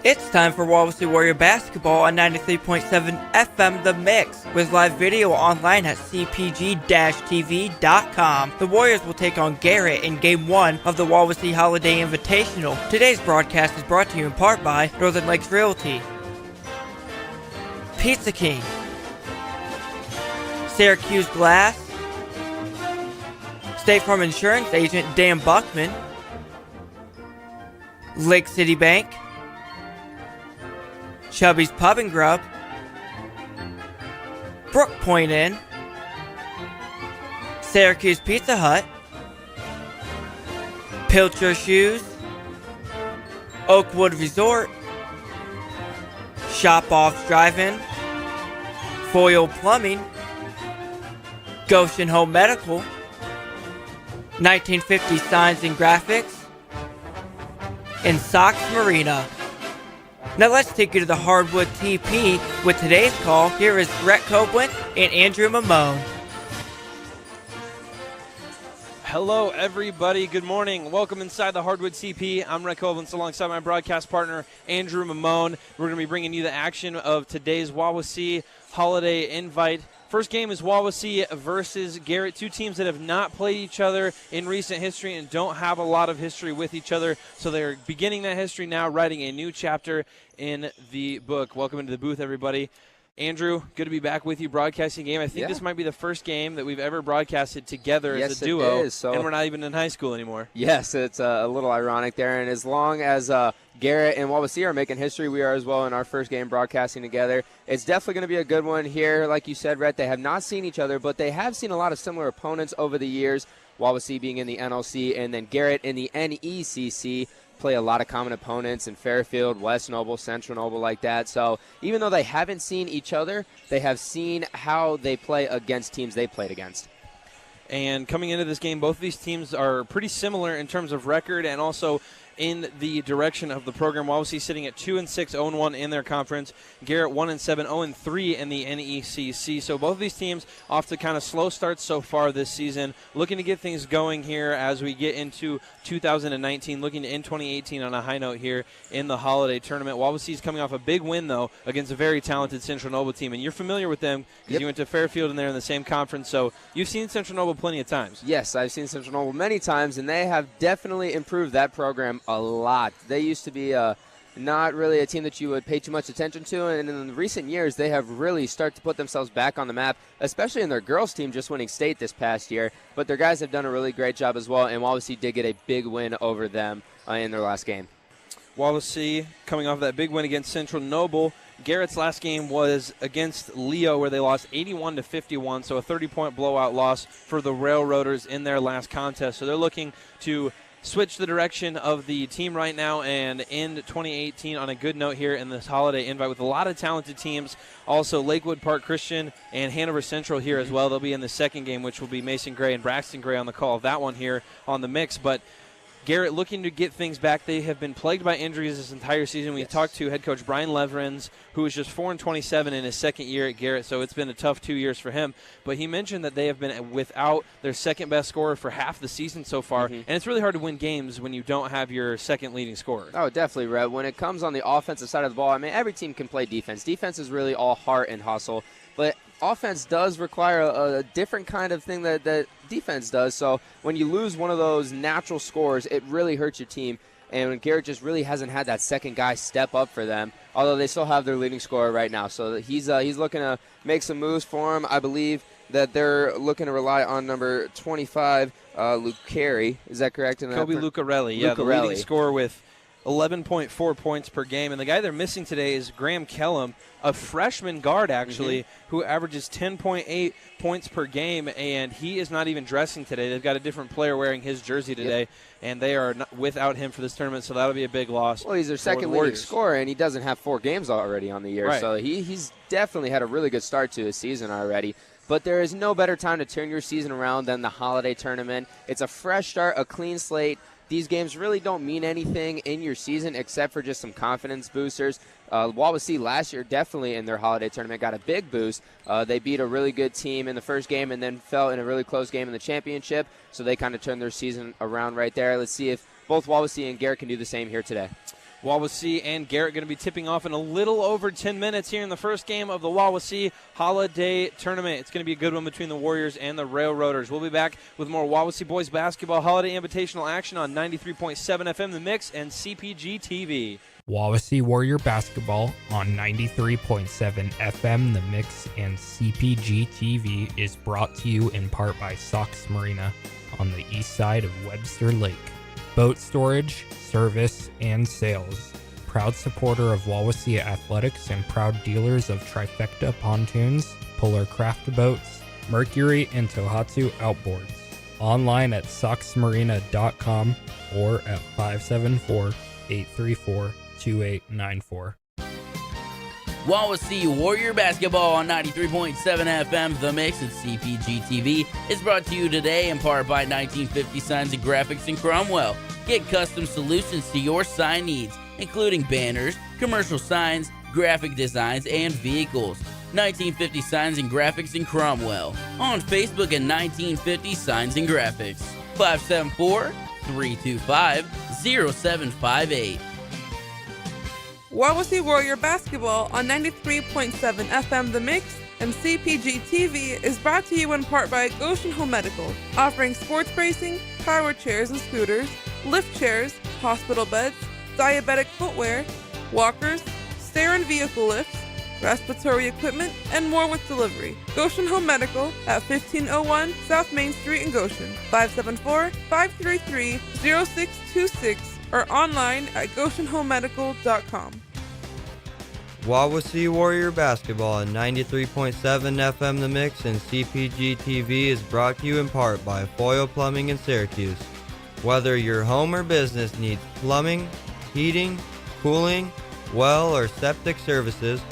It's time for Wawasee Warrior Basketball on 93.7 FM The Mix, with live video online at cpg-tv.com. The Warriors will take on Garrett in Game 1 of the Wawasee Holiday Invitational. Today's broadcast is brought to you in part by Northern Lakes Realty, Pizza King, Syracuse Glass, State Farm Insurance Agent Dan Buckman, Lake City Bank, Chubby's Pub and Grub, Brook Point Inn, Syracuse Pizza Hut, Pilcher Shoes, Oakwood Resort, Shop Offs Drive-In, Foil Plumbing, Goshen Home Medical, 1950 Signs and Graphics, and Sox Marina. Now let's take you to the Hardwood TP with today's call. Here is Rhett Copeland and Andrew Mamone. Hello, everybody. Good morning. Welcome inside the Hardwood CP. I'm Rhett Copeland alongside my broadcast partner, Andrew Mamone. We're going to be bringing you the action of today's Wawasee Holiday Invite. First game is Wawasee versus Garrett, two teams that have not played each other in recent history and don't have a lot of history with each other. So they're beginning that history now, writing a new chapter in the book. Welcome into the booth, everybody. Andrew, good to be back with you broadcasting game. I think this might be the first game that we've ever broadcasted together as a duo, it is, and we're not even in high school anymore. Yes, it's a little ironic there, and as long as Garrett and Wawasee are making history, we are as well in our first game broadcasting together. It's definitely going to be a good one here. Like you said, Rhett, they have not seen each other, but they have seen a lot of similar opponents over the years, Wawasee being in the NLC and then Garrett in the NECC. Play a lot of common opponents in Fairfield, West Noble, Central Noble, like that. So even though they haven't seen each other, they have seen how they play against teams they played against. And coming into this game, both of these teams are pretty similar in terms of record and also in the direction of the program. Wawasee sitting at 2-6, 0-1 in their conference. Garrett 1-7, 0-3 in the NECC. So both of these teams off to kind of slow starts so far this season. Looking to get things going here as we get into 2019. Looking to end 2018 on a high note here in the holiday tournament. Wawasee's coming off a big win, though, against a very talented Central Noble team. And you're familiar with them because you went to Fairfield and they're in the same conference. So you've seen Central Noble plenty of times. Yes, I've seen Central Noble many times, and they have definitely improved that program a lot. They used to be not really a team that you would pay too much attention to, and in recent years they have really started to put themselves back on the map, especially in their girls team just winning state this past year. But their guys have done a really great job as well, and Wawasee did get a big win over them in their last game. Wawasee coming off that big win against Central Noble. Garrett's last game was against Leo, where they lost 81-51, so a 30-point blowout loss for the Railroaders in their last contest. So they're looking to switch the direction of the team right now and end 2018 on a good note here in this holiday invite with a lot of talented teams. Also, Lakewood Park Christian and Hanover Central here as well. They'll be in the second game, which will be Mason Gray and Braxton Gray on the call of that one here on the mix. But Garrett looking to get things back. They have been plagued by injuries this entire season. We talked to head coach Brian Leverins, who was just 4-27 in his second year at Garrett, so it's been a tough 2 years for him. But he mentioned that they have been without their second-best scorer for half the season so far, and it's really hard to win games when you don't have your second leading scorer. Oh, definitely, Rhett. When it comes on the offensive side of the ball, I mean, every team can play defense. Defense is really all heart and hustle, but offense does require a different kind of thing that defense does. So when you lose one of those natural scores, it really hurts your team. And Garrett just really hasn't had that second guy step up for them, although they still have their leading scorer right now. So he's looking to make some moves for him. I believe that they're looking to rely on number 25, Luke Carey. Is that correct? Kobe Lucarelli, the leading scorer with 11.4 points per game. And the guy they're missing today is Graham Kellum, a freshman guard, actually, who averages 10.8 points per game, and he is not even dressing today. They've got a different player wearing his jersey today, and they are not without him for this tournament, so that'll be a big loss. Well, he's their second leading scorer, and he doesn't have 4 games already on the year, right. So he's definitely had a really good start to his season already. But there is no better time to turn your season around than the holiday tournament. It's a fresh start, a clean slate. These games really don't mean anything in your season except for just some confidence boosters. Wawasee last year definitely in their holiday tournament got a big boost. They beat a really good team in the first game and then fell in a really close game in the championship. So they kind of turned their season around right there. Let's see if both Wawasee and Garrett can do the same here today. Wawasee and Garrett going to be tipping off in a little over 10 minutes here in the first game of the Wawasee Holiday Tournament. It's going to be a good one between the Warriors and the Railroaders. We'll be back with more Wawasee Boys Basketball Holiday Invitational action on 93.7 FM The Mix and CPG TV. Wawasee Warrior Basketball on 93.7 FM The Mix and CPG TV is brought to you in part by Sox Marina on the east side of Webster Lake. Boat storage, service, and sales. Proud supporter of Wawasee Athletics and proud dealers of Trifecta Pontoons, Polar Craft Boats, Mercury, and Tohatsu Outboards. Online at soxmarina.com or at 574-834-2894. Wawasee Warrior Basketball on 93.7 FM The Mix and CPG TV is brought to you today in part by 1950 Signs and Graphics in Cromwell. Get custom solutions to your sign needs, including banners, commercial signs, graphic designs, and vehicles. 1950 Signs and Graphics in Cromwell. On Facebook at 1950 Signs and Graphics. 574-325-0758. Wawasee Warrior Basketball on 93.7 FM The Mix and CPG TV is brought to you in part by Goshen Home Medical, offering sports bracing, power chairs and scooters, lift chairs, hospital beds, diabetic footwear, walkers, stair and vehicle lifts, respiratory equipment, and more with delivery. Goshen Home Medical at 1501 South Main Street in Goshen, 574-533-0626 or online at goshenhomemedical.com. Wawasee Warrior Basketball on 93.7 FM The Mix and CPG TV is brought to you in part by Foyle Plumbing in Syracuse. Whether your home or business needs plumbing, heating, cooling, well, or septic services,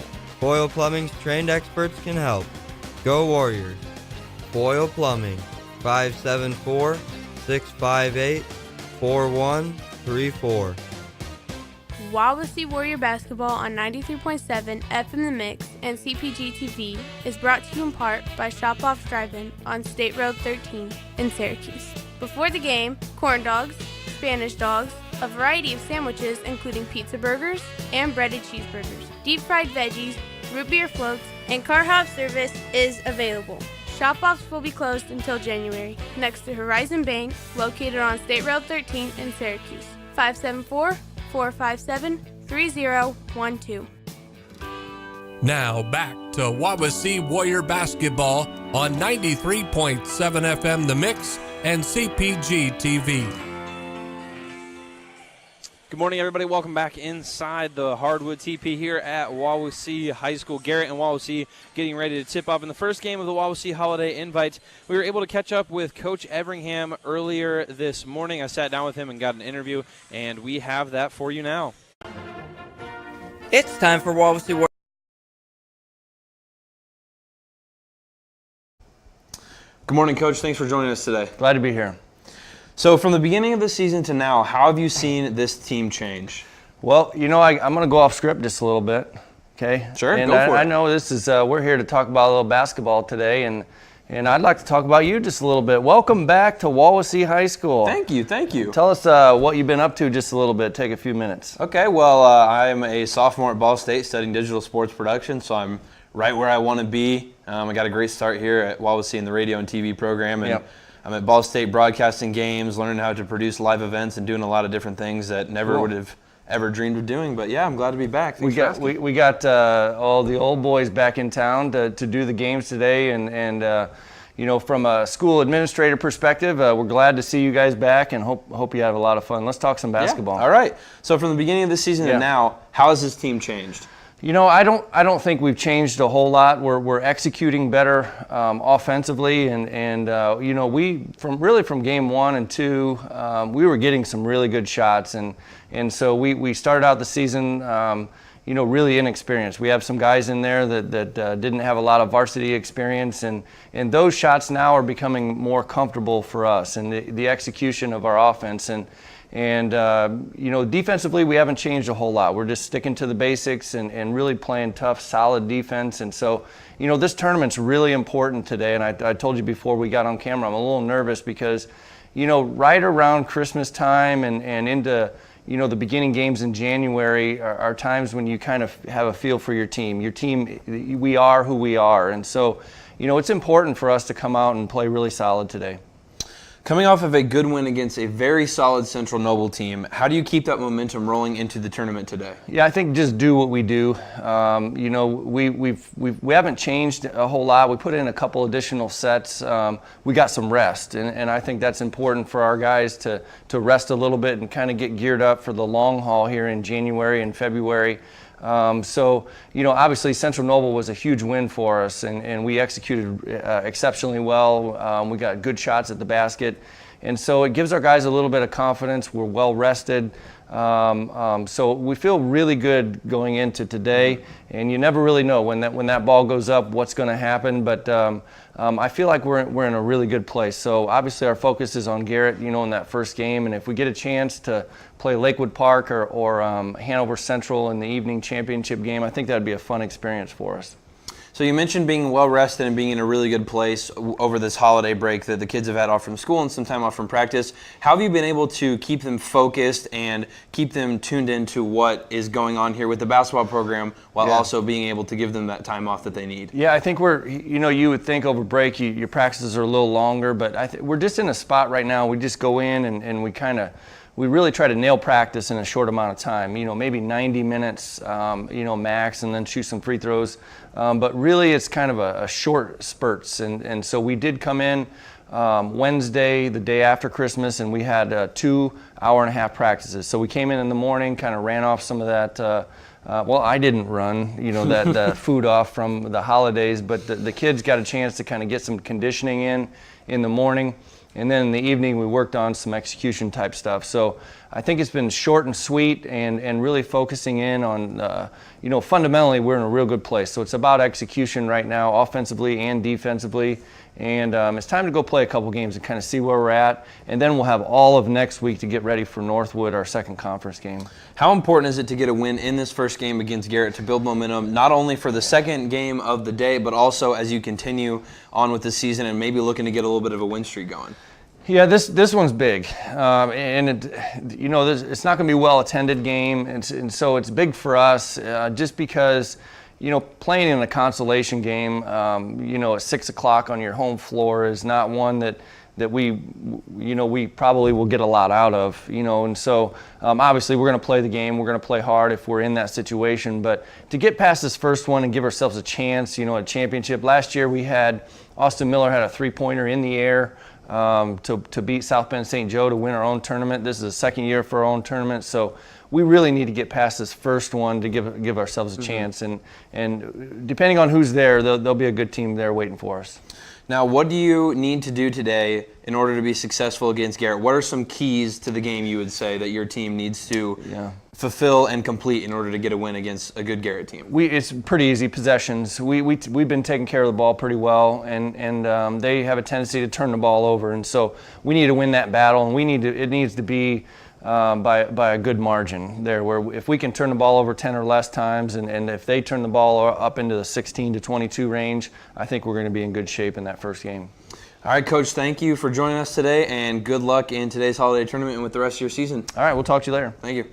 Foyle Plumbing's trained experts can help. Go Warriors! Foyle Plumbing, 574-658-4134. Wawasee Warrior Basketball on 93.7 FM The Mix and CPG TV is brought to you in part by Shop Off's Drive-In on State Road 13 in Syracuse. Before the game, corn dogs, Spanish dogs, a variety of sandwiches including pizza burgers and breaded cheeseburgers, deep fried veggies, root beer floats, and car hop service is available. Shop Offs will be closed until January, next to Horizon Bank, located on State Road 13 in Syracuse. 574-457-3012. Now back to Wawasee Warrior Basketball on 93.7 FM The Mix and CPG TV. Good morning, everybody. Welcome back inside the Hardwood TP here at Wawasee High School. Garrett and Wawasee getting ready to tip off in the first game of the Wawasee Holiday Invite. We were able to catch up with Coach Everingham earlier this morning. I sat down with him and got an interview, and we have that for you now. It's time for Wawasee Warrior. Good morning, Coach. Thanks for joining us today. Glad to be here. So from the beginning of the season to now, how have you seen this team change? Well, you know, I'm going to go off script just a little bit, okay? Sure, and go for it. I know this is, we're here to talk about a little basketball today, and I'd like to talk about you just a little bit. Welcome back to Wawasee High School. Thank you, thank you. Tell us what you've been up to just a little bit. Take a few minutes. Okay, well, I'm a sophomore at Ball State studying digital sports production, so I'm right where I want to be. I got a great start here at Wawasee in the radio and TV program, and I'm at Ball State broadcasting games, learning how to produce live events, and doing a lot of different things that never would have ever dreamed of doing. But yeah, I'm glad to be back. Thanks for asking. We got all the old boys back in town to do the games today, and you know, from a school administrator perspective, we're glad to see you guys back, and hope you have a lot of fun. Let's talk some basketball. Yeah. All right. So from the beginning of the season to now, how has this team changed? You know, I don't think we've changed a whole lot. We're executing better offensively, and you know, from game 1 and 2, we were getting some really good shots, and so we started out the season, you know, really inexperienced. We have some guys in there that didn't have a lot of varsity experience, and those shots now are becoming more comfortable for us, and the execution of our offense. And you know, defensively, we haven't changed a whole lot. We're just sticking to the basics and really playing tough, solid defense. And so, you know, this tournament's really important today. And I told you before we got on camera, I'm a little nervous because, you know, right around Christmas time and into, the beginning games in January are times when you kind of have a feel for your team. Your team, we are who we are. And so, it's important for us to come out and play really solid today. Coming off of a good win against a very solid Central Noble team, how do you keep that momentum rolling into the tournament today? Yeah, I think just do what we do. We haven't changed a whole lot. We put in a couple additional sets. We got some rest, and I think that's important for our guys to rest a little bit and kind of get geared up for the long haul here in January and February. Obviously Central Noble was a huge win for us, and we executed exceptionally well. We got good shots at the basket, and so it gives our guys a little bit of confidence. We're well rested. So we feel really good going into today, and you never really know when that ball goes up what's going to happen, but I feel like we're in a really good place. So obviously our focus is on Garrett, in that first game, and if we get a chance to play Lakewood Park or Hanover Central in the evening championship game, I think that would be a fun experience for us. So you mentioned being well rested and being in a really good place over this holiday break that the kids have had off from school and some time off from practice. How have you been able to keep them focused and keep them tuned into what is going on here with the basketball program while also being able to give them that time off that they need? Yeah, I think you would think over break your practices are a little longer, but we're just in a spot right now. We just go in and we really try to nail practice in a short amount of time, maybe 90 minutes, max, and then shoot some free throws. But really it's kind of a short spurts. And so we did come in Wednesday, the day after Christmas, and we had 2 hour-and-a-half practices. So we came in the morning, kind of ran off some of that, I didn't run, that food off from the holidays, but the kids got a chance to kind of get some conditioning in the morning. And then in the evening, we worked on some execution type stuff. So I think it's been short and sweet and really focusing in on, fundamentally, we're in a real good place. So it's about execution right now, offensively and defensively. And it's time to go play a couple games and kind of see where we're at. And then we'll have all of next week to get ready for Northwood, our second conference game. How important is it to get a win in this first game against Garrett to build momentum, not only for the second game of the day, but also as you continue on with the season and maybe looking to get a little bit of a win streak going? Yeah, this one's big, and it's not going to be a well-attended game, and so it's big for us just because, playing in a consolation game, at 6 o'clock on your home floor is not one that we probably will get a lot out of, and so obviously we're going to play the game, we're going to play hard if we're in that situation, but to get past this first one and give ourselves a chance, a championship. Last year we had Austin Miller had a three-pointer in the air to beat South Bend St. Joe to win our own tournament. This is the second year for our own tournament, so we really need to get past this first one to give ourselves a chance. And depending on who's there, there'll be a good team there waiting for us. Now, what do you need to do today in order to be successful against Garrett? What are some keys to the game you would say that your team needs to fulfill and complete in order to get a win against a good Garrett team? It's pretty easy possessions. We've been taking care of the ball pretty well, and they have a tendency to turn the ball over, and so we need to win that battle, and it needs to be by a good margin there, where if we can turn the ball over 10 or less times, and if they turn the ball up into the 16 to 22 range, I think we're going to be in good shape in that first game. All right, Coach, thank you for joining us today, and good luck in today's holiday tournament and with the rest of your season. All right, we'll talk to you later. Thank you.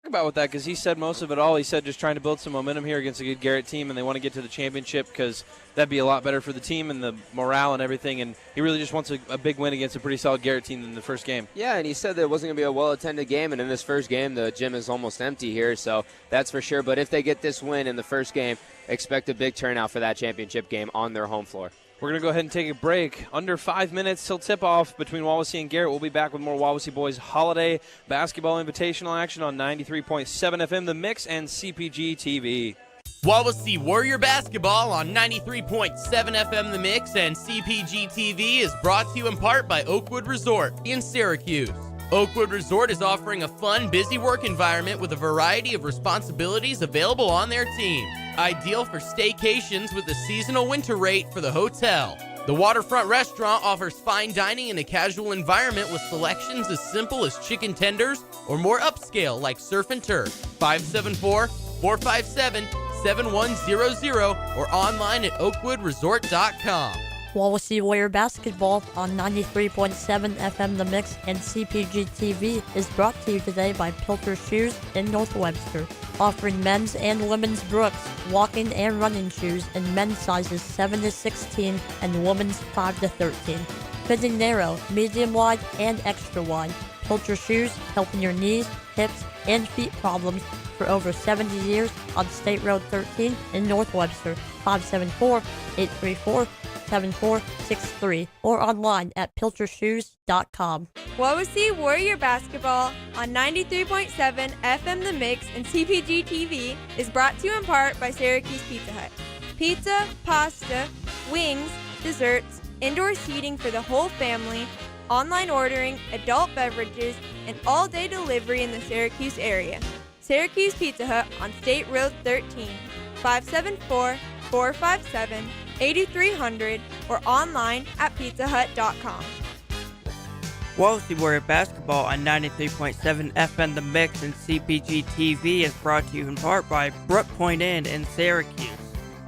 About with that, because he said most of it all. He said just trying to build some momentum here against a good Garrett team, and they want to get to the championship because that'd be a lot better for the team and the morale and everything. And he really just wants a big win against a pretty solid Garrett team in the first game. Yeah, and he said that it wasn't going to be a well-attended game, and in this first game, the gym is almost empty here, so that's for sure. But if they get this win in the first game, expect a big turnout for that championship game on their home floor. We're going to go ahead and take a break. Under 5 minutes till tip-off between Wawasee and Garrett. We'll be back with more Wawasee Boys Holiday Basketball Invitational action on 93.7 FM The Mix and CPG TV. Wawasee Warrior Basketball on 93.7 FM The Mix and CPG TV is brought to you in part by Oakwood Resort in Syracuse. Oakwood Resort is offering a fun, busy work environment with a variety of responsibilities available on their team. Ideal for staycations with a seasonal winter rate for the hotel. The Waterfront Restaurant offers fine dining in a casual environment with selections as simple as chicken tenders or more upscale like surf and turf. 574-457-7100 or online at oakwoodresort.com. Wawasee Warrior Basketball on 93.7 FM The Mix and CPG TV is brought to you today by Pilcher Shoes in North Webster, offering men's and women's Brooks, walking and running shoes in men's sizes 7 to 16 and women's 5 to 13. Fitting narrow, medium wide, and extra wide. Pilcher Shoes, helping your knees, hips, and feet problems for over 70 years on State Road 13 in North Webster, 574-834-7463, or online at pilchershoes.com. Wawasee Warrior Basketball on 93.7 FM The Mix and CPG TV is brought to you in part by Syracuse Pizza Hut. Pizza, pasta, wings, desserts, indoor seating for the whole family, online ordering, adult beverages, and all-day delivery in the Syracuse area. Syracuse Pizza Hut on State Road 13, 574-457-8300, or online at pizzahut.com. Wawasee Warrior Basketball on 93.7 FM The Mix and CPG TV is brought to you in part by Brook Point Inn in Syracuse,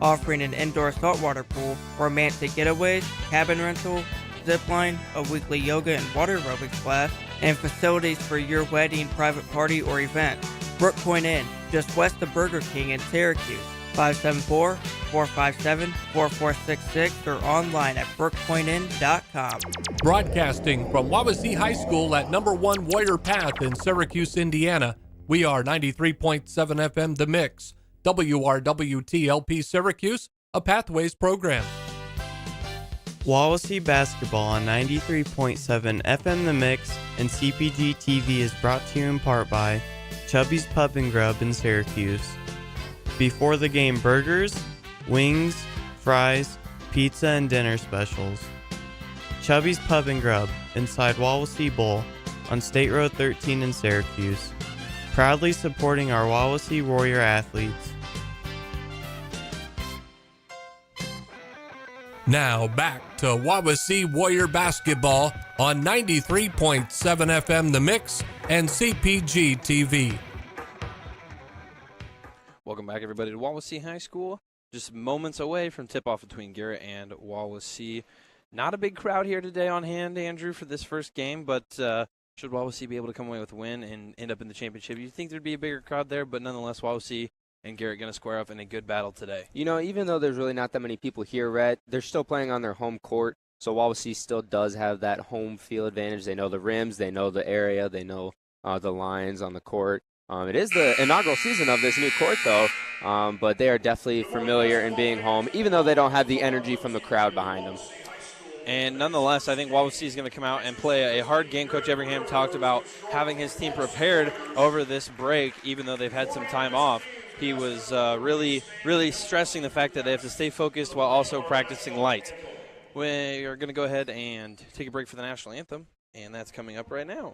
offering an indoor saltwater pool, romantic getaways, cabin rental, zipline, a weekly yoga and water aerobics class, and facilities for your wedding, private party, or event. Brook Point Inn, just west of Burger King in Syracuse, 574-457-4466, or online at brookpointinn.com. Broadcasting from Wawasee High School at number 1 Warrior Path in Syracuse, Indiana, we are 93.7 FM The Mix, WRWT-LP Syracuse, a Pathways program. Wawasee Basketball on 93.7 FM The Mix and CPG TV is brought to you in part by Chubby's Pub and Grub in Syracuse. Before the game, burgers, wings, fries, pizza, and dinner specials. Chubby's Pub and Grub inside Wawasee Bowl on State Road 13 in Syracuse. Proudly supporting our Wawasee Warrior athletes. Now back to Wawasee Warrior Basketball on 93.7 FM The Mix and CPG TV. Welcome back, everybody, to Wawasee High School. Just moments away from tip-off between Garrett and Wawasee. Not a big crowd here today on hand, Andrew, for this first game, but should Wawasee be able to come away with a win and end up in the championship, you'd think there'd be a bigger crowd there, but nonetheless, Wawasee and Garrett going to square up in a good battle today. You know, even though there's really not that many people here, Rhett, they're still playing on their home court, so Wawasee still does have that home field advantage. They know the rims, they know the area, they know the lines on the court. It is the inaugural season of this new court, though, but they are definitely familiar in being home, even though they don't have the energy from the crowd behind them. And nonetheless, I think Wawasee is going to come out and play a hard game. Coach Everingham talked about having his team prepared over this break, even though they've had some time off. He was really stressing the fact that they have to stay focused while also practicing light. We are going to go ahead and take a break for the national anthem, and that's coming up right now.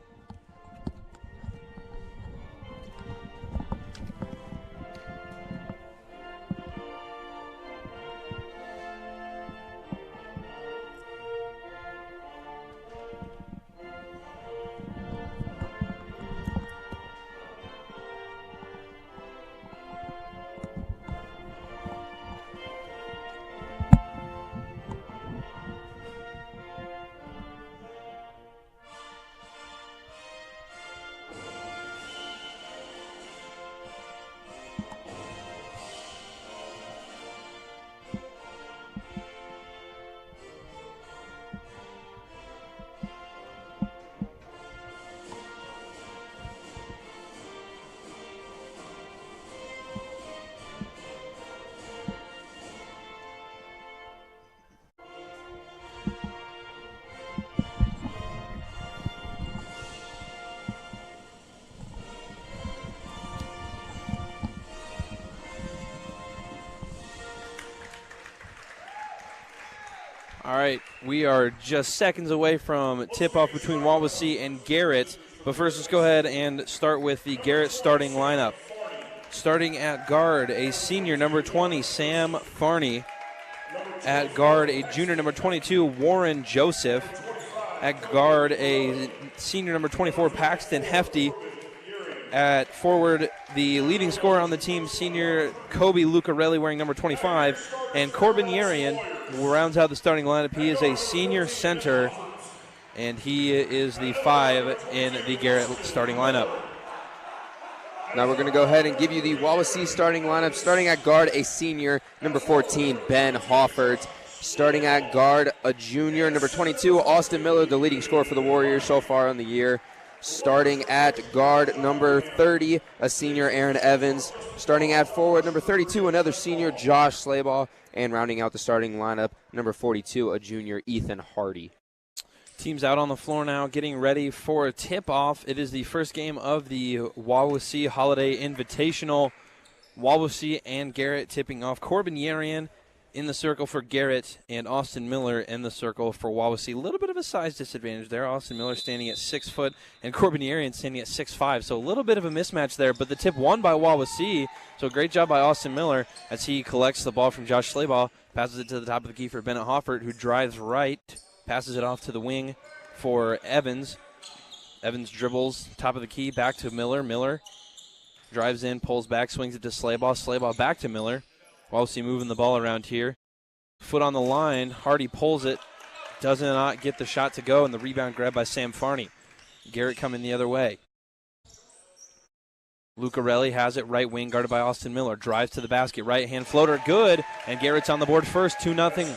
All right, we are just seconds away from tip-off between Wawasee and Garrett. But first, let's go ahead and start with the Garrett starting lineup. Starting at guard, a senior, number 20, Sam Farney. At guard, a junior, number 22, Warren Joseph. At guard, a senior, number 24, Paxton Hefty. At forward, the leading scorer on the team, senior Kobe Lucarelli, wearing number 25. And Corbin Yarian rounds out the starting lineup. He is a senior center, and he is the 5 in the Garrett starting lineup. Now we're going to go ahead and give you the Wawasee starting lineup. Starting at guard, a senior, number 14, Ben Hoffert. Starting at guard, a junior, number 22, Austin Miller, the leading scorer for the Warriors so far in the year. Starting at guard, number 30, a senior, Aaron Evans. Starting at forward, number 32, another senior, Josh Slabaugh. And rounding out the starting lineup, number 42, a junior, Ethan Hardy. Teams out on the floor now getting ready for a tip-off. It is the first game of the Wawasee Holiday Invitational. Wawasee and Garrett tipping off. Corbin Yarian in the circle for Garrett and Austin Miller in the circle for Wawasee. A little bit of a size disadvantage there. Austin Miller standing at 6 foot and Corbin Yarian standing at 6'5", so a little bit of a mismatch there, but the tip won by Wawasee, so great job by Austin Miller as he collects the ball from Josh Slabaugh, passes it to the top of the key for Bennett Hoffert, who drives right, passes it off to the wing for Evans. Evans dribbles top of the key back to Miller. Miller drives in, pulls back, swings it to Slabaugh. Slabaugh back to Miller. Wawasee moving the ball around here. Foot on the line. Hardy pulls it. Does not get the shot to go, and the rebound grabbed by Sam Farney. Garrett coming the other way. Lucarelli has it right wing, guarded by Austin Miller. Drives to the basket. Right hand floater. Good. And Garrett's on the board first. 2-0.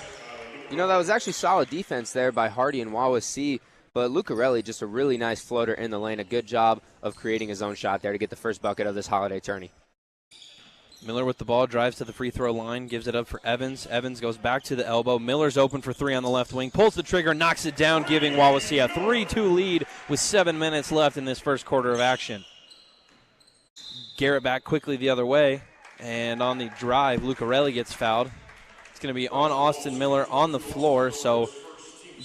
You know, that was actually solid defense there by Hardy and Wawasee, but Lucarelli just a really nice floater in the lane. A good job of creating his own shot there to get the first bucket of this holiday tourney. Miller with the ball, drives to the free throw line, gives it up for Evans. Evans goes back to the elbow. Miller's open for 3 on the left wing, pulls the trigger, knocks it down, giving Wawasee a 3-2 lead with 7 minutes left in this first quarter of action. Garrett back quickly the other way, and on the drive, Lucarelli gets fouled. It's going to be on Austin Miller on the floor, so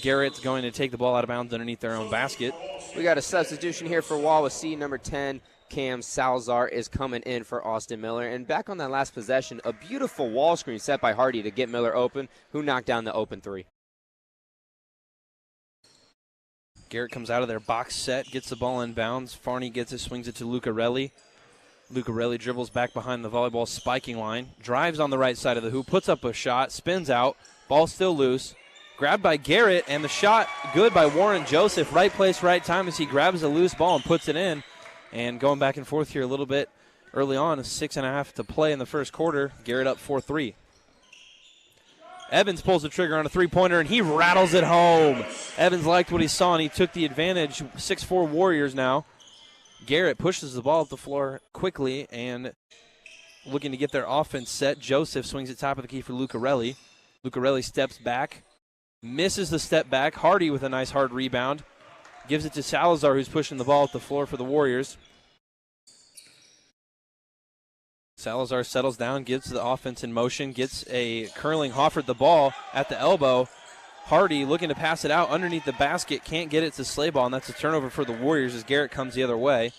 Garrett's going to take the ball out of bounds underneath their own basket. We got a substitution here for Wawasee. Number 10, Cam Salazar, is coming in for Austin Miller. And back on that last possession, a beautiful wall screen set by Hardy to get Miller open, who knocked down the open 3. Garrett comes out of their box set, gets the ball in bounds. Farney gets it, swings it to Lucarelli. Lucarelli dribbles back behind the volleyball spiking line, drives on the right side of the hoop, puts up a shot, spins out, ball still loose. Grabbed by Garrett, and the shot good by Warren Joseph. Right place, right time as he grabs a loose ball and puts it in. And going back and forth here a little bit early on, 6.5 to play in the first quarter. Garrett up 4-3. Evans pulls the trigger on a three-pointer, and he rattles it home. Evans liked what he saw, and he took the advantage. 6'4 Warriors now. Garrett pushes the ball up the floor quickly and looking to get their offense set. Joseph swings it top of the key for Lucarelli. Lucarelli steps back, misses the step back. Hardy with a nice hard rebound. Gives it to Salazar, who's pushing the ball up the floor for the Warriors. Salazar settles down, gives the offense in motion, gets a curling Hoffert the ball at the elbow. Hardy looking to pass it out underneath the basket, can't get it to Slabaugh, and that's a turnover for the Warriors as Garrett comes the other way.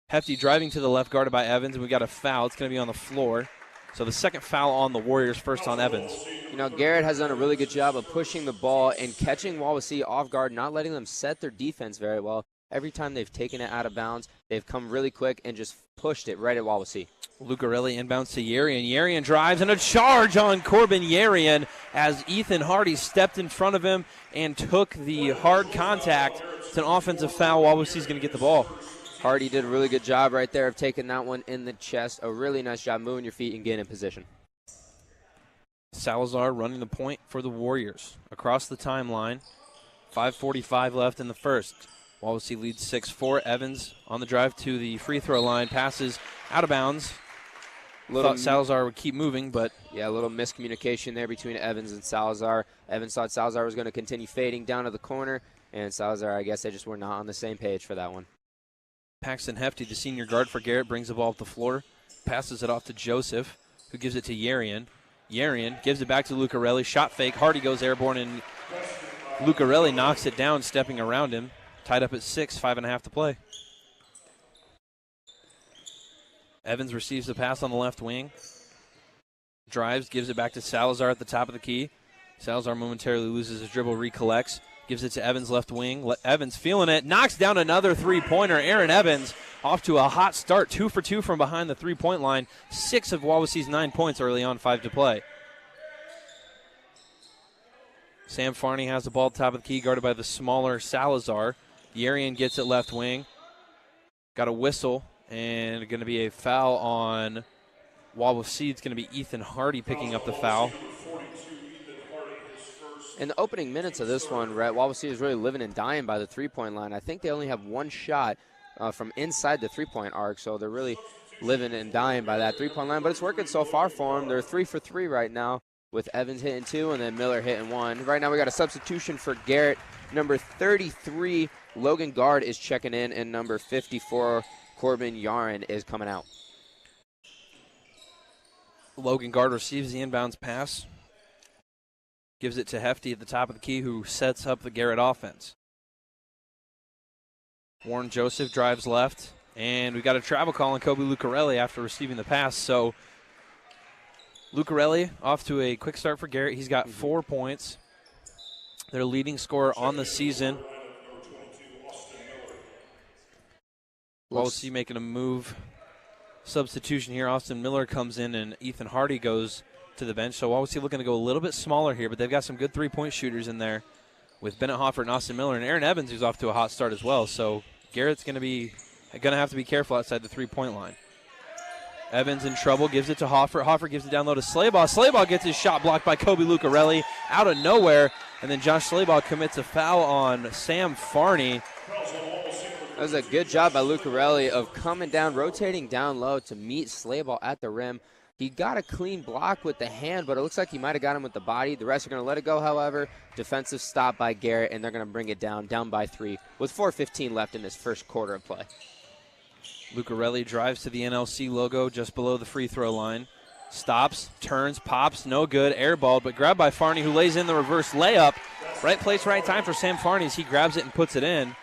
Hefty driving to the left, guarded by Evans, and we got a foul. It's going to be on the floor. So the second foul on the Warriors, first on Evans. You know, Garrett has done a really good job of pushing the ball and catching Wawasee off guard, not letting them set their defense very well. Every time they've taken it out of bounds, they've come really quick and just pushed it right at Wawasee. Lucarelli inbounds to Yarian. Yarian drives, and a charge on Corbin Yarian as Ethan Hardy stepped in front of him and took the hard contact. It's an offensive foul. Wawasee's going to get the ball. Hardy did a really good job right there of taking that one in the chest. A really nice job moving your feet and getting in position. Salazar running the point for the Warriors. Across the timeline, 5:45 left in the first. Wawasee leads 6-4. Evans on the drive to the free throw line. Passes out of bounds. Thought Salazar would keep moving, but... Yeah, a little miscommunication there between Evans and Salazar. Evans thought Salazar was going to continue fading down to the corner, and Salazar, I guess they just were not on the same page for that one. Paxton Hefty, the senior guard for Garrett, brings the ball up the floor. Passes it off to Joseph, who gives it to Yarian. Yarian gives it back to Lucarelli. Shot fake. Hardy goes airborne, and Lucarelli knocks it down, stepping around him. Tied up at 6, 5.5 to play. Evans receives the pass on the left wing. Drives, gives it back to Salazar at the top of the key. Salazar momentarily loses his dribble, recollects. Gives it to Evans left wing. Evans feeling it. Knocks down another three-pointer. Aaron Evans off to a hot start. 2 for 2 from behind the three-point line. 6 of Wawasee's 9 points early on, 5 to play. Sam Farney has the ball at the top of the key, guarded by the smaller Salazar. Yarian gets it left wing. Got a whistle, and going to be a foul on Wawasee. It's going to be Ethan Hardy picking up the foul. In the opening minutes of this one, Rhett, Wawasee is really living and dying by the three-point line. I think they only have one shot from inside the three-point arc, so they're really living and dying by that three-point line. But it's working so far for them. They're 3 for 3 right now, with Evans hitting 2 and then Miller hitting 1. Right now we got a substitution for Garrett. Number 33, Logan Guard, is checking in, and number 54, Corbin Yarin, is coming out. Logan Guard receives the inbounds pass. Gives it to Hefty at the top of the key, who sets up the Garrett offense. Warren Joseph drives left, and we got a travel call on Kobe Lucarelli after receiving the pass. So Lucarelli off to a quick start for Garrett. He's got 4 points. Their leading scorer on the season. Wawasee making a move. Substitution here. Austin Miller comes in, and Ethan Hardy goes to the bench. So Wawasee looking to go a little bit smaller here, but they've got some good three-point shooters in there with Bennett Hoffert and Austin Miller, and Aaron Evans, who's off to a hot start as well. So Garrett's going to have to be careful outside the three-point line. Evans in trouble, gives it to Hoffert. Hoffert gives it down low to Slaybaugh. Slaybaugh gets his shot blocked by Kobe Lucarelli out of nowhere, and then Josh Slaybaugh commits a foul on Sam Farney. That was a good job by Lucarelli of coming down, rotating down low to meet Slaybaugh at the rim. He got a clean block with the hand, but it looks like he might have got him with the body. The rest are going to let it go, however. Defensive stop by Garrett, and they're going to bring it down by 3 with 4:15 left in this first quarter of play. Lucarelli drives to the NLC logo just below the free throw line. Stops, turns, pops, no good, airballed, but grabbed by Farney, who lays in the reverse layup. Right place, right time for Sam Farney as he grabs it and puts it in.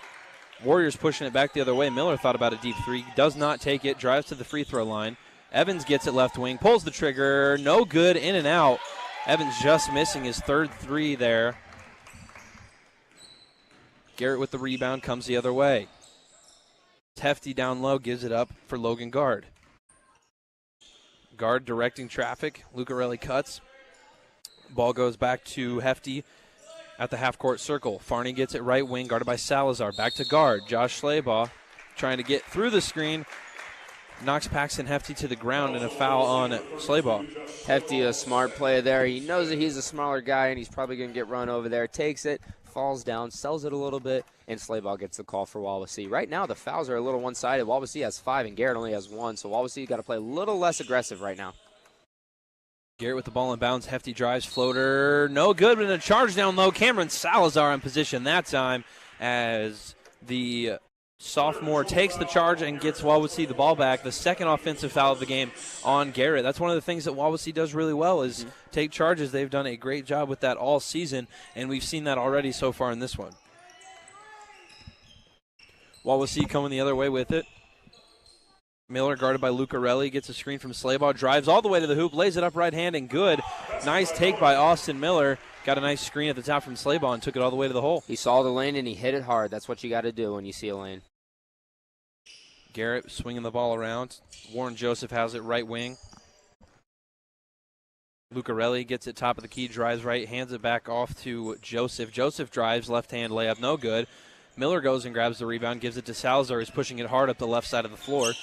Warriors pushing it back the other way. Miller thought about a deep three, does not take it, drives to the free throw line. Evans gets it left wing, pulls the trigger, no good, in and out. Evans just missing his third three there. Garrett with the rebound, comes the other way. Hefty down low, gives it up for Logan Guard. Guard directing traffic. Lucarelli cuts. Ball goes back to Hefty at the half-court circle. Farney gets it right wing, guarded by Salazar. Back to Guard. Josh Slaybaugh trying to get through the screen. Knocks Paxton Hefty to the ground, and a foul on Slaybaugh. Hefty, a smart play there. He knows that he's a smaller guy, and he's probably going to get run over there. Takes it, falls down, sells it a little bit, and Slaybaugh gets the call for Wawasee. Right now, the fouls are a little one-sided. Wawasee has 5, and Garrett only has 1, so Wawasee got to play a little less aggressive right now. Garrett with the ball in bounds. Hefty drives, floater, no good, but in a charge down low. Cameron Salazar in position that time as the sophomore takes the charge and gets Wawasee the ball back. The second offensive foul of the game on Garrett. That's one of the things that Wawasee does really well is take charges. They've done a great job with that all season, and we've seen that already so far in this one. Wawasee coming the other way with it. Miller guarded by Lucarelli, gets a screen from Slaybaugh, drives all the way to the hoop, lays it up right hand and good. Nice take by Austin Miller. Got a nice screen at the top from Slaybaugh and took it all the way to the hole. He saw the lane and he hit it hard. That's what you got to do when you see a lane. Garrett swinging the ball around. Warren Joseph has it right wing. Lucarelli gets it top of the key, drives right, hands it back off to Joseph. Joseph drives, left hand layup, no good. Miller goes and grabs the rebound, gives it to Salazar, who's pushing it hard up the left side of the floor.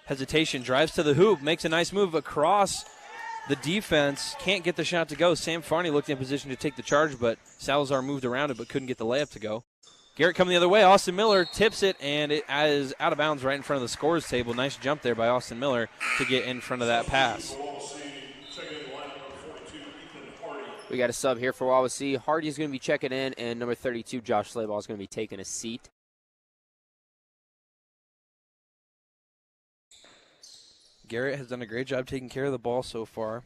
Hesitation, drives to the hoop, makes a nice move across the defense. Can't get the shot to go. Sam Farney looked in position to take the charge, but Salazar moved around it but couldn't get the layup to go. Garrett coming the other way. Austin Miller tips it, and it is out of bounds right in front of the scorer's table. Nice jump there by Austin Miller to get in front of that pass. We got a sub here for Wawasee. Hardy's going to be checking in, and number 32, Josh Slaybaugh, is going to be taking a seat. Garrett has done a great job taking care of the ball so far.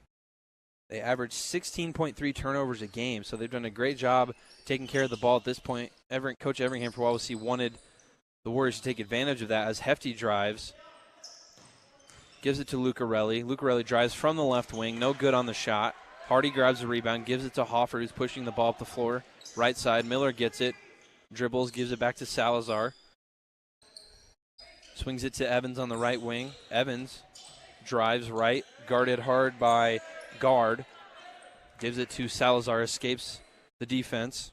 They average 16.3 turnovers a game, so they've done a great job taking care of the ball at this point. Coach Everingham for Wawasee wanted the Warriors to take advantage of that as Hefty drives. Gives it to Lucarelli. Lucarelli drives from the left wing, no good on the shot. Hardy grabs the rebound, gives it to Hoffert, who's pushing the ball up the floor. Right side, Miller gets it, dribbles, gives it back to Salazar. Swings it to Evans on the right wing. Evans drives right, guarded hard by Guard. Gives it to Salazar, escapes the defense.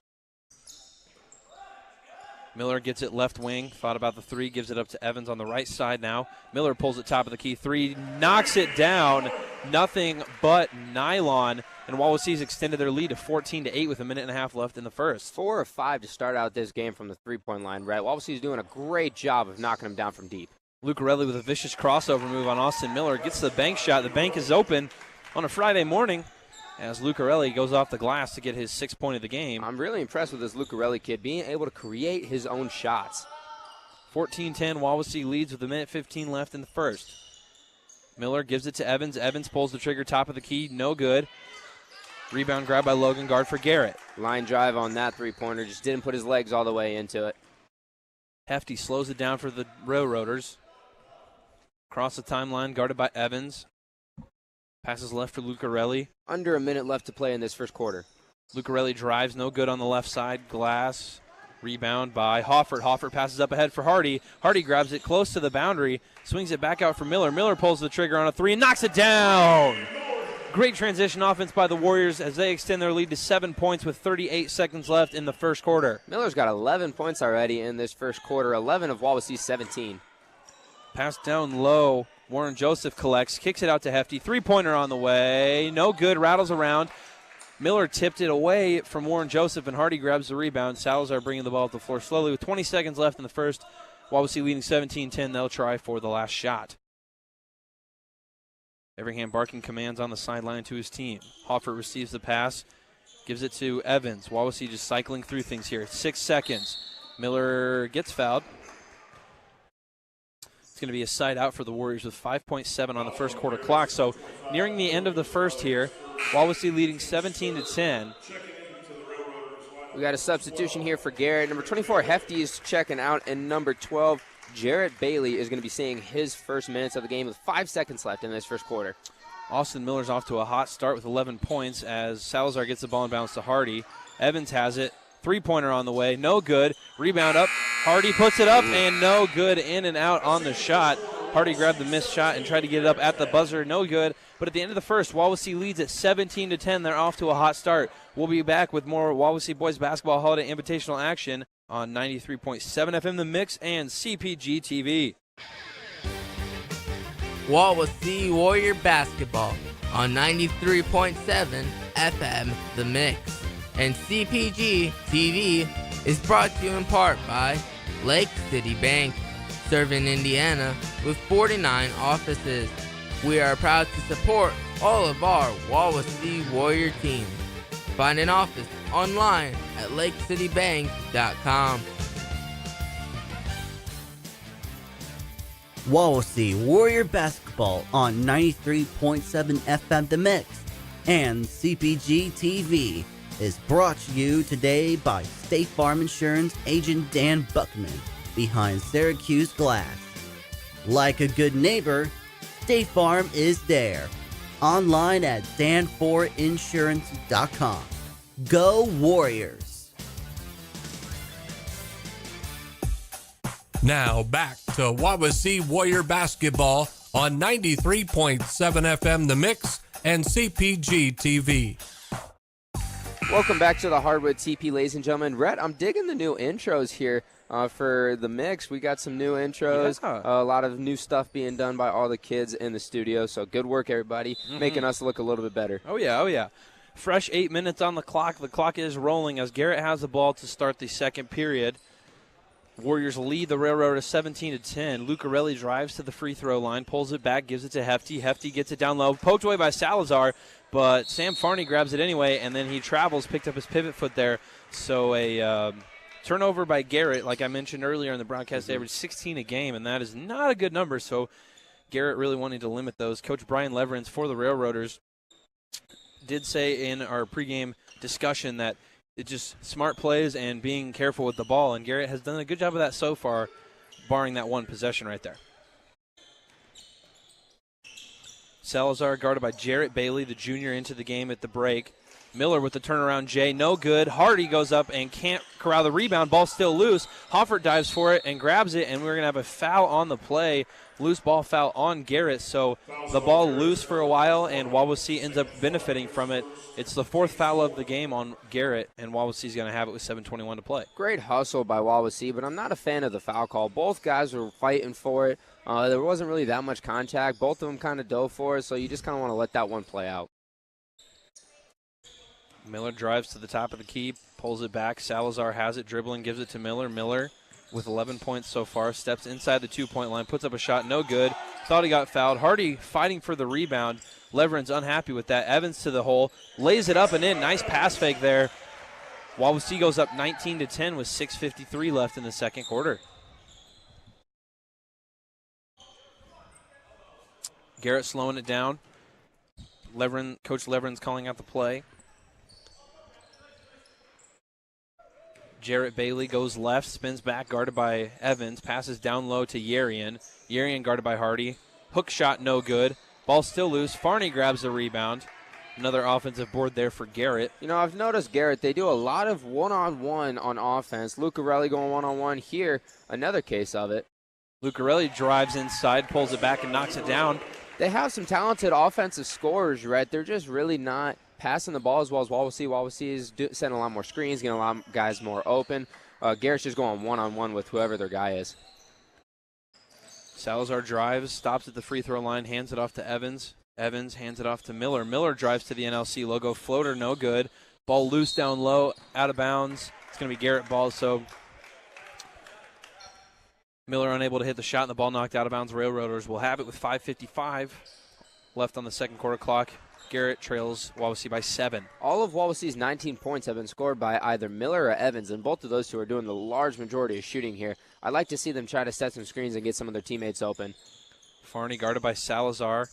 Miller gets it left wing, thought about the three, gives it up to Evans on the right side now. Miller pulls it top of the key three, knocks it down, nothing but nylon. And Wawasee's extended their lead to 14-8 with a minute and a half left in the first. 4 of 5 to start out this game from the three-point line, Rhett. Wawasee's doing a great job of knocking them down from deep. Lucarelli with a vicious crossover move on Austin Miller, gets the bank shot. The bank is open on a Friday morning as Lucarelli goes off the glass to get his 6th point of the game. I'm really impressed with this Lucarelli kid being able to create his own shots. 14-10, Wawasee leads with a minute 15 left in the first. Miller gives it to Evans. Evans pulls the trigger top of the key, no good. Rebound grab by Logan, guard for Garrett. Line drive on that three-pointer, just didn't put his legs all the way into it. Hefty slows it down for the Railroaders. Across the timeline, guarded by Evans. Passes left for Lucarelli. Under a minute left to play in this first quarter. Lucarelli drives, no good on the left side. Glass, rebound by Hoffert. Hoffert passes up ahead for Hardy. Hardy grabs it close to the boundary, swings it back out for Miller. Miller pulls the trigger on a three and knocks it down. Great transition offense by the Warriors as they extend their lead to 7 points with 38 seconds left in the first quarter. Miller's got 11 points already in this first quarter, 11 of Wawasee's 17. Pass down low. Warren Joseph collects, kicks it out to Hefty. Three-pointer on the way. No good, rattles around. Miller tipped it away from Warren Joseph, and Hardy grabs the rebound. Salazar bringing the ball to the floor slowly with 20 seconds left in the first. Wawasee leading 17-10. They'll try for the last shot. Everingham barking commands on the sideline to his team. Hoffert receives the pass, gives it to Evans. Wawasee just cycling through things here. 6 seconds. Miller gets fouled. It's going to be a side out for the Warriors with 5.7 on the first quarter clock. So nearing the end of the first here, Wawasee leading 17-10. We got a substitution here for Garrett. Number 24, Hefty is checking out, and number 12, Jarrett Bailey is going to be seeing his first minutes of the game with 5 seconds left in this first quarter. Austin Miller's off to a hot start with 11 points as Salazar gets the ball and bounce to Hardy. Evans has it. Three-pointer on the way. No good. Rebound up. Hardy puts it up, and no good. In and out on the shot. Hardy grabbed the missed shot and tried to get it up at the buzzer. No good. But at the end of the first, Wawasee leads at 17-10. They're off to a hot start. We'll be back with more Wawasee Boys Basketball Holiday Invitational action on 93.7 FM The Mix and CPG TV. Wawasee Warrior Basketball on 93.7 FM The Mix. And CPG TV is brought to you in part by Lake City Bank, serving Indiana with 49 offices. We are proud to support all of our Wawasee Warrior teams. Find an office online at lakecitybank.com. Wawasee Warrior Basketball on 93.7 FM The Mix and CPG TV is brought to you today by State Farm Insurance agent Dan Buckman behind Syracuse Glass. Like a good neighbor, State Farm is there. Online at dan4insurance.com. Go Warriors! Now back to Wawasee Warrior Basketball on 93.7 FM The Mix and CPG TV. Welcome back to the Hardwood TP, ladies and gentlemen. Rhett, I'm digging the new intros here for the mix. We got some new intros, a lot of new stuff being done by all the kids in the studio. So good work, everybody, making us look a little bit better. Oh, yeah. Fresh 8 minutes on the clock. The clock is rolling as Garrett has the ball to start the second period. Warriors lead the Railroaders 17-10. Lucarelli drives to the free throw line, pulls it back, gives it to Hefty. Hefty gets it down low, poked away by Salazar, but Sam Farney grabs it anyway, and then he travels, picked up his pivot foot there. So a turnover by Garrett, like I mentioned earlier in the broadcast, they averaged 16 a game, and that is not a good number. So Garrett really wanting to limit those. Coach Brian Leverance for the Railroaders did say in our pregame discussion that it's just smart plays and being careful with the ball, and Garrett has done a good job of that so far, barring that one possession right there. Salazar guarded by Jarrett Bailey, the junior, into the game at the break. Miller with the turnaround J, no good. Hardy goes up and can't corral the rebound. Ball still loose. Hoffert dives for it and grabs it, and we're going to have a foul on the play. Loose ball foul on Garrett, so the ball loose for a while, and Wawasee ends up benefiting from it. It's the fourth foul of the game on Garrett, and Wawasee's going to have it with 7:21 to play. Great hustle by Wawasee, but I'm not a fan of the foul call. Both guys were fighting for it. There wasn't really that much contact. Both of them kind of dove for it, so you just kind of want to let that one play out. Miller drives to the top of the key, pulls it back. Salazar has it, dribbling, gives it to Miller. Miller with 11 points so far, steps inside the 2-point line, puts up a shot, no good. Thought he got fouled. Hardy fighting for the rebound. Leveren's unhappy with that. Evans to the hole, lays it up and in. Nice pass fake there. Wawasee goes up 19-10 with 6:53 left in the second quarter. Garrett slowing it down. Coach Leveren's calling out the play. Jarrett Bailey goes left, spins back, guarded by Evans, passes down low to Yarian. Yarian guarded by Hardy. Hook shot, no good. Ball still loose. Farney grabs the rebound. Another offensive board there for Garrett. You know, I've noticed Garrett, they do a lot of one-on-one on offense. Lucarelli going one-on-one here. Another case of it. Lucarelli drives inside, pulls it back, and knocks it down. They have some talented offensive scorers, right? They're just really not passing the ball as well as Wawasee. Wawasee is setting a lot more screens, getting a lot of guys more open. Garrett's just going one-on-one with whoever their guy is. Salazar drives, stops at the free throw line, hands it off to Evans. Evans hands it off to Miller. Miller drives to the NLC logo. Floater, no good. Ball loose down low, out of bounds. It's going to be Garrett ball, so Miller unable to hit the shot, and the ball knocked out of bounds. Railroaders will have it with 5:55 left on the second quarter clock. Garrett trails Wawasee by 7. All of Wawasee's 19 points have been scored by either Miller or Evans, and both of those two are doing the large majority of shooting here. I'd like to see them try to set some screens and get some of their teammates open. Farney guarded by Salazar.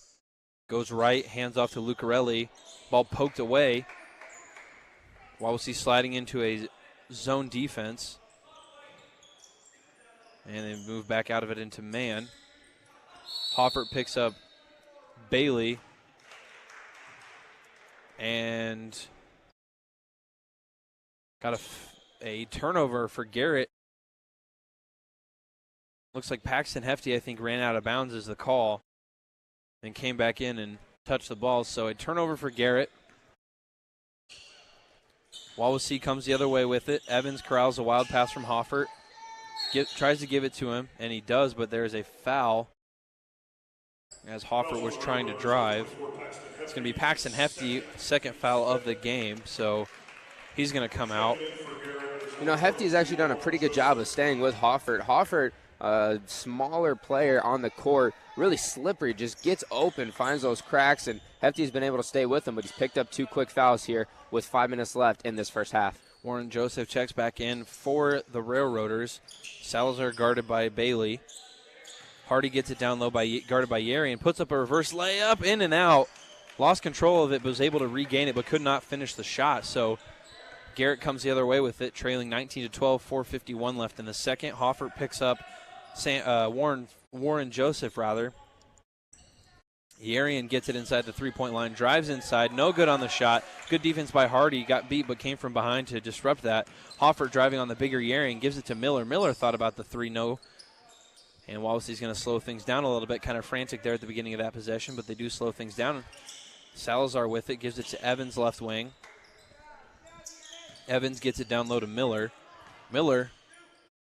Goes right, hands off to Lucarelli. Ball poked away. Wawasee sliding into a zone defense. And they move back out of it into man. Hoffert picks up Bailey. And got a turnover for Garrett. Looks like Paxton Hefty, I think, ran out of bounds as the call. And came back in and touched the ball. So a turnover for Garrett. Wawasee comes the other way with it. Evans corrals a wild pass from Hoffert. Tries to give it to him, and he does, but there is a foul as Hoffert was trying to drive. It's going to be Paxton Hefty, second foul of the game, so he's going to come out. You know, Hefty's actually done a pretty good job of staying with Hoffert. Hoffert, a smaller player on the court, really slippery, just gets open, finds those cracks, and Hefty's been able to stay with him, but he's picked up 2 quick fouls here with 5 minutes left in this first half. Warren Joseph checks back in for the Railroaders. Salazar guarded by Bailey. Hardy gets it down low, guarded by Yeri, and puts up a reverse layup, in and out. Lost control of it, but was able to regain it, but could not finish the shot. So Garrett comes the other way with it, trailing 19-12, 4:51 left in the second. Hoffert picks up Warren Joseph, rather. Yarian gets it inside the three-point line, drives inside, no good on the shot. Good defense by Hardy, got beat but came from behind to disrupt that. Hoffert driving on the bigger Yarian, gives it to Miller. Miller thought about the three, no. And Wawasee's going to slow things down a little bit, kind of frantic there at the beginning of that possession, but they do slow things down. Salazar with it, gives it to Evans, left wing. Evans gets it down low to Miller. Miller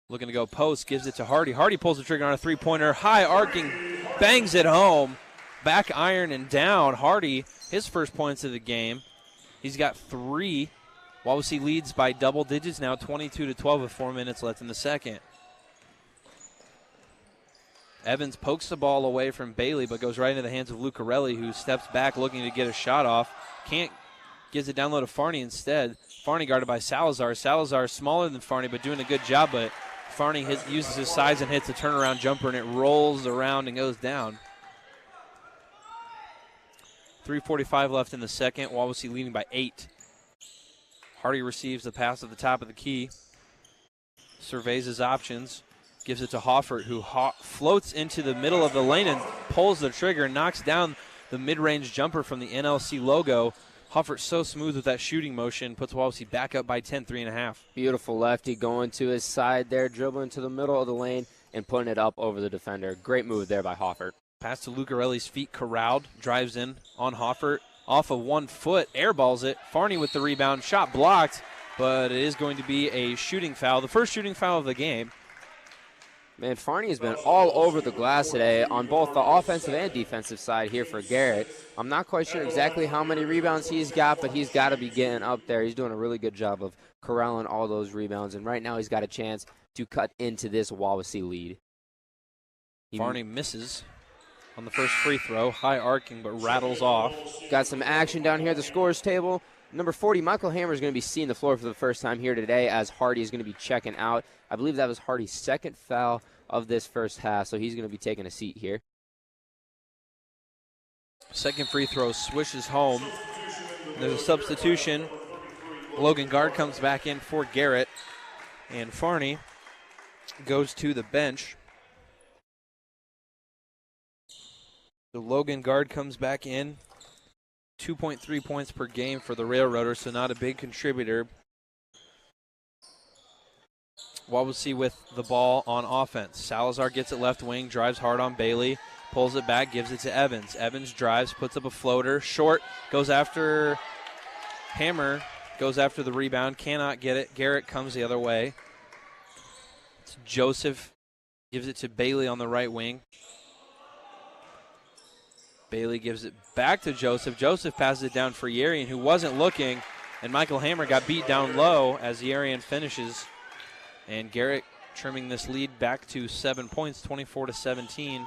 looking to go post, gives it to Hardy. Hardy pulls the trigger on a three-pointer, high arcing, bangs it home. Back iron and down. Hardy, his first points of the game. He's got 3. Wawasee leads by double digits now, 22-12 with 4 minutes left in the second. Evans pokes the ball away from Bailey, but goes right into the hands of Lucarelli, who steps back looking to get a shot off. Can't, gives it down low to Farney instead. Farney guarded by Salazar. Salazar smaller than Farney, but doing a good job, but Farney uses his size and hits a turnaround jumper, and it rolls around and goes down. 3:45 left in the second. Wawasee leading by 8. Hardy receives the pass at the top of the key. Surveys his options. Gives it to Hoffert, who floats into the middle of the lane and pulls the trigger, knocks down the mid-range jumper from the NLC logo. Hoffert so smooth with that shooting motion, puts Wawasee back up by 10, 3.5. Beautiful lefty going to his side there, dribbling to the middle of the lane and putting it up over the defender. Great move there by Hoffert. Pass to Lucarelli's feet, corralled, drives in on Hoffert, off of 1 foot, airballs it. Farney with the rebound, shot blocked, but it is going to be a shooting foul, the first shooting foul of the game. Man, Farney has been all over the glass today on both the offensive and defensive side here for Garrett. I'm not quite sure exactly how many rebounds he's got, but he's got to be getting up there. He's doing a really good job of corralling all those rebounds, and right now he's got a chance to cut into this Wawasee lead. Farney misses on the first free throw, high arcing but rattles off. Got some action down here at the scores table. Number 40, Michael Hammer is going to be seeing the floor for the first time here today as Hardy is going to be checking out. I believe that was Hardy's second foul of this first half, so he's going to be taking a seat here. Second free throw swishes home. There's a substitution. Logan Guard comes back in for Garrett, and Farney goes to the bench. So Logan Guard comes back in. 2.3 points per game for the Railroaders, so not a big contributor. Wawasee with the ball on offense. Salazar gets it left wing, drives hard on Bailey, pulls it back, gives it to Evans. Evans drives, puts up a floater, short, goes after Hammer, goes after the rebound, cannot get it. Garrett comes the other way. It's Joseph gives it to Bailey on the right wing. Bailey gives it back to Joseph. Joseph passes it down for Yarian, who wasn't looking, and Michael Hammer got beat down low as Yarian finishes. And Garrett trimming this lead back to 7 points, 24-17,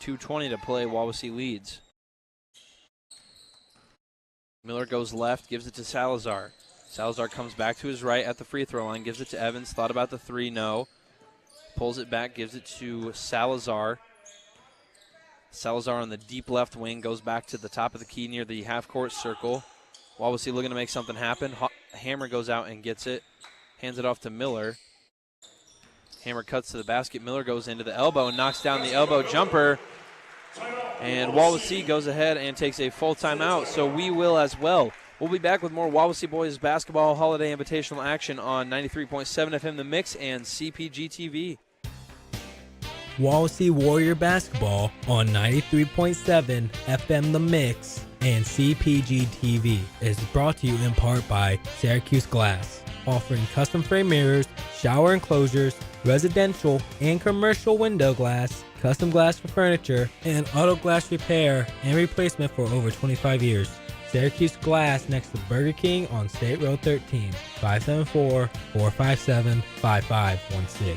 2:20 to play. Wawasee leads. Miller goes left, gives it to Salazar. Salazar comes back to his right at the free throw line, gives it to Evans. Thought about the three, no. Pulls it back, gives it to Salazar. Salazar on the deep left wing goes back to the top of the key near the half-court circle. Wawasee looking to make something happen. Hammer goes out and gets it, hands it off to Miller. Hammer cuts to the basket. Miller goes into the elbow and knocks down the elbow jumper. And Wawasee goes ahead and takes a full timeout, so we will as well. We'll be back with more Wawasee Boys basketball holiday invitational action on 93.7 FM The Mix and CPG TV. Wawasee Warrior Basketball on 93.7 FM The Mix and CPG TV is brought to you in part by Syracuse Glass, offering custom frame mirrors, shower enclosures, residential and commercial window glass, custom glass for furniture, and auto glass repair and replacement for over 25 years. Syracuse Glass next to Burger King on State Road 13, 574-457-5516.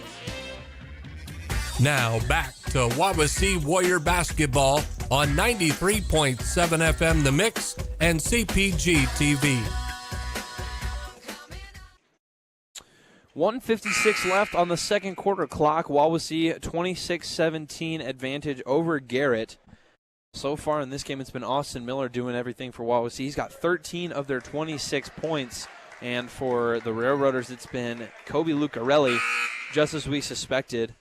Now back to Wawasee Warrior Basketball on 93.7 FM The Mix and CPG TV. 1:56 left on the second quarter clock. Wawasee 26-17 advantage over Garrett. So far in this game, it's been Austin Miller doing everything for Wawasee. He's got 13 of their 26 points. And for the Railroaders, it's been Kobe Lucarelli, just as we suspected,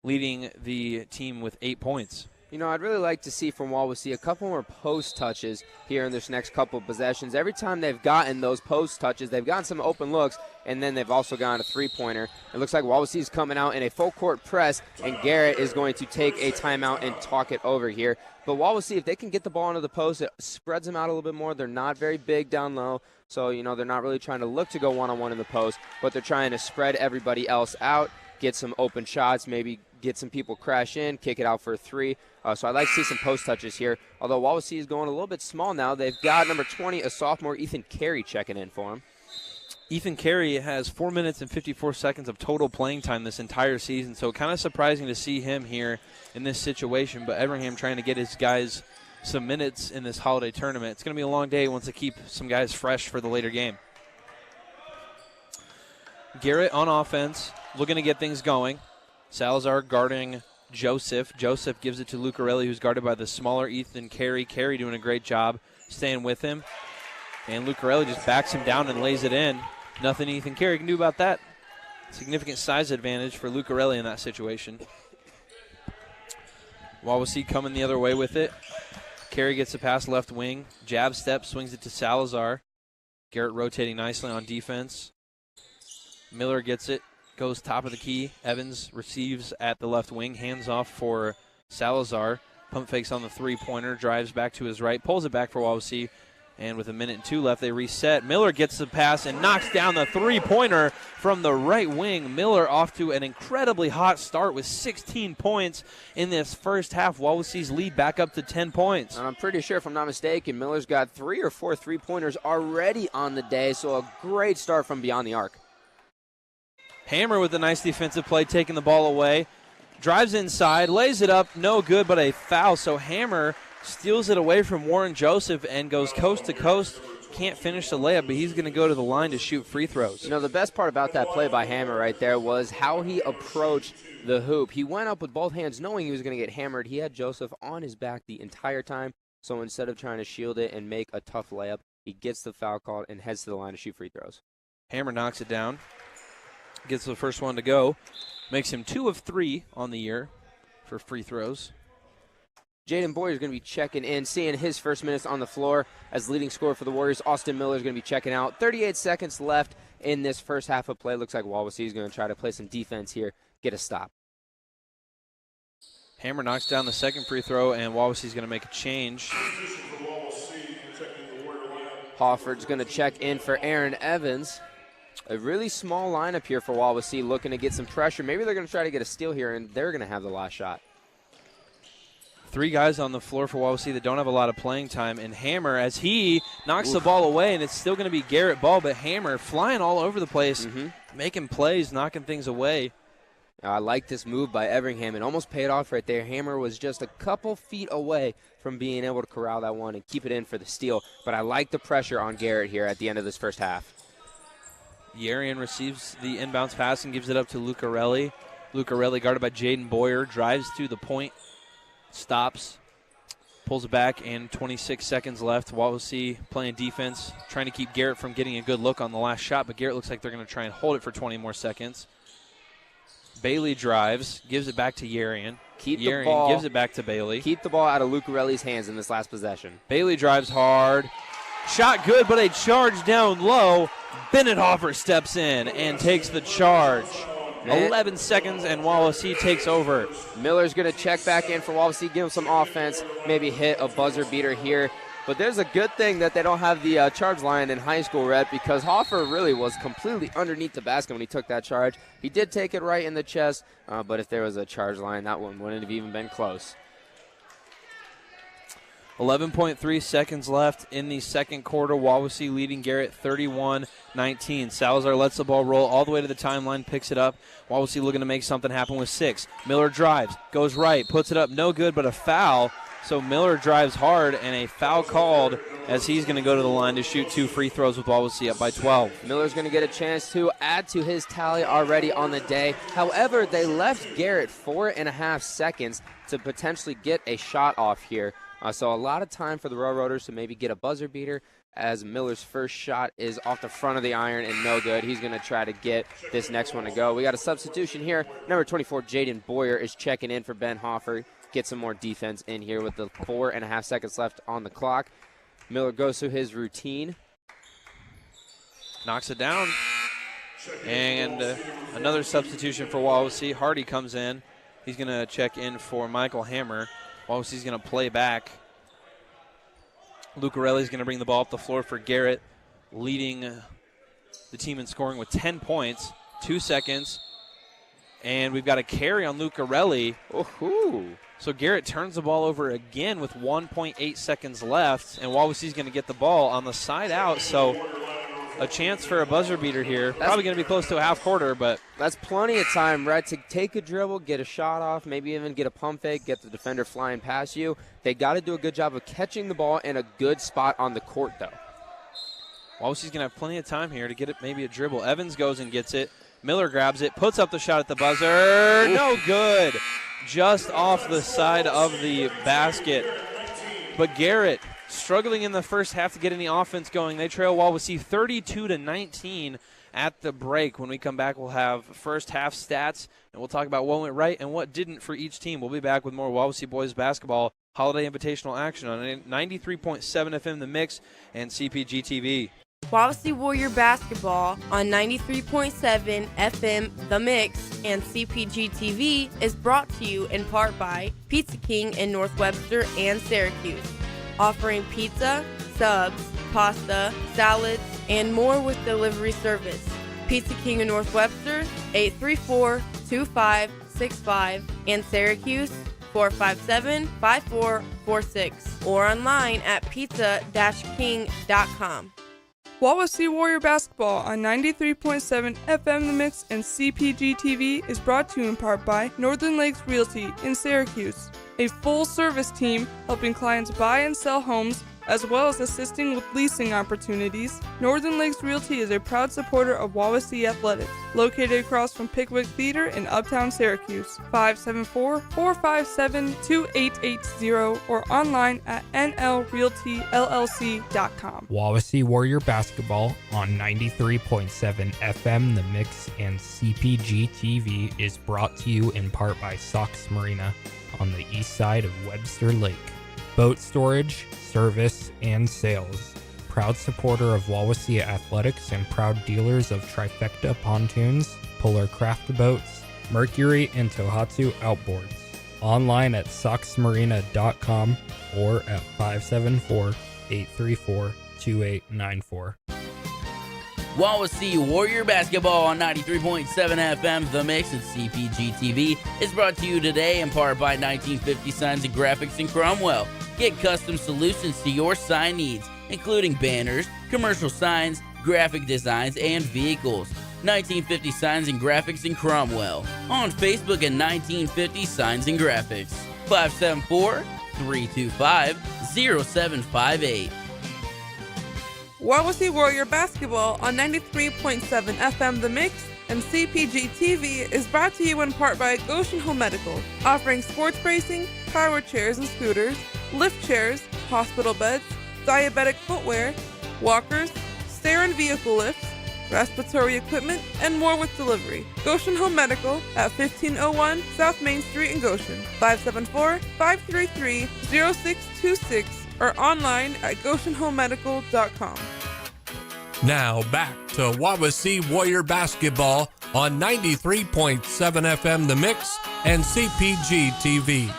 leading the team with 8 points. You know, I'd really like to see from Wawasee a couple more post touches here in this next couple of possessions. Every time they've gotten those post touches, they've gotten some open looks, and then they've also gotten a three-pointer. It looks like Wawasee's coming out in a full-court press, and Garrett is going to take a timeout and talk it over here. But Wawasee, if they can get the ball into the post, it spreads them out a little bit more. They're not very big down low, so, you know, they're not really trying to look to go one-on-one in the post, but they're trying to spread everybody else out, get some open shots, maybe get some people crash in, kick it out for a three. So I'd like to see some post touches here. Although Wawasee is going a little bit small now. They've got number 20, a sophomore, Ethan Carey, checking in for him. Ethan Carey has 4 minutes and 54 seconds of total playing time this entire season, so kind of surprising to see him here in this situation. But Everingham trying to get his guys some minutes in this holiday tournament. It's going to be a long day once they keep some guys fresh for the later game. Garrett on offense, looking to get things going. Salazar guarding Joseph. Joseph gives it to Lucarelli, who's guarded by the smaller Ethan Carey. Carey doing a great job staying with him. And Lucarelli just backs him down and lays it in. Nothing Ethan Carey can do about that. Significant size advantage for Lucarelli in that situation. Wawasee coming the other way with it. Carey gets the pass left wing. Jab step, swings it to Salazar. Garrett rotating nicely on defense. Miller gets it, goes top of the key. Evans receives at the left wing, hands off for Salazar. Pump fakes on the three-pointer, drives back to his right, pulls it back for Wawasee. And with 1:02 left, they reset. Miller gets the pass and knocks down the three-pointer from the right wing. Miller off to an incredibly hot start with 16 points in this first half. Wawasee's lead back up to 10 points. And I'm pretty sure, if I'm not mistaken, Miller's got 3 or 4 three-pointers already on the day, so a great start from beyond the arc. Hammer with a nice defensive play, taking the ball away. Drives inside, lays it up, no good, but a foul. So Hammer steals it away from Warren Joseph and goes coast to coast. Can't finish the layup, but he's going to go to the line to shoot free throws. You know, the best part about that play by Hammer right there was how he approached the hoop. He went up with both hands knowing he was going to get hammered. He had Joseph on his back the entire time, so instead of trying to shield it and make a tough layup, he gets the foul called and heads to the line to shoot free throws. Hammer knocks it down, gets the first one to go, makes him 2 of 3 on the year for free throws. Jaden Boyer is going to be checking in, seeing his first minutes on the floor as leading scorer for the Warriors. Austin Miller is going to be checking out. 38 seconds left in this first half of play. Looks like Wawasee is going to try to play some defense here, get a stop. Hammer knocks down the second free throw, and Wawasee is going to make a change. Hofford's going to check in for Aaron Evans. A really small lineup here for Wawasee, looking to get some pressure. Maybe they're going to try to get a steal here, and they're going to have the last shot. 3 guys on the floor for Wawasee that don't have a lot of playing time. And Hammer, as he knocks the ball away, and it's still going to be Garrett Ball, but Hammer flying all over the place, making plays, knocking things away. I like this move by Everingham. It almost paid off right there. Hammer was just a couple feet away from being able to corral that one and keep it in for the steal. But I like the pressure on Garrett here at the end of this first half. Yarian receives the inbounds pass and gives it up to Lucarelli. Lucarelli guarded by Jaden Boyer, drives to the point. Stops, pulls it back, and 26 seconds left. Wawasee playing defense, trying to keep Garrett from getting a good look on the last shot, but Garrett looks like they're going to try and hold it for 20 more seconds. Bailey drives, gives it back to Yarian. The ball, gives it back to Bailey. Keep the ball out of Lucarelli's hands in this last possession. Bailey drives hard. Shot good, but a charge down low. Bennett Hoffer steps in and takes the charge. 11 seconds, and Wawasee takes over. Miller's going to check back in for Wawasee, give him some offense, maybe hit a buzzer beater here. But there's a good thing that they don't have the charge line in high school, Rhett, because Hoffer really was completely underneath the basket when he took that charge. He did take it right in the chest, but if there was a charge line, that one wouldn't have even been close. 11.3 seconds left in the second quarter. Wawasee leading Garrett 31-19. Salazar lets the ball roll all the way to the timeline, picks it up. Wawasee looking to make something happen with 6. Miller drives, goes right, puts it up, no good, but a foul. So Miller drives hard, and a foul called as he's going to go to the line to shoot 2 free throws with Wawasee up by 12. Miller's going to get a chance to add to his tally already on the day. However, they left Garrett 4.5 seconds to potentially get a shot off here. So a lot of time for the Railroaders to maybe get a buzzer beater, as Miller's first shot is off the front of the iron and no good. He's going to try to get this next one to go. We got a substitution here. Number 24, Jaden Boyer, is checking in for Ben Hoffer. Get some more defense in here with the 4.5 seconds left on the clock. Miller goes through his routine. Knocks it down. And another substitution for Wawasee. Hardy comes in. He's going to check in for Michael Hammer. Wawasee's going to play back. Lucarelli's going to bring the ball up the floor for Garrett, leading the team in scoring with 10 points, 2 seconds. And we've got a carry on Lucarelli. So Garrett turns the ball over again with 1.8 seconds left, and Wawasee's going to get the ball on the side out. So a chance for a buzzer beater here. Probably going to be close to a half quarter, but that's plenty of time, right, to take a dribble, get a shot off, maybe even get a pump fake, get the defender flying past you. They got to do a good job of catching the ball in a good spot on the court, though. Wawasee's going to have plenty of time here to get it, maybe a dribble. Evans goes and gets it. Miller grabs it, puts up the shot at the buzzer. No good. Just off the side of the basket. But Garrett struggling in the first half to get any offense going. They trail Wawasee 32-19 at the break. When we come back, we'll have first half stats, and we'll talk about what went right and what didn't for each team. We'll be back with more Wawasee boys basketball Holiday Invitational action on 93.7 FM The Mix and CPG TV. Wawasee Warrior Basketball on 93.7 FM The Mix and CPG TV is brought to you in part by Pizza King in North Webster and Syracuse, offering pizza, subs, pasta, salads, and more with delivery service. Pizza King in North Webster, 834-2565, and Syracuse, 457-5446, or online at pizza-king.com. Wawasee Warrior Basketball on 93.7 FM The Mix and CPG TV is brought to you in part by Northern Lakes Realty in Syracuse, a full-service team helping clients buy and sell homes, as well as assisting with leasing opportunities. Northern Lakes Realty is a proud supporter of Wawasee Athletics, located across from Pickwick Theater in Uptown Syracuse, 574-457-2880, or online at nlrealtyllc.com. Wawasee Warrior Basketball on 93.7 FM The Mix and CPG TV is brought to you in part by Sox Marina on the east side of Webster Lake. Boat storage, service, and sales. Proud supporter of Wawasee Athletics and proud dealers of Trifecta Pontoons, Polar Craft Boats, Mercury, and Tohatsu Outboards. Online at soxmarina.com or at 574-834-2894. Wawasee Warrior Basketball on 93.7 FM The Mix and CPG TV is brought to you today in part by 1950 Signs and Graphics in Cromwell. Get custom solutions to your sign needs, including banners, commercial signs, graphic designs, and vehicles. 1950 Signs and Graphics in Cromwell. On Facebook at 1950 Signs and Graphics. 574-325-0758. Wawasee Warrior Basketball on 93.7 FM The Mix and CPG TV is brought to you in part by Goshen Home Medical, offering sports bracing, power chairs and scooters, lift chairs, hospital beds, diabetic footwear, walkers, stair and vehicle lifts, respiratory equipment, and more with delivery. Goshen Home Medical at 1501 South Main Street in Goshen, 574-533-0626, or online at goshenhomemedical.com. Now back to Wawasee Warrior Basketball on 93.7 FM The Mix and CPG TV.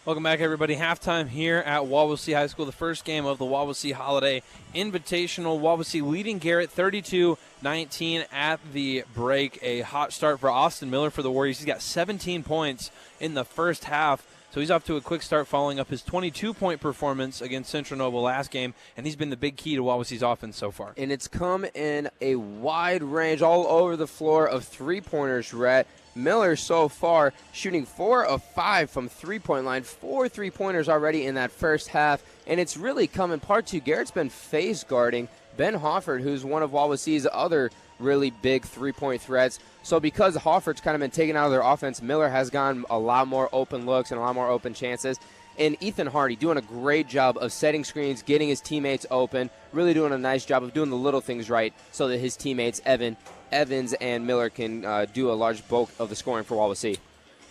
Welcome back, everybody. Halftime here at Wawasee High School, the first game of the Wawasee Holiday Invitational. Wawasee leading Garrett 32-19 at the break. A hot start for Austin Miller for the Warriors. He's got 17 points in the first half. So he's off to a quick start following up his 22-point performance against Central Noble last game, and he's been the big key to Wawasee's offense so far. And it's come in a wide range all over the floor of three-pointers, Rhett. Miller so far shooting 4 of 5 from three-point line, 4 three-pointers already in that first half, and it's really come in part to Garrett's been face guarding Ben Hofford, who's one of Wawasee's other really big three-point threats. So because Hofford's kind of been taken out of their offense, Miller has gotten a lot more open looks and a lot more open chances. And Ethan Hardy doing a great job of setting screens, getting his teammates open, really doing a nice job of doing the little things right so that his teammates, Evans and Miller, can do a large bulk of the scoring for Wawasee.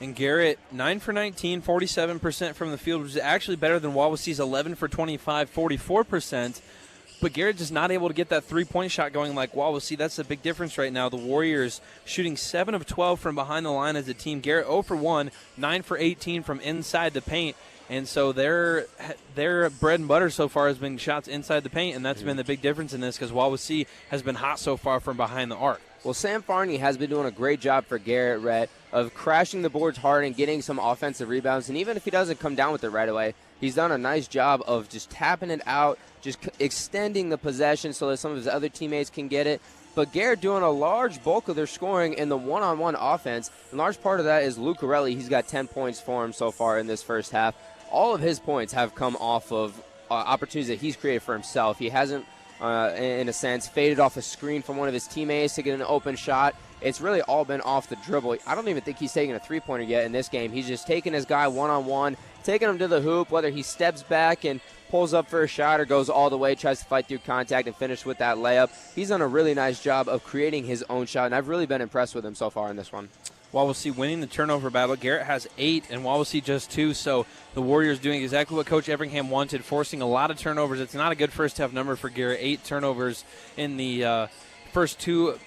And Garrett, 9 for 19, 47% from the field, which is actually better than Wawasee's 11 for 25, 44%. But Garrett just not able to get that three-point shot going like Wawasee. That's the big difference right now. The Warriors shooting 7 of 12 from behind the line as a team. Garrett 0 for 1, 9 for 18 from inside the paint. And so their bread and butter so far has been shots inside the paint, and that's been the big difference in this because Wawasee has been hot so far from behind the arc. Well, Sam Farney has been doing a great job for Garrett, Rhett, of crashing the boards hard and getting some offensive rebounds. And even if he doesn't come down with it right away, he's done a nice job of just tapping it out, just extending the possession so that some of his other teammates can get it. But Garrett doing a large bulk of their scoring in the one-on-one offense. And large part of that is Lucarelli. He's got 10 points for him so far in this first half. All of his points have come off of opportunities that he's created for himself. He hasn't, in a sense, faded off a screen from one of his teammates to get an open shot. It's really all been off the dribble. I don't even think he's taking a three-pointer yet in this game. He's just taking his guy one-on-one, taking him to the hoop, whether he steps back and pulls up for a shot or goes all the way, tries to fight through contact and finish with that layup. He's done a really nice job of creating his own shot, and I've really been impressed with him so far in this one. Wawasee winning the turnover battle. Garrett has 8 and Wawasee just 2, so the Warriors doing exactly what Coach Everingham wanted, forcing a lot of turnovers. It's not a good first half number for Garrett, 8 turnovers in the first 2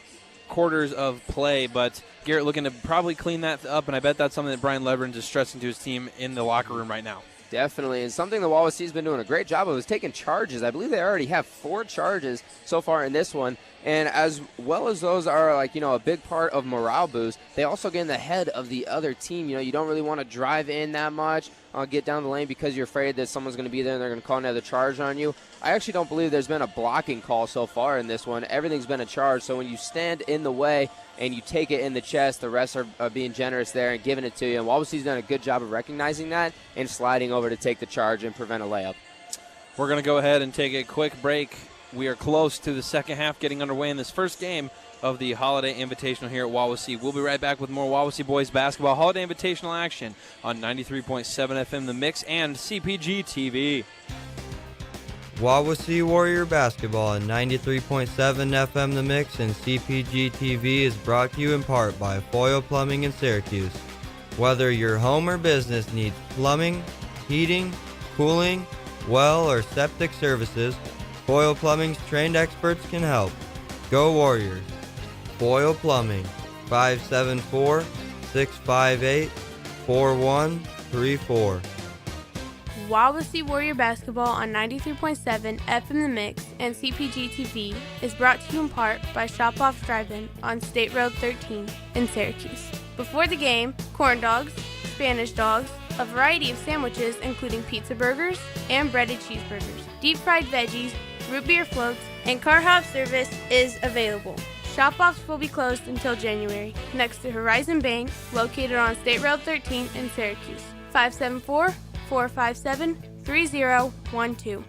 quarters of play, but Garrett looking to probably clean that up, and I bet that's something that Brian Leverins is stressing to his team in the locker room right now. Definitely, and something the Wawasee's been doing a great job of is taking charges. I believe they already have 4 charges so far in this one, and as well as those are a big part of morale boost, they also get in the head of the other team. You don't really want to drive in that much, get down the lane because you're afraid that someone's going to be there and they're going to call another charge on you. I actually don't believe there's been a blocking call so far in this one. Everything's been a charge, so when you stand in the way and you take it in the chest, the refs are being generous there and giving it to you. And Wawasee's done a good job of recognizing that and sliding over to take the charge and prevent a layup. We're going to go ahead and take a quick break. We are close to the second half getting underway in this first game of the Holiday Invitational here at Wawasee. We'll be right back with more Wawasee boys basketball Holiday Invitational action on 93.7 FM The Mix and CPG TV. Wawasee Warrior Basketball on 93.7 FM The Mix and CPG TV is brought to you in part by Foyle Plumbing in Syracuse. Whether your home or business needs plumbing, heating, cooling, well, or septic services, Foyle Plumbing's trained experts can help. Go Warriors! Foyle Plumbing, 574-658-4134. Wawasee Warrior Basketball on 93.7 FM The Mix and CPG TV is brought to you in part by Shop Off Drive-In on State Road 13 in Syracuse. Before the game, corn dogs, Spanish dogs, a variety of sandwiches including pizza burgers and breaded cheeseburgers, deep fried veggies, root beer floats, and car hop service is available. Shop-offs will be closed until January, next to Horizon Bank, located on State Road 13 in Syracuse. 574-457-3012.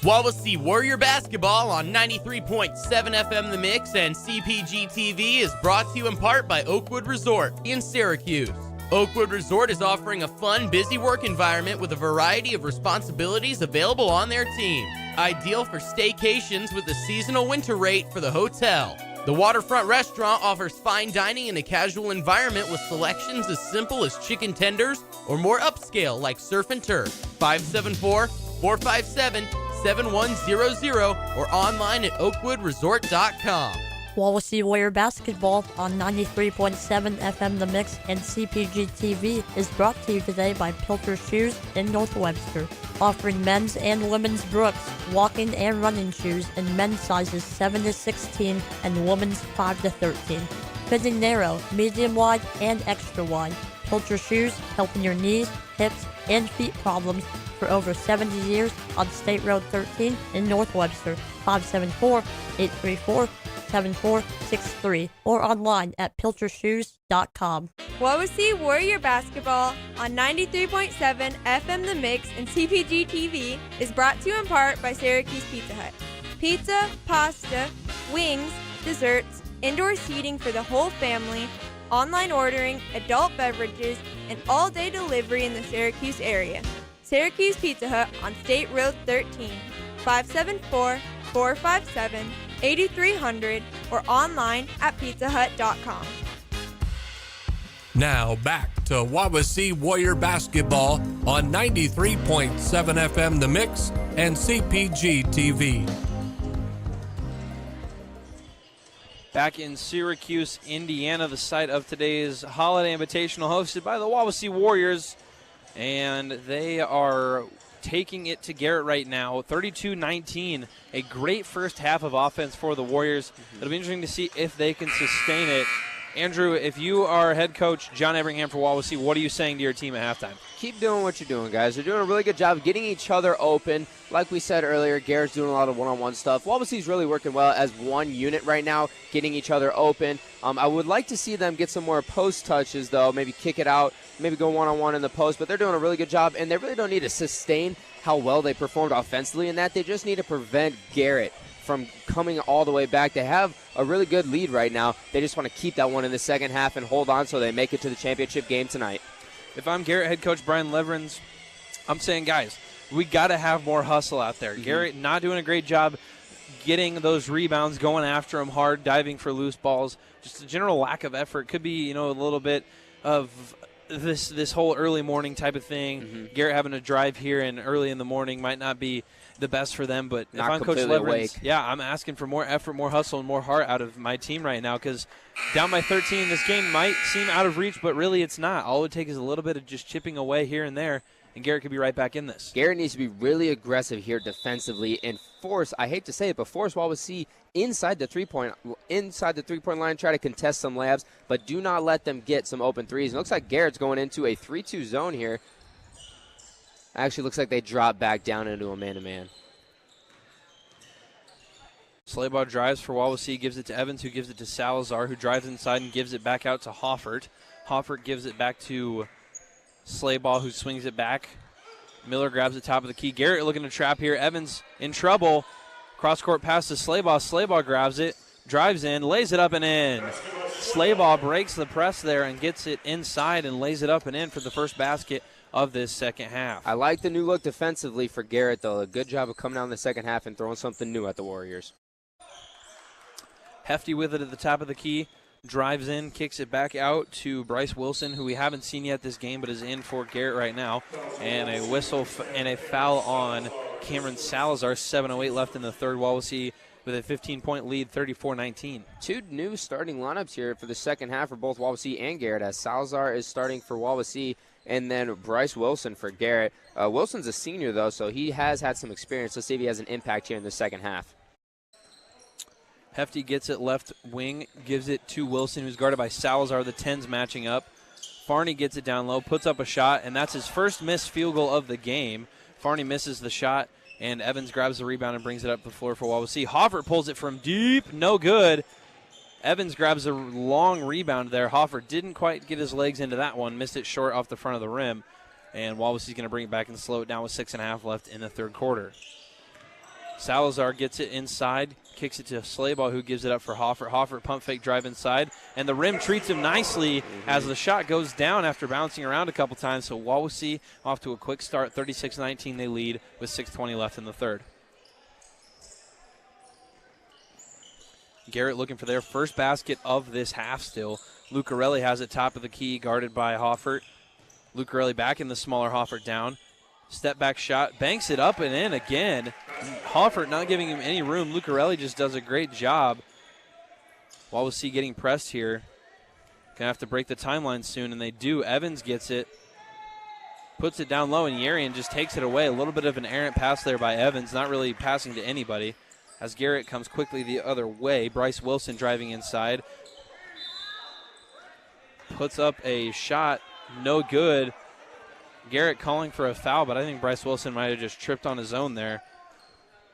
Wawasee Warrior Basketball on 93.7 FM The Mix and CPG TV is brought to you in part by Oakwood Resort in Syracuse. Oakwood Resort is offering a fun, busy work environment with a variety of responsibilities available on their team. Ideal for staycations with a seasonal winter rate for the hotel. The Waterfront Restaurant offers fine dining in a casual environment with selections as simple as chicken tenders or more upscale like surf and turf. 574-457-7100 or online at oakwoodresort.com. Wawasee Warrior Basketball on 93.7 FM The Mix and CPG TV is brought to you today by Pilter Shoes in North Webster, offering men's and women's Brooks, walking and running shoes in men's sizes 7 to 16 and women's 5 to 13. Fitting narrow, medium wide, and extra wide. Pilter Shoes helping your knees, hips, and feet problems for over 70 years on State Road 13 in North Webster. 574-834-7463 or online at piltershoes.com. Wawasee Warrior Basketball on 93.7 FM The Mix and CPG TV is brought to you in part by Syracuse Pizza Hut. Pizza, pasta, wings, desserts, indoor seating for the whole family, online ordering, adult beverages, and all-day delivery in the Syracuse area. Syracuse Pizza Hut on State Road 13, 574-457-8300 or online at pizzahut.com. Now back to Wawasee Warrior Basketball on 93.7 FM The Mix and CPG TV. Back in Syracuse, Indiana, the site of today's Holiday Invitational hosted by the Wawasee Warriors. And they are taking it to Garrett right now, 32-19. A great first half of offense for the Warriors. It'll be interesting to see if they can sustain it. Andrew, if you are head coach John Everingham for Wawasee, what are you saying to your team at halftime? Keep doing what you're doing, guys. They're doing a really good job of getting each other open. Like we said earlier, Garrett's doing a lot of one-on-one stuff. Wawasee's really working well as one unit right now, getting each other open. I would like to see them get some more post touches, though, maybe kick it out, maybe go one-on-one in the post, but they're doing a really good job, and they really don't need to sustain how well they performed offensively in that. They just need to prevent Garrett from coming all the way back. They have a really good lead right now. They just want to keep that one in the second half and hold on so they make it to the championship game tonight. If I'm Garrett head coach Brian Leverins, I'm saying, guys, we got to have more hustle out there. Garrett not doing a great job getting those rebounds, going after them hard, diving for loose balls. Just a general lack of effort. Could be, a little bit of this whole early morning type of thing. Mm-hmm. Garrett having to drive here and early in the morning might not be the best for them, but Not if I'm Coach completely Leverins, awake. I'm asking for more effort, more hustle, and more heart out of my team right now because down by 13, this game might seem out of reach, but really it's not. All it would take is a little bit of just chipping away here and there, and Garrett could be right back in this. Garrett needs to be really aggressive here defensively and force, I hate to say it, but force Wawasee inside the three-point line, try to contest some layups, but do not let them get some open threes. It looks like Garrett's going into a 3-2 zone here. Actually looks like they drop back down into a man-to-man. Slaybaugh drives for Wawasee, gives it to Evans, who gives it to Salazar, who drives inside and gives it back out to Hoffert. Hoffert gives it back to Slaybaugh, who swings it back. Miller grabs the top of the key. Garrett looking to trap here. Evans in trouble. Cross-court pass to Slaybaugh. Slaybaugh grabs it, drives in, lays it up and in. Slaybaugh breaks the press there and gets it inside and lays it up and in for the first basket of this second half. I like the new look defensively for Garrett, though. A good job of coming out in the second half and throwing something new at the Warriors. Hefty with it at the top of the key. Drives in, kicks it back out to Bryce Wilson, who we haven't seen yet this game, but is in for Garrett right now. And a whistle and a foul on Cameron Salazar. 7:08 left in the third. Wawasee with a 15-point lead, 34-19. Two new starting lineups here for the second half for both Wawasee and Garrett, as Salazar is starting for Wawasee and then Bryce Wilson for Garrett. Wilson's a senior, though, so he has had some experience. Let's see if he has an impact here in the second half. Hefty gets it left wing, gives it to Wilson, who's guarded by Salazar. The 10s matching up. Farney gets it down low, puts up a shot, and that's his first missed field goal of the game. Farney misses the shot, and Evans grabs the rebound and brings it up the floor for Wawasee. Hoffert pulls it from deep, no good. Evans grabs a long rebound there. Hoffert didn't quite get his legs into that one, missed it short off the front of the rim, and Wawasee's going to bring it back and slow it down with 6.5 left in the third quarter. Salazar gets it inside, kicks it to Slaybaugh, who gives it up for Hoffert. Hoffert pump fake drive inside, and the rim treats him nicely as the shot goes down after bouncing around a couple times. So Wawasee off to a quick start, 36-19 they lead with 6:20 left in the third. Garrett looking for their first basket of this half still. Lucarelli has it top of the key, guarded by Hoffert. Lucarelli back in the smaller Hoffert down. Step back shot, banks it up and in again. Hoffert not giving him any room. Lucarelli just does a great job. Wawasee getting pressed here. Gonna have to break the timeline soon, and they do. Evans gets it, puts it down low, and Yarian just takes it away. A little bit of an errant pass there by Evans, not really passing to anybody. As Garrett comes quickly the other way, Bryce Wilson driving inside. Puts up a shot, no good. Garrett calling for a foul, but I think Bryce Wilson might have just tripped on his own there.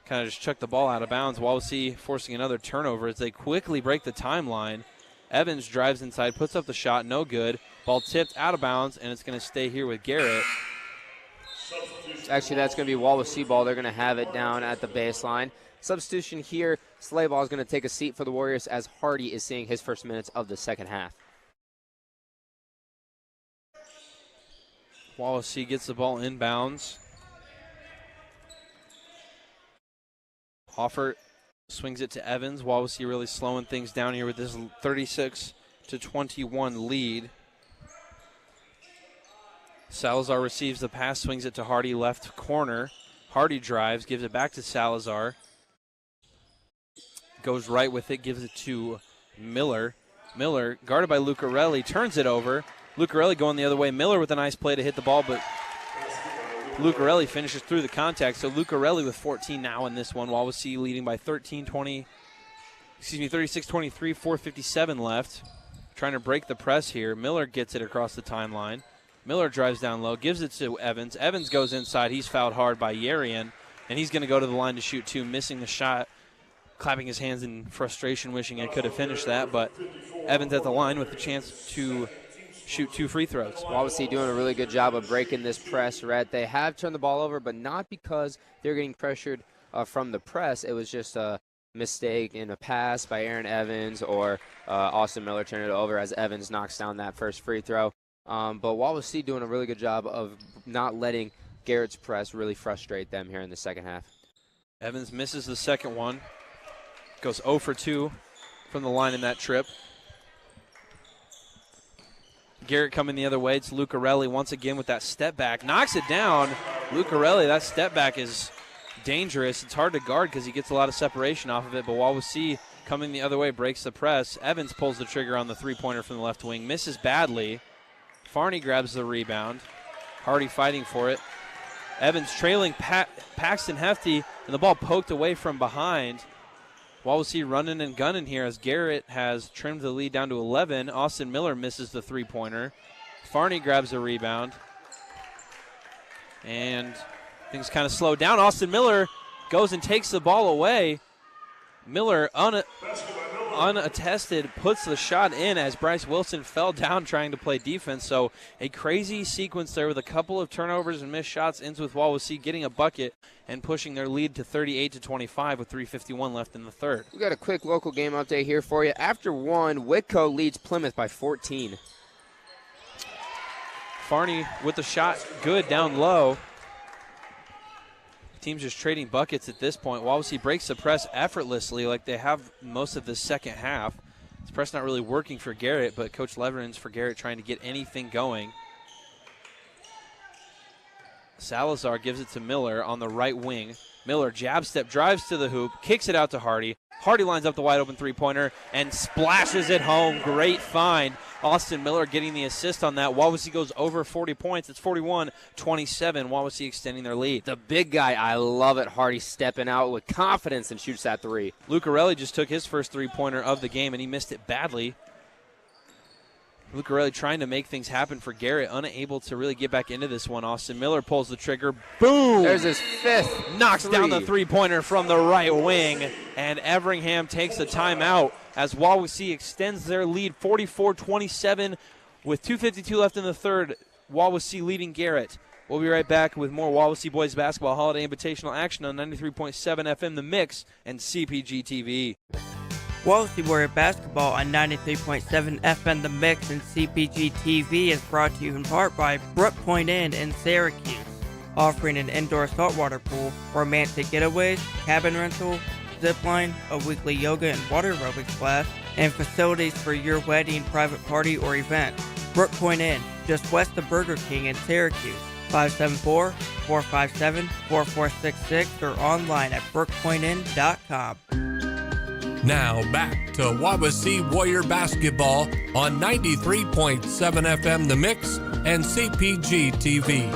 Kind of just chucked the ball out of bounds. Wawasee forcing another turnover as they quickly break the timeline. Evans drives inside, puts up the shot, no good. Ball tipped out of bounds, and it's going to stay here with Garrett. Actually, that's going to be Wawasee ball. They're going to have it down at the baseline. Substitution here. Slaybaugh is going to take a seat for the Warriors as Hardy is seeing his first minutes of the second half. Wawasee gets the ball inbounds. Hoffert swings it to Evans. Wawasee really slowing things down here with this 36-21 lead. Salazar receives the pass, swings it to Hardy, left corner. Hardy drives, gives it back to Salazar. Goes right with it, gives it to Miller. Miller, guarded by Lucarelli, turns it over. Lucarelli going the other way. Miller with a nice play to hit the ball, but Lucarelli finishes through the contact. So Lucarelli with 14 now in this one. Wawasee leading by 36-23, 4:57 left. Trying to break the press here. Miller gets it across the timeline. Miller drives down low, gives it to Evans. Evans goes inside. He's fouled hard by Yarian, and he's going to go to the line to shoot two, missing the shot, clapping his hands in frustration, wishing he could have finished that. But Evans at the line with the chance to shoot two free throws. Wawasee doing a really good job of breaking this press, right? They have turned the ball over, but not because they're getting pressured from the press. It was just a mistake in a pass by Aaron Evans or Austin Miller turning it over as Evans knocks down that first free throw. But Wawasee doing a really good job of not letting Garrett's press really frustrate them here in the second half. Evans misses the second one. Goes 0 for 2 from the line in that trip. Garrett coming the other way. It's Lucarelli once again with that step back. Knocks it down. Lucarelli, that step back is dangerous. It's hard to guard because he gets a lot of separation off of it, but Wawasee coming the other way breaks the press. Evans pulls the trigger on the three-pointer from the left wing. Misses badly. Farney grabs the rebound. Hardy fighting for it. Evans trailing Paxton Hefty, and the ball poked away from behind. Wawasee running and gunning here as Garrett has trimmed the lead down to 11. Austin Miller misses the three-pointer. Farney grabs the rebound. And things kind of slow down. Austin Miller goes and takes the ball away. Miller, unattested, puts the shot in as Bryce Wilson fell down trying to play defense. So a crazy sequence there with a couple of turnovers and missed shots, ends with Wawasee getting a bucket and pushing their lead to 38-25 with 3:51 left in the third. We got a quick local game update here for you. After one, Whitco leads Plymouth by 14. Farney with the shot, good down low. Teams just trading buckets at this point. Wawasee breaks the press effortlessly like they have most of the second half. This press not really working for Garrett, but Coach Leveren's for Garrett trying to get anything going. Salazar gives it to Miller on the right wing. Miller jab step, drives to the hoop, kicks it out to Hardy. Hardy lines up the wide open three-pointer and splashes it home. Great find. Austin Miller getting the assist on that. Wawasee goes over 40 points. It's 41-27. Wawasee extending their lead. The big guy, I love it. Hardy stepping out with confidence and shoots that three. Lucarelli just took his first three-pointer of the game, and he missed it badly. Lucarelli trying to make things happen for Garrett, unable to really get back into this one. Austin Miller pulls the trigger. Boom! There's his fifth. Knocks down the three-pointer from the right wing, and Everingham takes a timeout as Wawasee extends their lead 44-27 with 2:52 left in the third. Wawasee leading Garrett. We'll be right back with more Wawasee Boys Basketball Holiday Invitational action on 93.7 FM The Mix and CPG TV. Wawasee Warrior Basketball on 93.7 FM The Mix and CPG TV is brought to you in part by Brook Point Inn in Syracuse, offering an indoor saltwater pool, romantic getaways, cabin rental, zip line, a weekly yoga and water aerobics class, and facilities for your wedding, private party, or event. Brook Point Inn, just west of Burger King in Syracuse, 574-457-4466 or online at brookpointinn.com. Now back to Wawasee Warrior Basketball on 93.7 FM The Mix and CPG TV.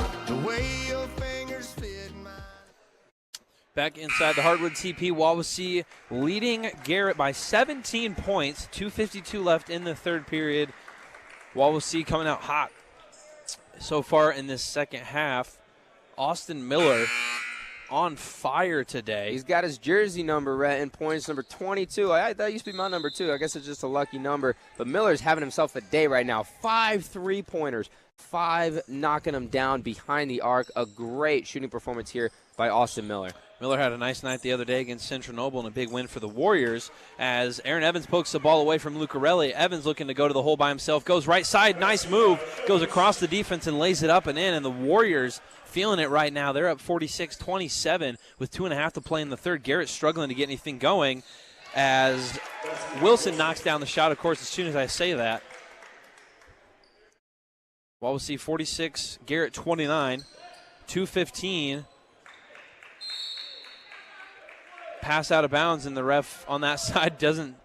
Back inside the Hardwood TP, Wawasee leading Garrett by 17 points. 2:52 left in the third period. Wawasee coming out hot so far in this second half. Austin Miller on fire today. He's got his jersey number right in points, number 22. That used to be my number too. I guess it's just a lucky number. But Miller's having himself a day right now. 5 3-pointers, 5 knocking him down behind the arc. A great shooting performance here by Austin Miller. Miller had a nice night the other day against Central Noble and a big win for the Warriors as Aaron Evans pokes the ball away from Lucarelli. Evans looking to go to the hole by himself. Goes right side. Nice move. Goes across the defense and lays it up and in. And the Warriors feeling it right now. They're up 46-27 with 2.5 to play in the third. Garrett struggling to get anything going as Wilson knocks down the shot, of course, as soon as I say that. Wawasee 46, Garrett 29, 2:15. Pass out of bounds, and the ref on that side doesn't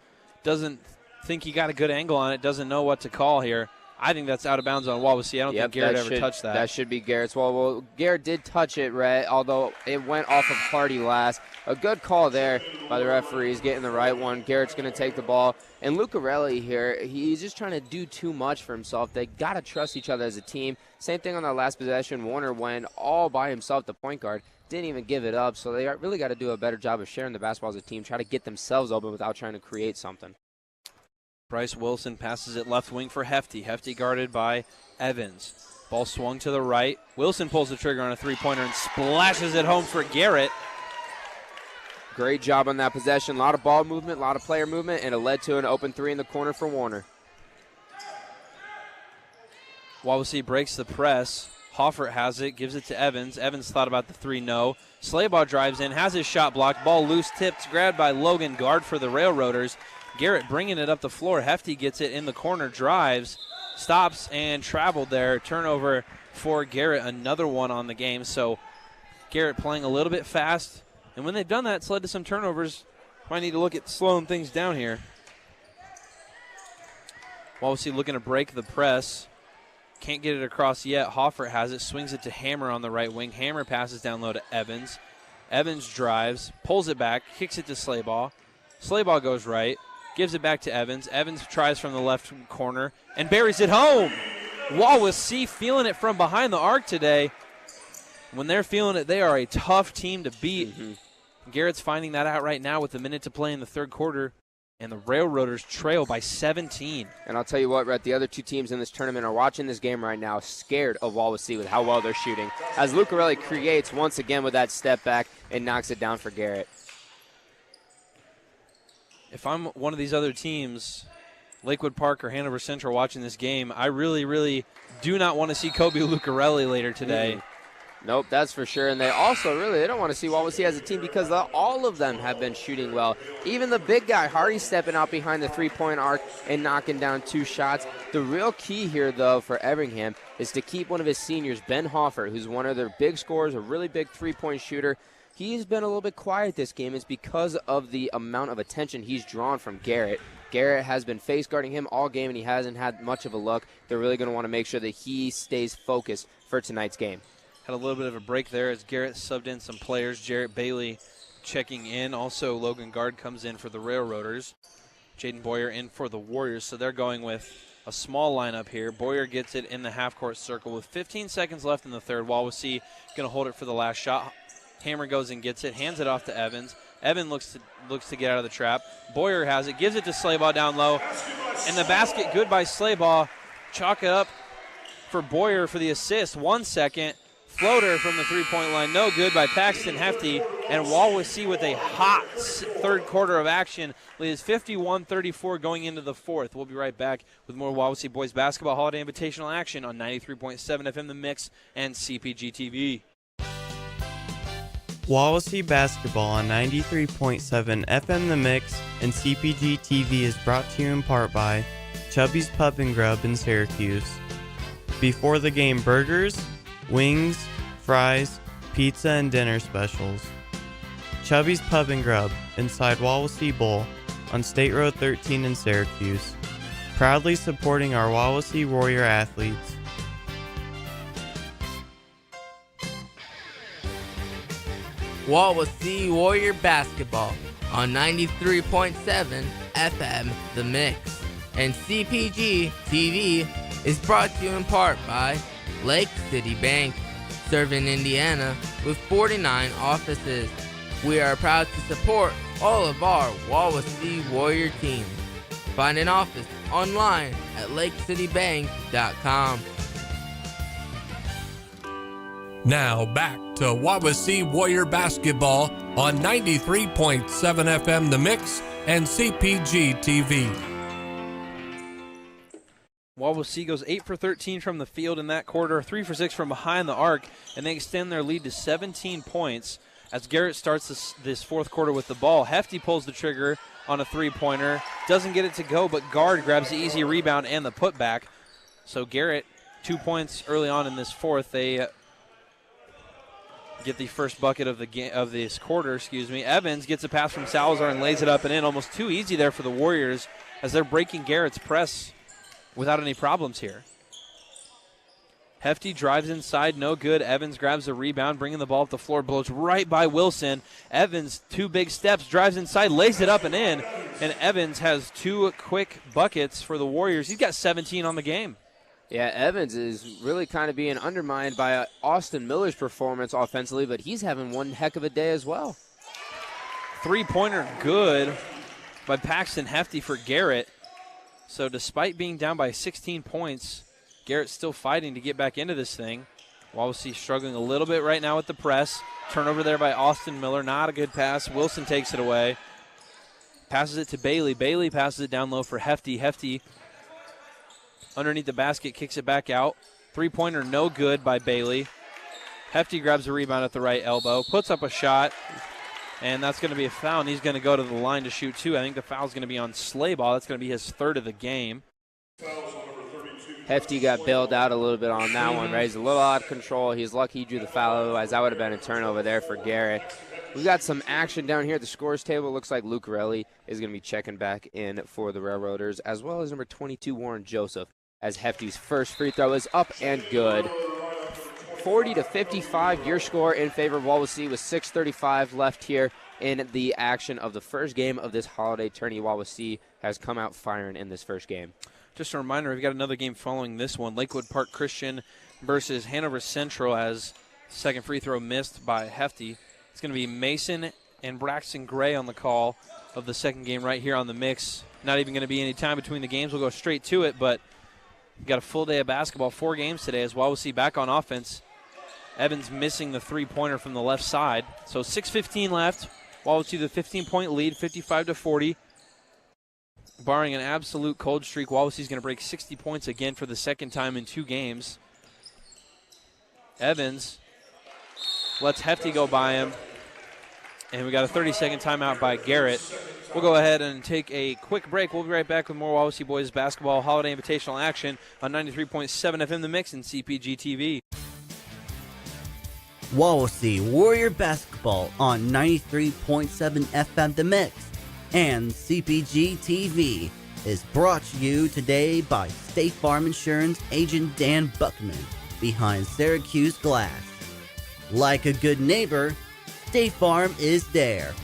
think he got a good angle on it, doesn't know what to call here. I think that's out of bounds on Wawasee. I don't think Garrett ever touched that. That should be Garrett's. Well, Garrett did touch it, Rhett, although it went off of Hardy last. A good call there by the referees, getting the right one. Garrett's going to take the ball. And Lucarelli here, he's just trying to do too much for himself. They got to trust each other as a team. Same thing on that last possession. Warner went all by himself, the point guard. Didn't even give it up, so they really got to do a better job of sharing the basketball as a team, try to get themselves open without trying to create something. Bryce Wilson passes it left wing for Hefty. Hefty guarded by Evans. Ball swung to the right. Wilson pulls the trigger on a three-pointer and splashes it home for Garrett. Great job on that possession. A lot of ball movement, a lot of player movement, and it led to an open three in the corner for Warner. Wawasee breaks the press. Hoffert has it, gives it to Evans. Evans thought about the 3, no. Slaybaugh drives in, has his shot blocked. Ball loose, tipped, grabbed by Logan, guard for the Railroaders. Garrett bringing it up the floor. Hefty gets it in the corner, drives, stops, and traveled there. Turnover for Garrett, another one on the game. So Garrett playing a little bit fast. And when they've done that, it's led to some turnovers. Might need to look at slowing things down here. Wawasee looking to break the press. Can't get it across yet. Hoffert has it, swings it to Hammer on the right wing. Hammer passes down low to Evans. Evans drives, pulls it back, kicks it to Slaybaugh. Slaybaugh goes right, gives it back to Evans. Evans tries from the left corner and buries it home. Wawasee feeling it from behind the arc today. When they're feeling it, they are a tough team to beat. Garrett's finding that out right now with a minute to play in the third quarter. And the Railroaders trail by 17. And I'll tell you what, Rhett, the other two teams in this tournament are watching this game right now scared of Wawasee with how well they're shooting. As Lucarelli creates once again with that step back and knocks it down for Garrett. If I'm one of these other teams, Lakewood Park or Hanover Central, watching this game, I really, really do not want to see Kobe Lucarelli later today. Nope, that's for sure. And they also they don't want to see Wawasee as a team because all of them have been shooting well. Even the big guy, Hardy, stepping out behind the three-point arc and knocking down 2 shots. The real key here, though, for Everingham is to keep one of his seniors, Ben Hoffer, who's one of their big scorers, a really big three-point shooter. He's been a little bit quiet this game. It's because of the amount of attention he's drawn from Garrett. Garrett has been face guarding him all game, and he hasn't had much of a look. They're really going to want to make sure that he stays focused for tonight's game. Had a little bit of a break there as Garrett subbed in some players. Jarrett Bailey checking in. Also, Logan Guard comes in for the Railroaders. Jaden Boyer in for the Warriors. So they're going with a small lineup here. Boyer gets it in the half-court circle with 15 seconds left in the third. Wawasee going to hold it for the last shot. Hammer goes and gets it, hands it off to Evans. Evan looks to get out of the trap. Boyer has it, gives it to Slaybaugh down low. And the basket good by Slaybaugh. Chalk it up for Boyer for the assist. 1 second. Floater from the three-point line, no good by Paxton Hefty. And Wawasee with a hot third quarter of action leads 51-34 going into the fourth. We'll be right back with more Wawasee boys basketball holiday invitational action on 93.7 FM The Mix and CPG TV. Wawasee basketball on 93.7 FM The Mix and CPG TV is brought to you in part by Chubby's Pub and Grub in Syracuse. Before the game, burgers, wings, fries, pizza, and dinner specials. Chubby's Pub and Grub inside Wawasee Bowl on State Road 13 in Syracuse. Proudly supporting our Wawasee Warrior athletes. Wawasee Warrior basketball on 93.7 FM The Mix. And CPG TV is brought to you in part by Lake City Bank, serving Indiana with 49 offices. We are proud to support all of our Wawasee Warrior teams. Find an office online at lakecitybank.com. Now back to Wawasee Warrior basketball on 93.7 FM The Mix and CPG TV. Wawasee goes 8 for 13 from the field in that quarter, 3 for 6 from behind the arc, and they extend their lead to 17 points as Garrett starts this fourth quarter with the ball. Hefty pulls the trigger on a three-pointer, doesn't get it to go, but Guard grabs the easy rebound and the putback. So Garrett, 2 points early on in this fourth. They get the first bucket of this quarter. Evans gets a pass from Salazar and lays it up and in. Almost too easy there for the Warriors as they're breaking Garrett's press without any problems here. Hefty drives inside, no good. Evans grabs the rebound, bringing the ball up the floor, blows right by Wilson. Evans, 2 big steps, drives inside, lays it up and in. And Evans has 2 quick buckets for the Warriors. He's got 17 on the game. Yeah, Evans is really kind of being undermined by Austin Miller's performance offensively, but he's having one heck of a day as well. Three-pointer good by Paxton Hefty for Garrett. So despite being down by 16 points, Garrett's still fighting to get back into this thing. Wawasee struggling a little bit right now with the press. Turnover there by Austin Miller. Not a good pass. Wilson takes it away. Passes it to Bailey. Bailey passes it down low for Hefty. Hefty underneath the basket, kicks it back out. Three-pointer no good by Bailey. Hefty grabs the rebound at the right elbow, puts up a shot, and that's going to be a foul, and he's going to go to the line to shoot two. I think the foul's going to be on Slayball. That's going to be his third of the game. Hefty got bailed out a little bit on that one, right? He's a little out of control. He's lucky he drew the foul, otherwise that would have been a turnover there for Garrett. We've got some action down here at the scores table. It looks like Luke Corelli is going to be checking back in for the Railroaders, as well as number 22, Warren Joseph, as Hefty's first free throw is up and good. 40-55, your score in favor of Wawasee with 6:35 left here in the action of the first game of this holiday tourney. Wawasee has come out firing in this first game. Just a reminder, we've got another game following this one. Lakewood Park Christian versus Hanover Central, as second free throw missed by Hefty. It's going to be Mason and Braxton Gray on the call of the second game right here on the mix. Not even going to be any time between the games. We'll go straight to it, but we've got a full day of basketball, 4 games today, as Wawasee back on offense. Evans missing the three-pointer from the left side. So 6:15 left. Wawasee the 15-point lead, 55-40. Barring an absolute cold streak, Wawasee's going to break 60 points again for the second time in 2 games. Evans lets Hefty go by him. And we got a 30-second timeout by Garrett. We'll go ahead and take a quick break. We'll be right back with more Wawasee Boys basketball holiday invitational action on 93.7 FM The Mix and CPG TV. Wawasee Warrior Basketball on 93.7 FM The Mix and CPG TV is brought to you today by State Farm Insurance agent Dan Buckman behind Syracuse Glass. Like a good neighbor, State Farm is there.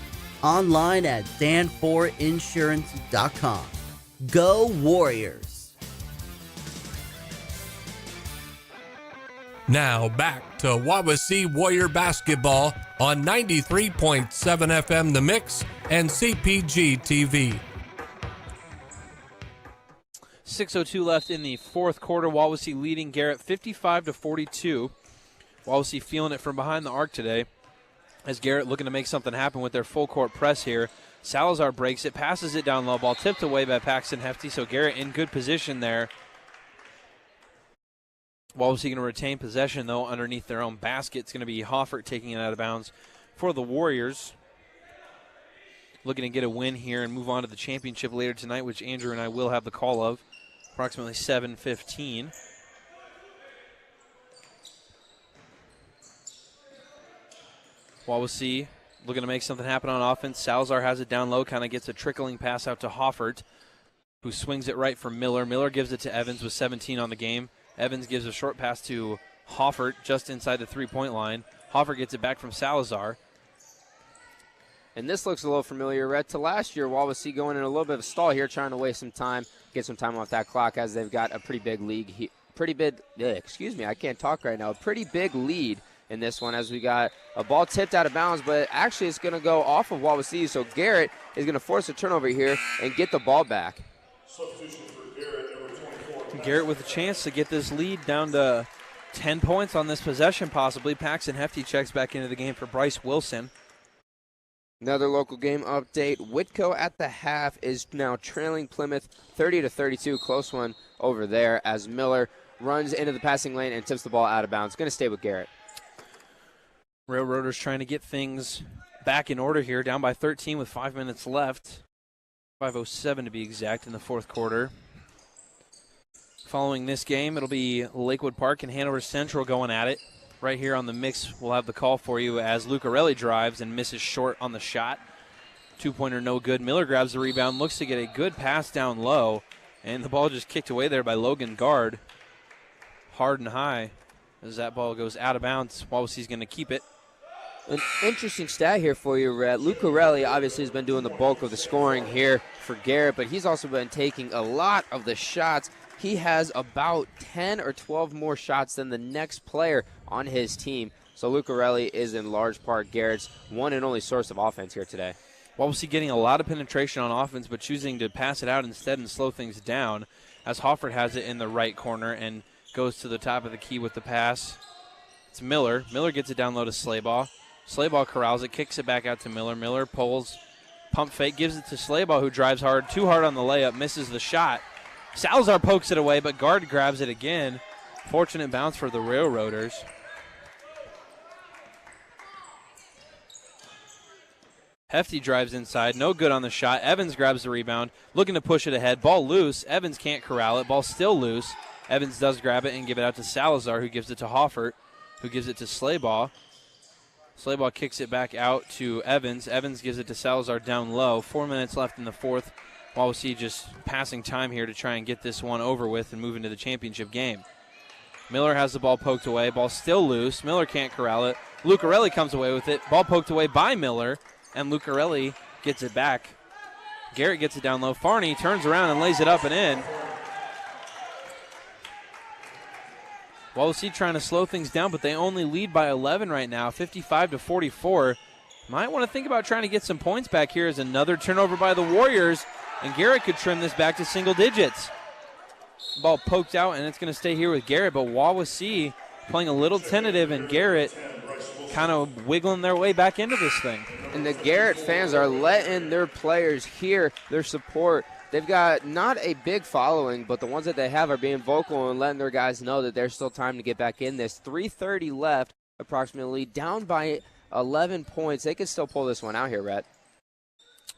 Online at dan4insurance.com. Go Warriors! Now back to Wawasee Warrior Basketball on 93.7 FM The Mix and CPG TV. 6:02 left in the fourth quarter. Wawasee leading Garrett 55-42. Wawasee feeling it from behind the arc today, as Garrett looking to make something happen with their full court press here. Salazar breaks it, passes it down low, ball tipped away by Paxton Hefty, so Garrett in good position there. Wawasee going to retain possession, though, underneath their own basket. It's going to be Hoffert taking it out of bounds for the Warriors. Looking to get a win here and move on to the championship later tonight, which Andrew and I will have the call of, approximately 7:15. Wawasee looking to make something happen on offense. Salazar has it down low, kind of gets a trickling pass out to Hoffert, who swings it right for Miller. Miller gives it to Evans with 17 on the game. Evans gives a short pass to Hoffert just inside the three-point line. Hoffert gets it back from Salazar. And this looks a little familiar, Rhett, to last year. Wawasee going in a little bit of a stall here, trying to waste some time, get some time off that clock, as they've got a pretty big lead. Pretty big lead in this one, as we got a ball tipped out of bounds, but actually it's going to go off of Wawasee, so Garrett is going to force a turnover here and get the ball back. Garrett with a chance to get this lead down to 10 points on this possession, possibly. Paxton Hefty checks back into the game for Bryce Wilson. Another local game update. Whitco at the half is now trailing Plymouth 30-32. Close one over there, as Miller runs into the passing lane and tips the ball out of bounds. Going to stay with Garrett. Railroaders trying to get things back in order here, down by 13 with 5 minutes left. 5:07 to be exact in the fourth quarter. Following this game, it'll be Lakewood Park and Hanover Central going at it. Right here on the mix, we'll have the call for you as Lucarelli drives and misses short on the shot. Two-pointer no good. Miller grabs the rebound, looks to get a good pass down low, and the ball just kicked away there by Logan Guard. Hard and high as that ball goes out of bounds. Wawasee's going to keep it. An interesting stat here for you, Rhett. Lucarelli obviously has been doing the bulk of the scoring here for Garrett, but he's also been taking a lot of the shots. He has about 10 or 12 more shots than the next player on his team. So Lucarelli is in large part Garrett's one and only source of offense here today. Wawasee getting a lot of penetration on offense, but choosing to pass it out instead and slow things down, as Hoffert has it in the right corner and goes to the top of the key with the pass. It's Miller. Miller gets it down low to Slayball. Slayball corrals it, kicks it back out to Miller. Miller pulls, pump fake, gives it to Slayball, who drives hard, too hard on the layup, misses the shot. Salazar pokes it away, but Guard grabs it again. Fortunate bounce for the Railroaders. Hefty drives inside, no good on the shot. Evans grabs the rebound, looking to push it ahead. Ball loose. Evans can't corral it. Ball still loose. Evans does grab it and give it out to Salazar, who gives it to Hoffert, who gives it to Slaybaugh. Slaybaugh kicks it back out to Evans. Evans gives it to Salazar down low. 4 minutes left in the fourth. Wawasee just passing time here to try and get this one over with and move into the championship game. Miller has the ball poked away. Ball still loose. Miller can't corral it. Lucarelli comes away with it. Ball poked away by Miller, and Lucarelli gets it back. Garrett gets it down low. Farney turns around and lays it up and in. Wawasee trying to slow things down, but they only lead by 11 right now, 55-44. Might want to think about trying to get some points back here as another turnover by the Warriors, and Garrett could trim this back to single digits. Ball poked out, and it's going to stay here with Garrett, but Wawasee playing a little tentative, and Garrett kind of wiggling their way back into this thing. And the Garrett fans are letting their players hear their support. They've got not a big following, but the ones that they have are being vocal and letting their guys know that there's still time to get back in this. 3:30 left, approximately, down by 11 points. They can still pull this one out here, Rhett.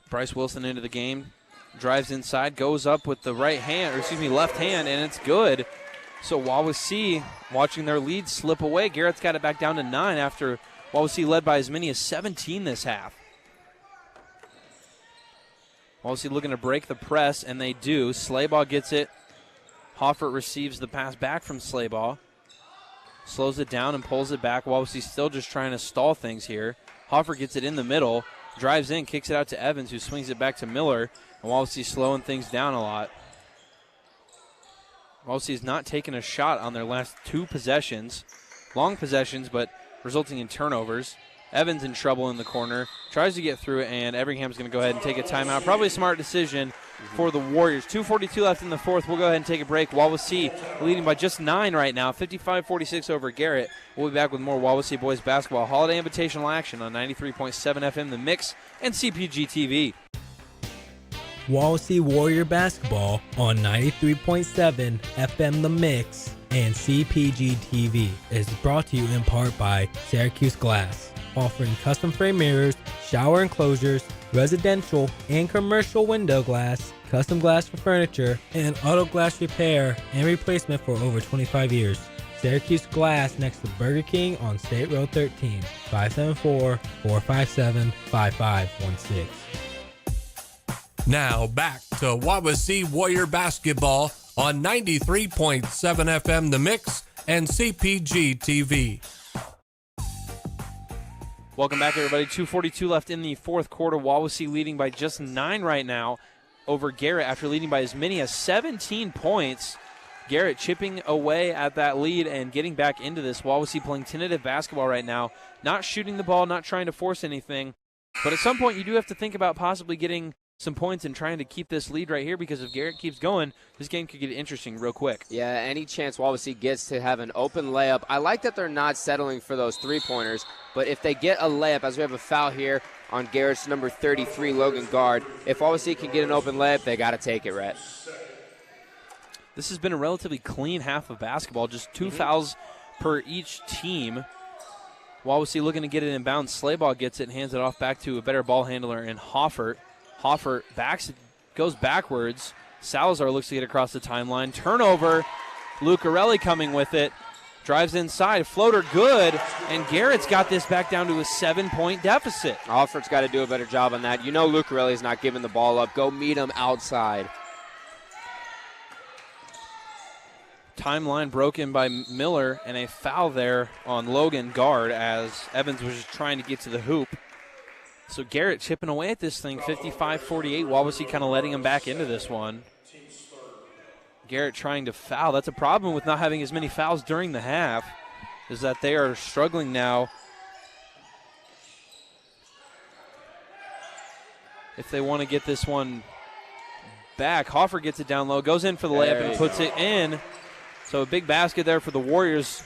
Bryce Wilson into the game, drives inside, goes up with the left hand, and it's good. So Wawasee watching their lead slip away. Garrett's got it back down to 9 after Wawasee led by as many as 17 this half. Wawasee looking to break the press, and they do. Slaybaugh gets it. Hoffert receives the pass back from Slaybaugh. Slows it down and pulls it back. Wawasee still just trying to stall things here. Hoffert gets it in the middle, drives in, kicks it out to Evans, who swings it back to Miller. And Wawasee slowing things down a lot. Wawasee's not taking a shot on their last 2 possessions. Long possessions, but resulting in turnovers. Evans in trouble in the corner. Tries to get through it, and Everingham's going to go ahead and take a timeout. Probably a smart decision for the Warriors. 2:42 left in the fourth. We'll go ahead and take a break. Wawasee leading by just 9 right now, 55-46 over Garrett. We'll be back with more Wawasee boys basketball holiday invitational action on 93.7 FM The Mix and CPG TV. Wawasee Warrior Basketball on 93.7 FM The Mix and CPG TV is brought to you in part by Syracuse Glass, offering custom frame mirrors, shower enclosures, residential and commercial window glass, custom glass for furniture, and auto glass repair and replacement for over 25 years. Syracuse Glass next to Burger King on State Road 13, 574-457-5516. Now back to Wawasee Warrior Basketball on 93.7 FM The Mix and CPG TV. Welcome back, everybody. 2:42 left in the fourth quarter. Wawasee leading by just 9 right now over Garrett after leading by as many as 17 points. Garrett chipping away at that lead and getting back into this. Wawasee playing tentative basketball right now, not shooting the ball, not trying to force anything. But at some point, you do have to think about possibly getting some points and trying to keep this lead right here, because if Garrett keeps going, this game could get interesting real quick. Yeah, any chance Wawasee gets to have an open layup. I like that they're not settling for those three-pointers, but if they get a layup, as we have a foul here on Garrett's number 33, Logan Guard, if Wawasee can get an open layup, they got to take it, Rhett. This has been a relatively clean half of basketball, just 2 fouls per each team. Wawasee looking to get it in bounds. Slaybaugh gets it and hands it off back to a better ball handler in Hoffert. Hoffert goes backwards. Salazar looks to get across the timeline. Turnover. Lucarelli coming with it. Drives inside. Floater good. And Garrett's got this back down to a 7-point deficit. Hoffert's got to do a better job on that. You know Lucarelli's not giving the ball up. Go meet him outside. Timeline broken by Miller, and a foul there on Logan Guard as Evans was just trying to get to the hoop. So Garrett chipping away at this thing, 55-48. Wawasee kind of letting him back into this one. Garrett trying to foul. That's a problem with not having as many fouls during the half, is that they are struggling now. If they want to get this one back, Hoffer gets it down low, goes in for the layup and puts it in. So a big basket there for the Warriors.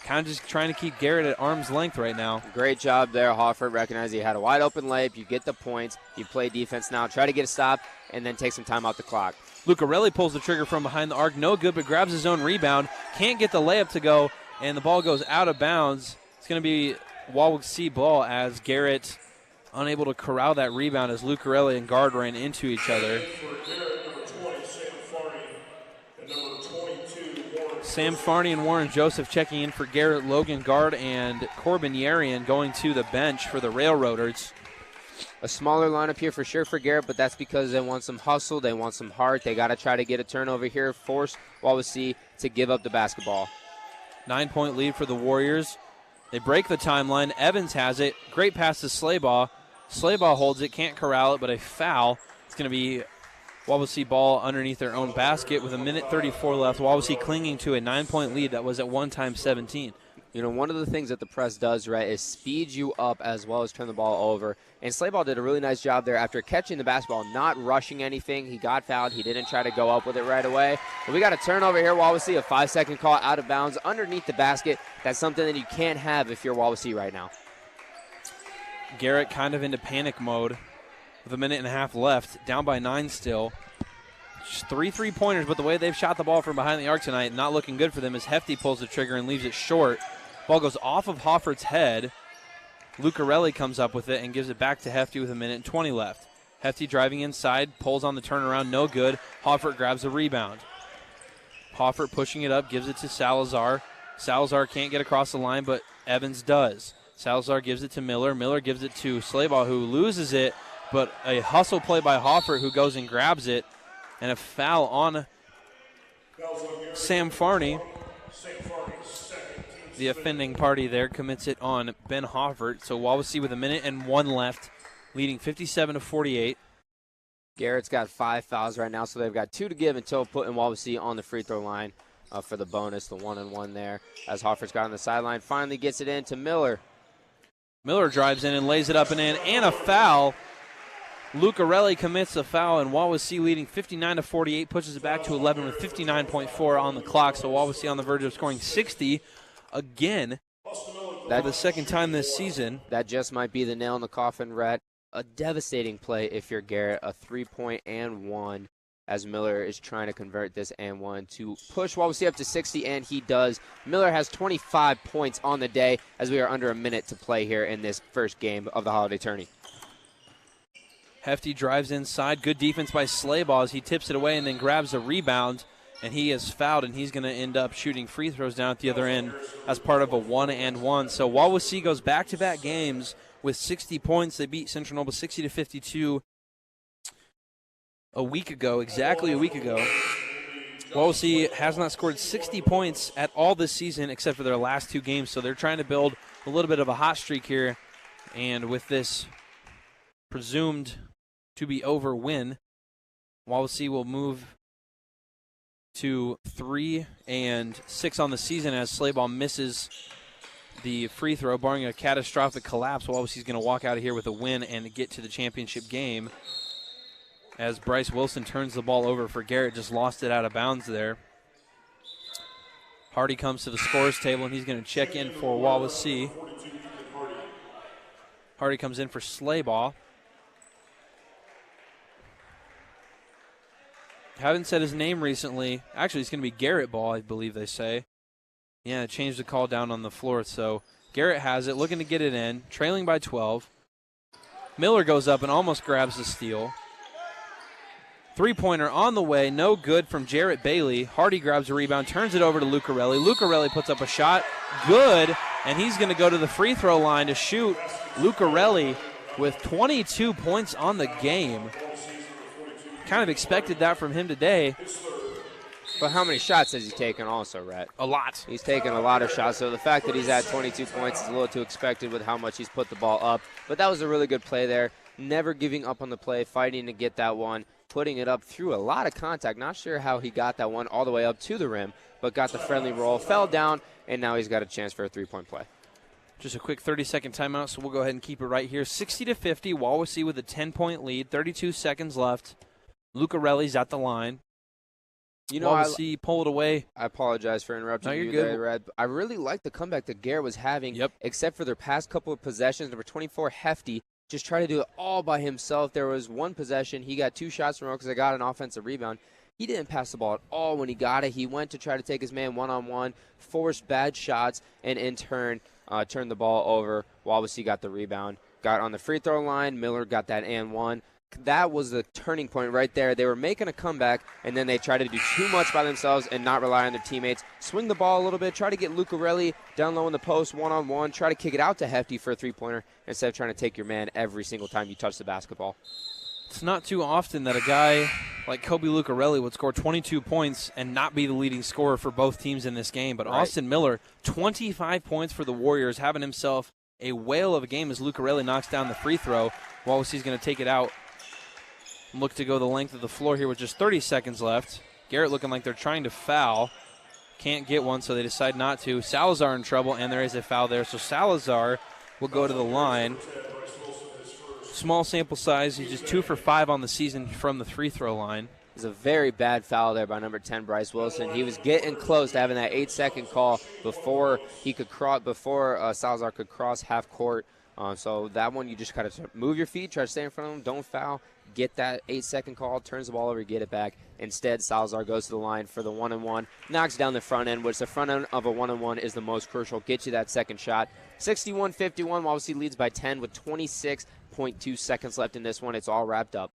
Kind of just trying to keep Garrett at arm's length right now. Great job there, Hoffert. Recognizing he had a wide open layup. You get the points. You play defense now. Try to get a stop and then take some time off the clock. Lucarelli pulls the trigger from behind the arc. No good, but grabs his own rebound. Can't get the layup to go, and the ball goes out of bounds. It's going to be Wawasee ball as Garrett unable to corral that rebound as Lucarelli and guard ran into each other. Sam Farney and Warren Joseph checking in for Garrett, Logan guard, and Corbin Yarian going to the bench for the Railroaders. A smaller lineup here for sure for Garrett, but that's because they want some hustle, they want some heart. They got to try to get a turnover here, force Wawasee to give up the basketball. 9-point lead for the Warriors. They break the timeline. Evans has it. Great pass to Slaybaugh. Slaybaugh holds it, can't corral it, but a foul. It's going to be Wawasee ball underneath their own basket with 1:34 left. Wawasee clinging to a 9-point lead that was at one time 17. You know, one of the things that the press does, right, is speed you up as well as turn the ball over. And Slaybaugh did a really nice job there after catching the basketball, not rushing anything. He got fouled. He didn't try to go up with it right away. But we got a turnover here. Wawasee, a 5-second call out of bounds underneath the basket. That's something that you can't have if you're Wawasee right now. Garrett kind of into panic mode with 1.5 minutes left, down by 9 still. Just 3 3-pointers, but the way they've shot the ball from behind the arc tonight, not looking good for them as Hefty pulls the trigger and leaves it short. Ball goes off of Hoffert's head. Lucarelli comes up with it and gives it back to Hefty with 1:20 left. Hefty driving inside, pulls on the turnaround, no good. Hoffert grabs the rebound. Hoffert pushing it up, gives it to Salazar. Salazar can't get across the line, but Evans does. Salazar gives it to Miller. Miller gives it to Slaybaugh, who loses it, but a hustle play by Hoffert, who goes and grabs it, and a foul on Sam Farney. The offending party there commits it on Ben Hoffert. So Wawasee with 1:01 left, leading 57-48. Garrett's got 5 fouls right now, so they've got 2 to give until putting Wawasee on the free throw line for the bonus, the 1-and-1 there. As Hoffert's got on the sideline, finally gets it in to Miller. Miller drives in and lays it up and in, and a foul. Lucarelli commits a foul, and Wawasee leading 59-48, pushes it back to 11 with 59.4 on the clock. So Wawasee on the verge of scoring 60 again for the second time this season. That just might be the nail in the coffin, Rhett. A devastating play if you're Garrett, a 3-point and 1 as Miller is trying to convert this and 1 to push Wawasee up to 60, and he does. Miller has 25 points on the day as we are under a minute to play here in this first game of the holiday tourney. Hefty drives inside. Good defense by Slaybaugh as he tips it away and then grabs a rebound, and he is fouled, and he's going to end up shooting free throws down at the other end as part of a 1-and-1. So Wawasee goes back-to-back games with 60 points. They beat Central Noble 60-52 exactly a week ago. Wawasee has not scored 60 points at all this season except for their last 2 games, so they're trying to build a little bit of a hot streak here, and with this presumed to be over win, Wawasee will move to 3-6 on the season as Slaybaugh misses the free throw, barring a catastrophic collapse. Wawasee's going to walk out of here with a win and get to the championship game as Bryce Wilson turns the ball over for Garrett. Just lost it out of bounds there. Hardy comes to the scorer's table, and he's going to check in for Wawasee. Hardy comes in for Slaybaugh. Haven't said his name recently. Actually, it's going to be Garrett Ball, I believe they say. Yeah, changed the call down on the floor. So Garrett has it, looking to get it in, trailing by 12. Miller goes up and almost grabs the steal. Three-pointer on the way, no good from Jarrett Bailey. Hardy grabs a rebound, turns it over to Lucarelli. Lucarelli puts up a shot, good, and he's going to go to the free throw line to shoot. Lucarelli with 22 points on the game. Kind of expected that from him today. But how many shots has he taken also, Rhett? A lot. He's taken a lot of shots, so the fact that he's at 22 points is a little too expected with how much he's put the ball up. But that was a really good play there. Never giving up on the play, fighting to get that one, putting it up through a lot of contact. Not sure how he got that one all the way up to the rim, but got the friendly roll, fell down, and now he's got a chance for a three-point play. Just a quick 30-second timeout, so we'll go ahead and keep it right here. 60-50, Wawasee with a 10-point lead, 32 seconds left. Lucarelli's at the line. You know, Wawasee pulled away. I apologize for interrupting No, you're you good. there, Red. I really like the comeback that Garrett was having, except for their past couple of possessions. Number 24, Hefty, just tried to do it all by himself. There was one possession. He got 2 shots from because they got an offensive rebound. he didn't pass the ball at all when he got it. He went to try to take his man one-on-one, forced bad shots, and in turn turned the ball over. Wawasee got the rebound, got on the free throw line. Miller got that and one. That was the turning point right there. They were making a comeback, and then they tried to do too much by themselves and not rely on their teammates. Swing the ball a little bit, try to get Lucarelli down low in the post one-on-one, try to kick it out to Hefty for a three-pointer instead of trying to take your man every single time you touch the basketball. It's not too often that a guy like Kobe Lucarelli would score 22 points and not be the leading scorer for both teams in this game. But Austin Miller, 25 points for the Warriors, having himself a whale of a game as Lucarelli knocks down the free throw. Wawasee's going to take it out. Look to go the length of the floor here with just 30 seconds left. Garrett looking like they're trying to foul. Can't get one, so they decide not to. Salazar in trouble, and there is a foul there. So Salazar will go to the line. Small sample size. He's just 2 for 5 on the season from the free throw line. It was a very bad foul there by number 10, Bryce Wilson. He was getting close to having that 8-second call before he could Salazar could cross half court. So that one, you just kind of move your feet, try to stay in front of him, don't foul, get that 8-second call, turns the ball over, get it back. Instead, Salazar goes to the line for the one-and-one, knocks down the front end, which the front end of a one-and-one is the most crucial. Get you that second shot. 61-51, Wawasee leads by 10 with 26.2 seconds left in this one. It's all wrapped up.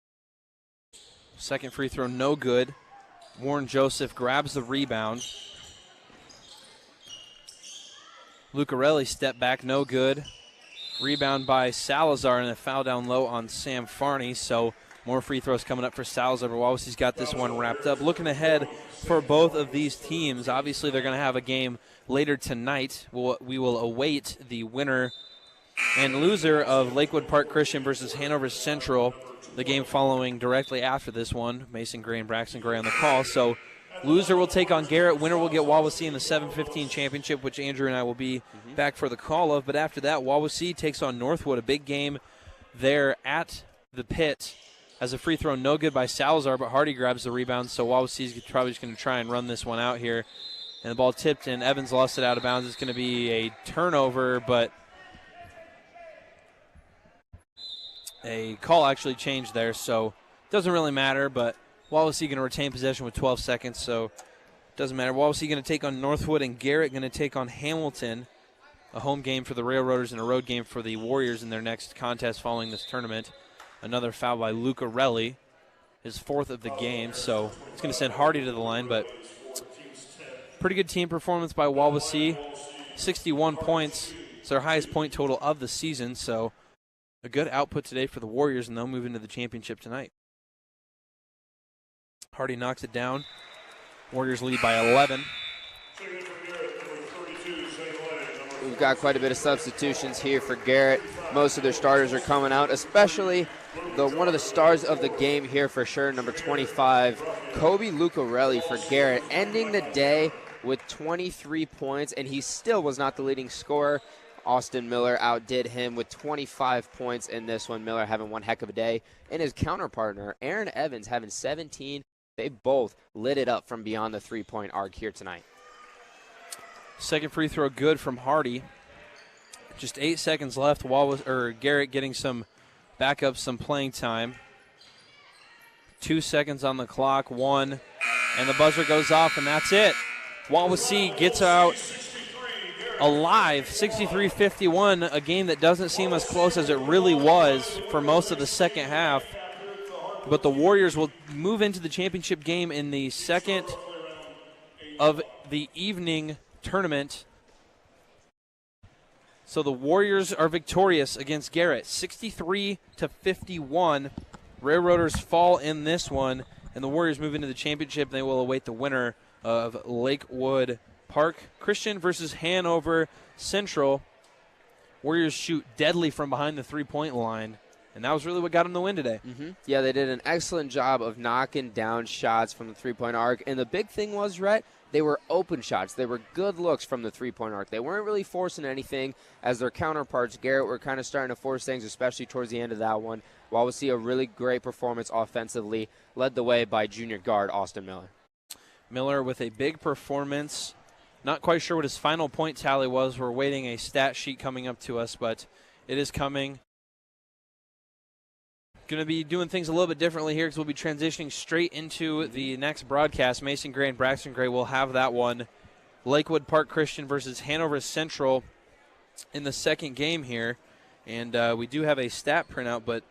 Second free throw, no good. Warren Joseph grabs the rebound. Lucarelli step back, no good. Rebound by Salazar, and a foul down low on Sam Farney. So more free throws coming up for Salazar, but Wawasee's got this one wrapped up. Looking ahead for both of these teams, obviously they're going to have a game later tonight. We will await the winner and loser of Lakewood Park Christian versus Hanover Central. The game following directly after this one. Mason Gray and Braxton Gray on the call. So loser will take on Garrett. Winner will get Wawasee in the 7-15 championship, which Andrew and I will be back for the call of. But after that, Wawasee takes on Northwood, a big game there at the pit. As a free throw, no good by Salazar, but Hardy grabs the rebound. So Wawasee's probably just going to try and run this one out here. And the ball tipped, and Evans lost it out of bounds. It's going to be a turnover, but a call actually changed there, so it doesn't really matter, but Wawasee going to retain possession with 12 seconds, so it doesn't matter. Wawasee going to take on Northwood, and Garrett going to take on Hamilton, a home game for the Railroaders and a road game for the Warriors in their next contest following this tournament. Another foul by Lucarelli, his 4th of the game, so it's going to send Hardy to the line, but pretty good team performance by Wawasee. 61 points. It's their highest point total of the season, so a good output today for the Warriors, and they'll move into the championship tonight. Hardy knocks it down. Warriors lead by 11. We've got quite a bit of substitutions here for Garrett. Most of their starters are coming out, especially one of the stars of the game here for sure, number 25, Kobe Lucarelli for Garrett, ending the day with 23 points, and he still was not the leading scorer. Austin Miller outdid him with 25 points in this one. Miller having one heck of a day. And his counterpartner, Aaron Evans, having 17. They both lit it up from beyond the three-point arc here tonight. Second free throw good from Hardy. Just 8 seconds left. Garrett getting some backup, some playing time. 2 seconds on the clock. 1. And the buzzer goes off, and that's it. Wawasee gets out alive, 63-51, a game that doesn't seem as close as it really was for most of the second half. But the Warriors will move into the championship game in the second of the evening tournament. So the Warriors are victorious against Garrett, 63-51. Railroaders fall in this one, and the Warriors move into the championship. They will await the winner of Lakewood Park Christian versus Hanover Central. Warriors shoot deadly from behind the three-point line, and that was really what got them the win today. Yeah, they did an excellent job of knocking down shots from the three-point arc, and the big thing was, Rhett, they were open shots. They were good looks from the three-point arc. They weren't really forcing anything, as their counterparts, Garrett, were kind of starting to force things, especially towards the end of that one. Wawasee, a really great performance offensively, led the way by junior guard Austin Miller. Miller with a big performance. Not quite sure what his final point tally was. We're waiting a stat sheet coming up to us, but it is coming. Going to be doing things a little bit differently here because we'll be transitioning straight into the next broadcast. Mason Gray and Braxton Gray will have that one. Lakewood Park Christian versus Hanover Central in the second game here. And we do have a stat printout, but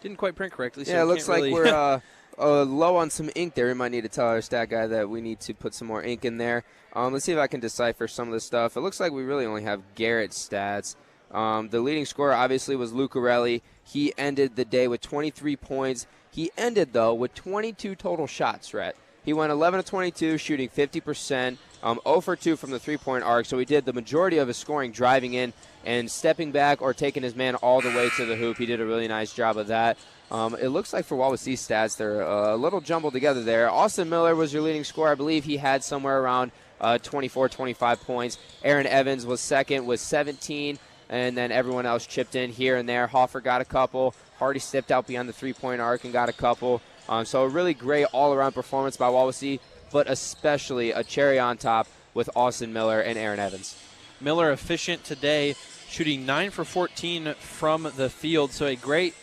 didn't quite print correctly. So yeah, it looks like really we're low on some ink there. We might need to tell our stat guy that we need to put some more ink in there. Let's see if I can decipher some of this stuff. It looks like we really only have Garrett's stats. The leading scorer obviously was Lucarelli. He ended the day with 23 points. He ended, though, with 22 total shots, Rhett. He went 11 of 22, shooting 50%, 0 for 2 from the three-point arc. So he did the majority of his scoring driving in and stepping back or taking his man all the way to the hoop. He did a really nice job of that. It looks like for Wawasee stats, they're a little jumbled together there. Austin Miller was your leading scorer. I believe he had somewhere around 24, 25 points. Aaron Evans was second with 17. And then everyone else chipped in here and there. Hoffer got a couple. Hardy stepped out beyond the three-point arc and got a couple. So a really great all-around performance by Wawasee, but especially a cherry on top with Austin Miller and Aaron Evans. Miller efficient today, shooting 9 for 14 from the field. So a great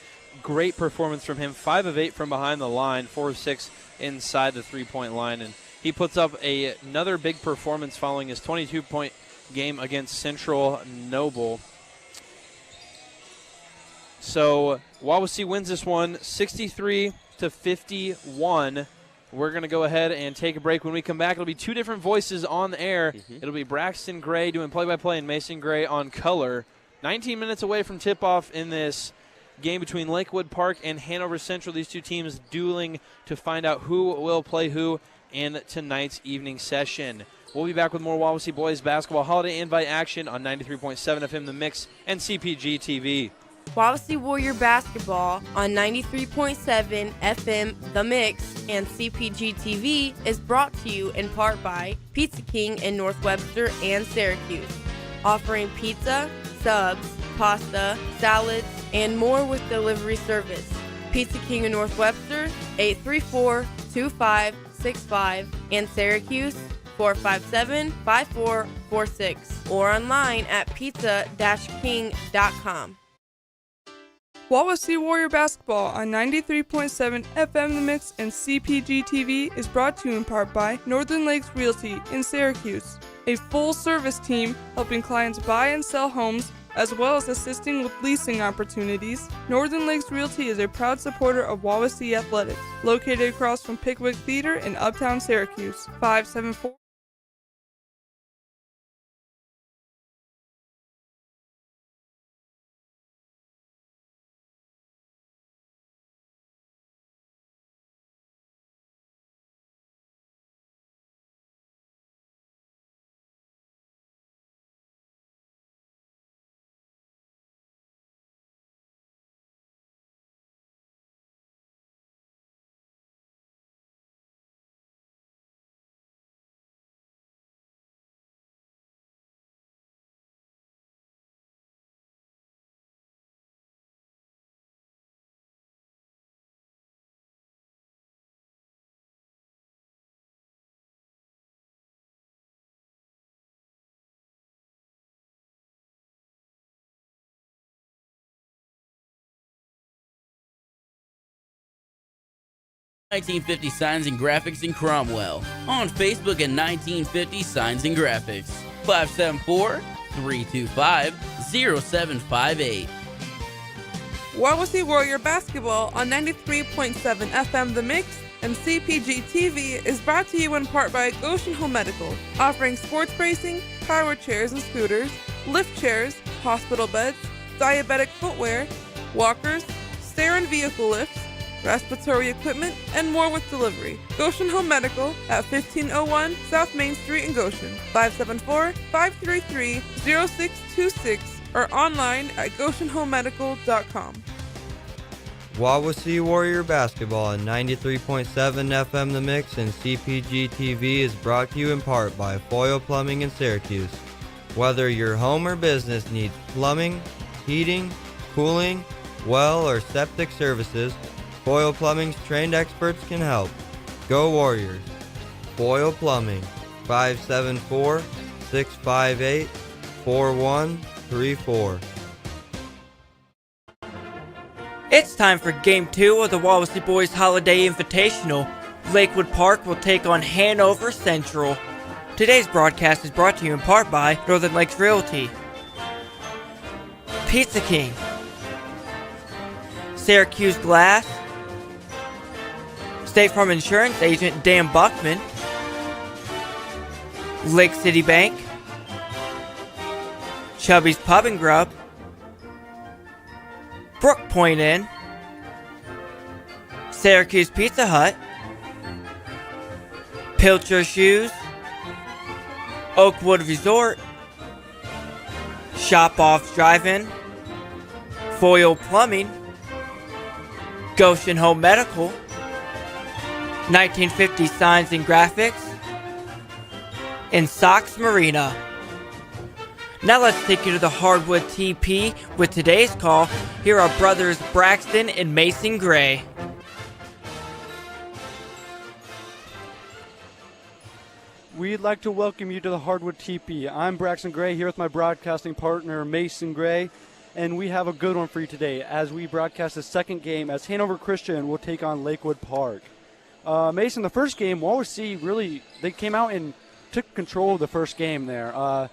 performance from him. 5 of 8 from behind the line, 4 of 6 inside the three-point line. And he puts up another big performance following his 22-point game against Central Noble. So Wawasee wins this one 63-51. We're going to go ahead and take a break. When we come back, it'll be two different voices on the air. It'll be Braxton Gray doing play-by-play and Mason Gray on color. 19 minutes away from tip-off in this game between Lakewood Park and Hanover Central. These two teams dueling to find out who will play who in tonight's evening session. We'll be back with more Wawasee Boys Basketball Holiday Invite action on 93.7 FM The Mix and CPG TV. Wawasee Warrior Basketball on 93.7 FM The Mix and CPG TV is brought to you in part by Pizza King in North Webster and Syracuse, offering pizza, subs, pasta, salads, and more with delivery service. Pizza King in North Webster, 834-2565, and Syracuse, 457-5446, or online at pizza-king.com. Wawasee Warrior Basketball on 93.7 FM The Mix and CPG TV is brought to you in part by Northern Lakes Realty in Syracuse, a full-service team helping clients buy and sell homes as well as assisting with leasing opportunities. Northern Lakes Realty is a proud supporter of Wawasee Athletics, located across from Pickwick Theater in Uptown Syracuse. 574 ...1950 Signs and Graphics in Cromwell. On Facebook at 1950 Signs and Graphics. 574-325-0758. Wawasee Warrior Basketball on 93.7 FM The Mix and CPG TV is brought to you in part by Goshen Home Medical, offering sports bracing, power chairs and scooters, lift chairs, hospital beds, diabetic footwear, walkers, stair and vehicle lifts, respiratory equipment, and more with delivery. Goshen Home Medical at 1501 South Main Street in Goshen, 574-533-0626, or online at goshenhomemedical.com. Wawasee Warrior Basketball on 93.7 FM The Mix and CPG TV is brought to you in part by Foyle Plumbing in Syracuse. Whether your home or business needs plumbing, heating, cooling, well, or septic services, Foyle Plumbing's trained experts can help. Go Warriors! Foyle Plumbing, 574-658-4134. It's time for Game 2 of the Wawasee Boys Holiday Invitational. Lakewood Park will take on Hanover Central. Today's broadcast is brought to you in part by Northern Lakes Realty, Pizza King, Syracuse Glass, State Farm Insurance Agent Dan Buckman, Lake City Bank, Chubby's Pub and Grub, Brook Point Inn, Syracuse Pizza Hut, Pilcher Shoes, Oakwood Resort, Shop Offs Drive-In, Foil Plumbing, Goshen Home Medical, 1950 Signs and Graphics, and Sox Marina. Now let's take you to the Hardwood TP with today's call. Here are brothers Braxton and Mason Gray. We'd like to welcome you to the Hardwood TP. I'm Braxton Gray here with my broadcasting partner Mason Gray, and we have a good one for you today as we broadcast the second game as Hanover Christian will take on Lakewood Park. Mason, the first game, Wawasee really, they came out and took control of the first game there.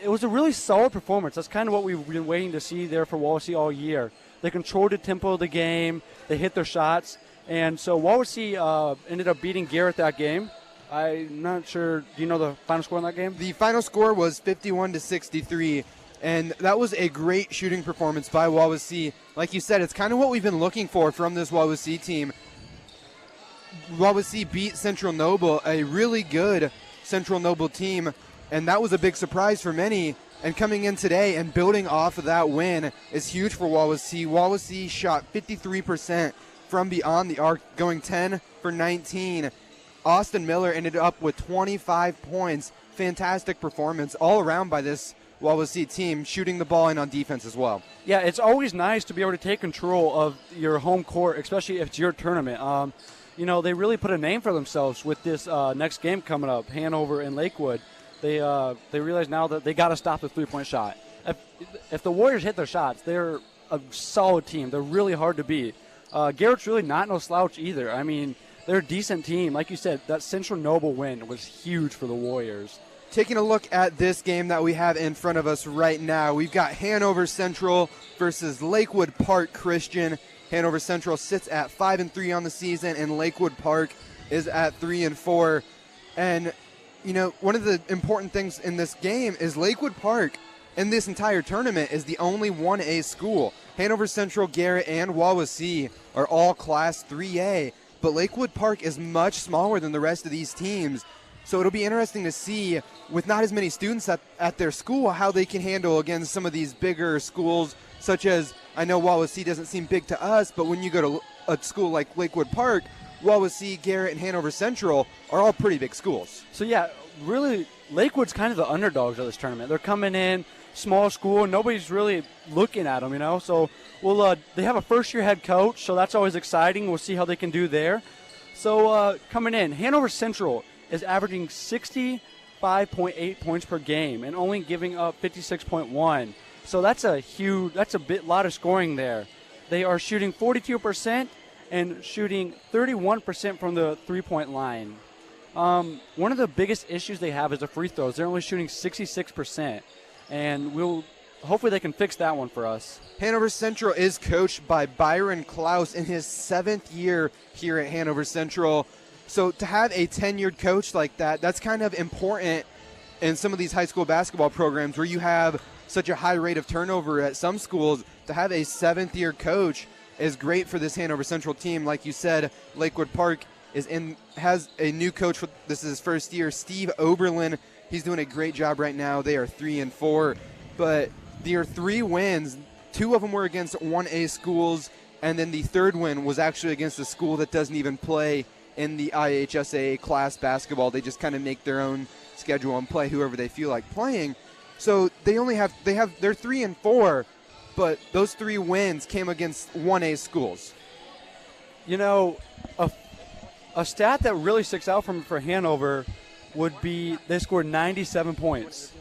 It was a really solid performance. That's kind of what we've been waiting to see there for Wawasee all year. They controlled the tempo of the game. They hit their shots. And so Wawasee ended up beating Garrett that game. I'm not sure. Do you know the final score in that game? The final score was 51-63, and that was a great shooting performance by Wawasee. Like you said, it's kind of what we've been looking for from this Wawasee team. Wawasee beat Central Noble, a really good Central Noble team, and that was a big surprise for many. And coming in today and building off of that win is huge for Wawasee. Wawasee shot 53% from beyond the arc, going 10 for 19. Austin Miller ended up with 25 points. Fantastic performance all around by this Wawasee team, shooting the ball in on defense as well. Yeah, it's always nice to be able to take control of your home court, especially if it's your tournament. They really put a name for themselves with this next game coming up, Hanover and Lakewood. They realize now that they got to stop the three-point shot. If the Warriors hit their shots, they're a solid team. They're really hard to beat. Garrett's really not no slouch either. I mean, they're a decent team. Like you said, that Central Noble win was huge for the Warriors. Taking a look at this game that we have in front of us right now, we've got Hanover Central versus Lakewood Park Christian. Hanover Central sits at 5-3 on the season, and Lakewood Park is at 3-4. And one of the important things in this game is Lakewood Park in this entire tournament is the only 1A school. Hanover Central, Garrett, and Wawasee are all Class 3A. But Lakewood Park is much smaller than the rest of these teams. So it'll be interesting to see, with not as many students at their school, how they can handle against some of these bigger schools, such as, I know Wawasee doesn't seem big to us, but when you go to a school like Lakewood Park, Wawasee, Garrett, and Hanover Central are all pretty big schools. So, yeah, really, Lakewood's kind of the underdogs of this tournament. They're coming in, small school, nobody's really looking at them, So they have a first-year head coach, so that's always exciting. We'll see how they can do there. So coming in, Hanover Central is averaging 65.8 points per game and only giving up 56.1. So that's a lot of scoring there. They are shooting 42% and shooting 31% from the three-point line. One of the biggest issues they have is the free throws. They're only shooting 66%, and hopefully they can fix that one for us. Hanover Central is coached by Byron Klaus in his 7th year here at Hanover Central. So to have a tenured coach like that, that's kind of important in some of these high school basketball programs where you have such a high rate of turnover at some schools. To have a 7th-year coach is great for this Hanover Central team. Like you said, Lakewood Park has a new coach. This is his first year, Steve Oberlin. He's doing a great job right now. They are 3-4, but there are 3 wins. 2 of them were against 1A schools, and then the third win was actually against a school that doesn't even play in the IHSA class basketball. They just kind of make their own schedule and play whoever they feel like playing. So they're 3-4, but those 3 wins came against 1A schools. A stat that really sticks out for Hanover would be they scored 97 points.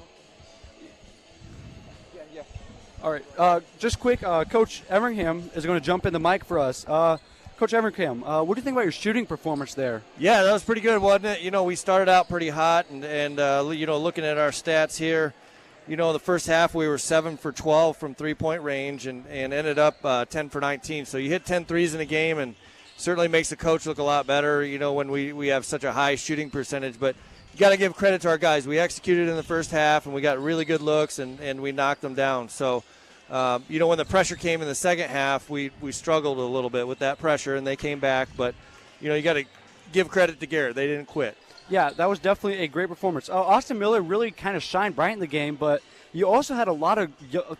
All right, just quick, Coach Everingham is going to jump in the mic for us. Coach Everingham, what do you think about your shooting performance there? Yeah, that was pretty good, wasn't it? You know, we started out pretty hot, and you know, looking at our stats here, you know, the first half we were 7 for 12 from three-point range and ended up 10 for 19. So you hit 10 threes in a game, and certainly makes the coach look a lot better, you know, when we have such a high shooting percentage. But you got to give credit to our guys. We executed in the first half, and we got really good looks, and we knocked them down. So, you know, when the pressure came in the second half, we struggled a little bit with that pressure, and they came back. But, you know, you got to give credit to Garrett. They didn't quit. Yeah, that was definitely a great performance. Austin Miller really kind of shined bright in the game, but you also had a lot of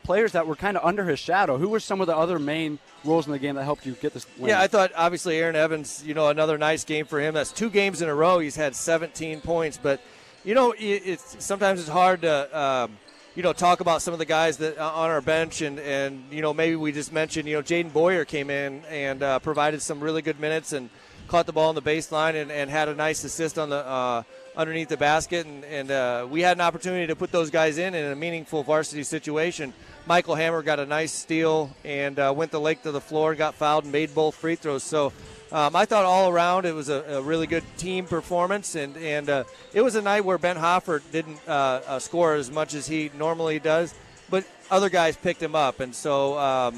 players that were kind of under his shadow. Who were some of the other main roles in the game that helped you get this win? Yeah, I thought obviously Aaron Evans, you know, another nice game for him. That's 2 games in a row he's had 17 points. But, you know, sometimes it's hard to, you know, talk about some of the guys that on our bench. And you know, maybe we just mentioned, you know, Jaden Boyer came in and provided some really good minutes and caught the ball on the baseline and had a nice assist on the underneath the basket. And we had an opportunity to put those guys in a meaningful varsity situation. Michael Hammer got a nice steal and went the length of the floor and got fouled and made both free throws. So I thought all around it was a really good team performance. And it was a night where Ben Hoffert didn't score as much as he normally does, but other guys picked him up. And so,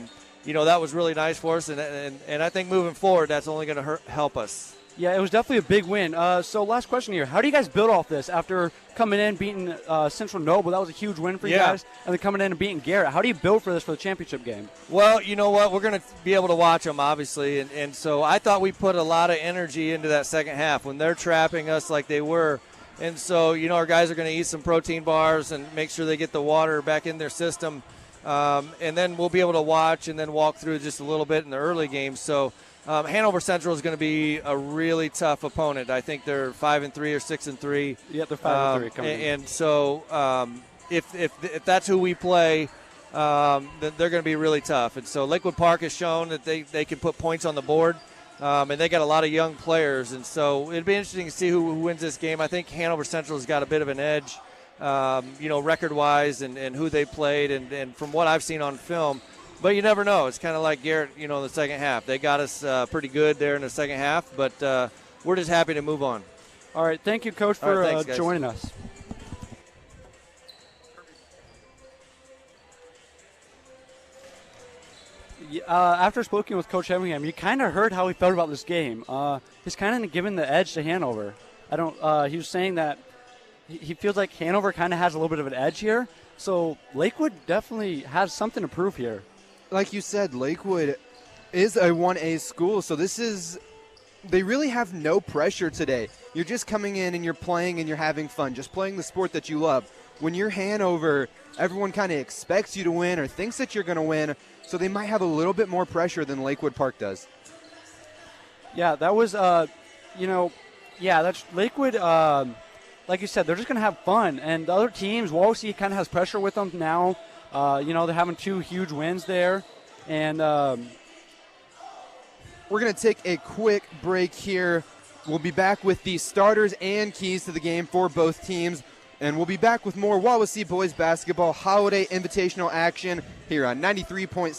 you know, that was really nice for us. And I think moving forward, that's only going to help us. Yeah, it was definitely a big win. So last question here. How do you guys build off this after coming in, beating Central Noble? That was a huge win for you guys. And then coming in and beating Garrett. How do you build for this for the championship game? Well, you know what? We're going to be able to watch them, obviously. And so I thought we put a lot of energy into that second half when they're trapping us like they were. And so, you know, our guys are going to eat some protein bars and make sure they get the water back in their system. And then we'll be able to watch and then walk through just a little bit in the early games. So Hanover Central is going to be a really tough opponent. I think they're 5-3 or 6-3. Yeah, they're 5-3 coming in. And so if that's who we play, then they're going to be really tough. And so Lakewood Park has shown that they can put points on the board, and they got a lot of young players. And so it'd be interesting to see who wins this game. I think Hanover Central has got a bit of an edge, you know, record-wise and who they played and from what I've seen on film. But you never know. It's kind of like Garrett, you know, in the second half. They got us pretty good there in the second half, but we're just happy to move on. All right. Thank you, Coach, for thanks, joining us. After speaking with Coach Hemmingham, you kind of heard how he felt about this game. He's kind of giving the edge to Hanover. He was saying that he feels like Hanover kind of has a little bit of an edge here. So Lakewood definitely has something to prove here. Like you said, Lakewood is a 1A school, so they really have no pressure today. You're just coming in and you're playing and you're having fun, just playing the sport that you love. When you're Hanover, everyone kind of expects you to win or thinks that you're going to win, so they might have a little bit more pressure than Lakewood Park does. Yeah, that was, that's Lakewood. Like you said, they're just going to have fun. And the other teams, Wawasee kind of has pressure with them now. They're having 2 huge wins there. And we're going to take a quick break here. We'll be back with the starters and keys to the game for both teams. And we'll be back with more Wawasee Boys Basketball Holiday Invitational action here on 93.7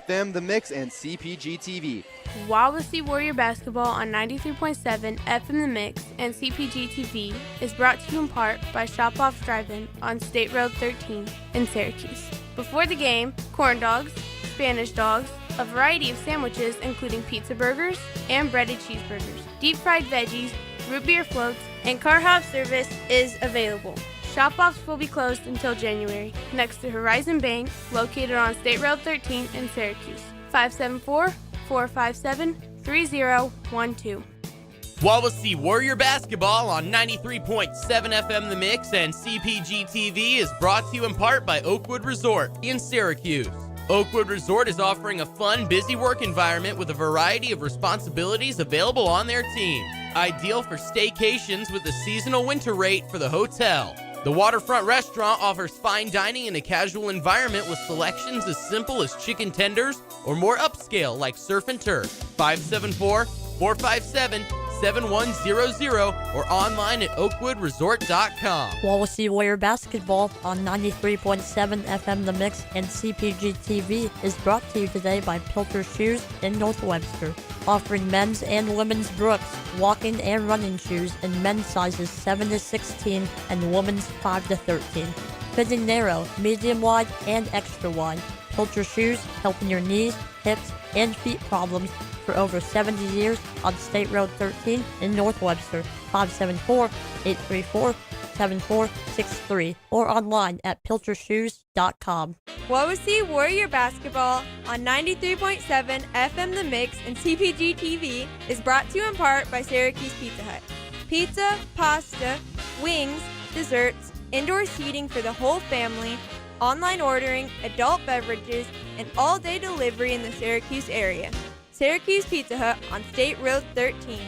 FM, The Mix, and CPG TV. Wawasee Warrior Basketball on 93.7 FM The Mix and CPG TV is brought to you in part by Shop Off Drive-In on State Road 13 in Syracuse. Before the game, corn dogs, Spanish dogs, a variety of sandwiches including pizza burgers and breaded cheeseburgers, deep fried veggies, root beer floats, and car hop service is available. Shop-offs will be closed until January, next to Horizon Bank, located on State Road 13 in Syracuse. 574-457-3012. Wawasee Warrior Basketball on 93.7 FM The Mix and CPG TV is brought to you in part by Oakwood Resort in Syracuse. Oakwood Resort is offering a fun, busy work environment with a variety of responsibilities available on their team. Ideal for staycations with a seasonal winter rate for the hotel. The Waterfront Restaurant offers fine dining in a casual environment with selections as simple as chicken tenders or more upscale like surf and turf. 574-457-66 7100 or online at oakwoodresort.com. Wawasee Warrior Basketball on 93.7 FM The Mix and CPG TV is brought to you today by Pilter Shoes in North Webster, offering men's and women's Brooks, walking and running shoes in men's sizes 7 to 16 and women's 5 to 13. Fitting narrow, medium wide, and extra wide. Pilter Shoes helping your knees, hips, and feet problems for over 70 years on State Road 13 in North Webster, 574-834-7463, or online at piltershoes.com. Wawasee Warrior Basketball on 93.7 FM The Mix and CPG TV is brought to you in part by Syracuse Pizza Hut. Pizza, pasta, wings, desserts, indoor seating for the whole family, online ordering, adult beverages, and all-day delivery in the Syracuse area. Syracuse Pizza Hut on State Road 13,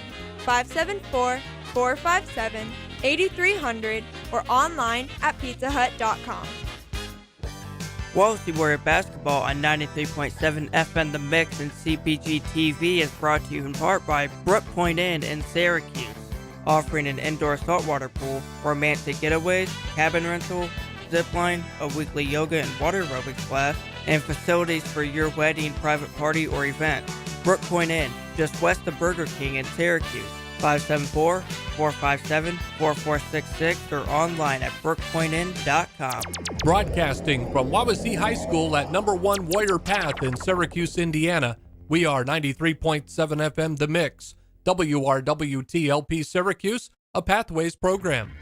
574-457-8300, or online at pizzahut.com. Wawasee Warrior Basketball on 93.7 FM The Mix and CPG TV is brought to you in part by Brook Point Inn in Syracuse, offering an indoor saltwater pool, romantic getaways, cabin rental, zip line, a weekly yoga and water aerobics class, and facilities for your wedding, private party, or event. Brook Point Inn, just west of Burger King in Syracuse, 574-457-4466 or online at brookpointinn.com. Broadcasting from Wawasee High School at number 1 Warrior Path in Syracuse, Indiana, we are 93.7 FM The Mix, WRWT-LP Syracuse, a Pathways program.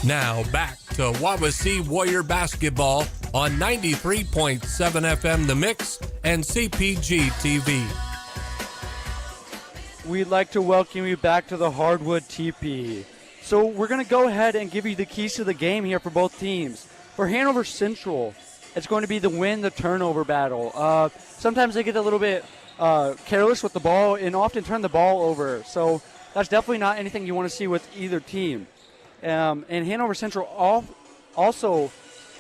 Now back to Wawasee Warrior Basketball on 93.7 FM The Mix and CPG TV. We'd like to welcome you back to the Hardwood TP. So we're going to go ahead and give you the keys to the game here for both teams. For Hanover Central, it's going to be the win the turnover battle. Sometimes they get a little bit careless with the ball and often turn the ball over. So that's definitely not anything you want to see with either team. And Hanover Central also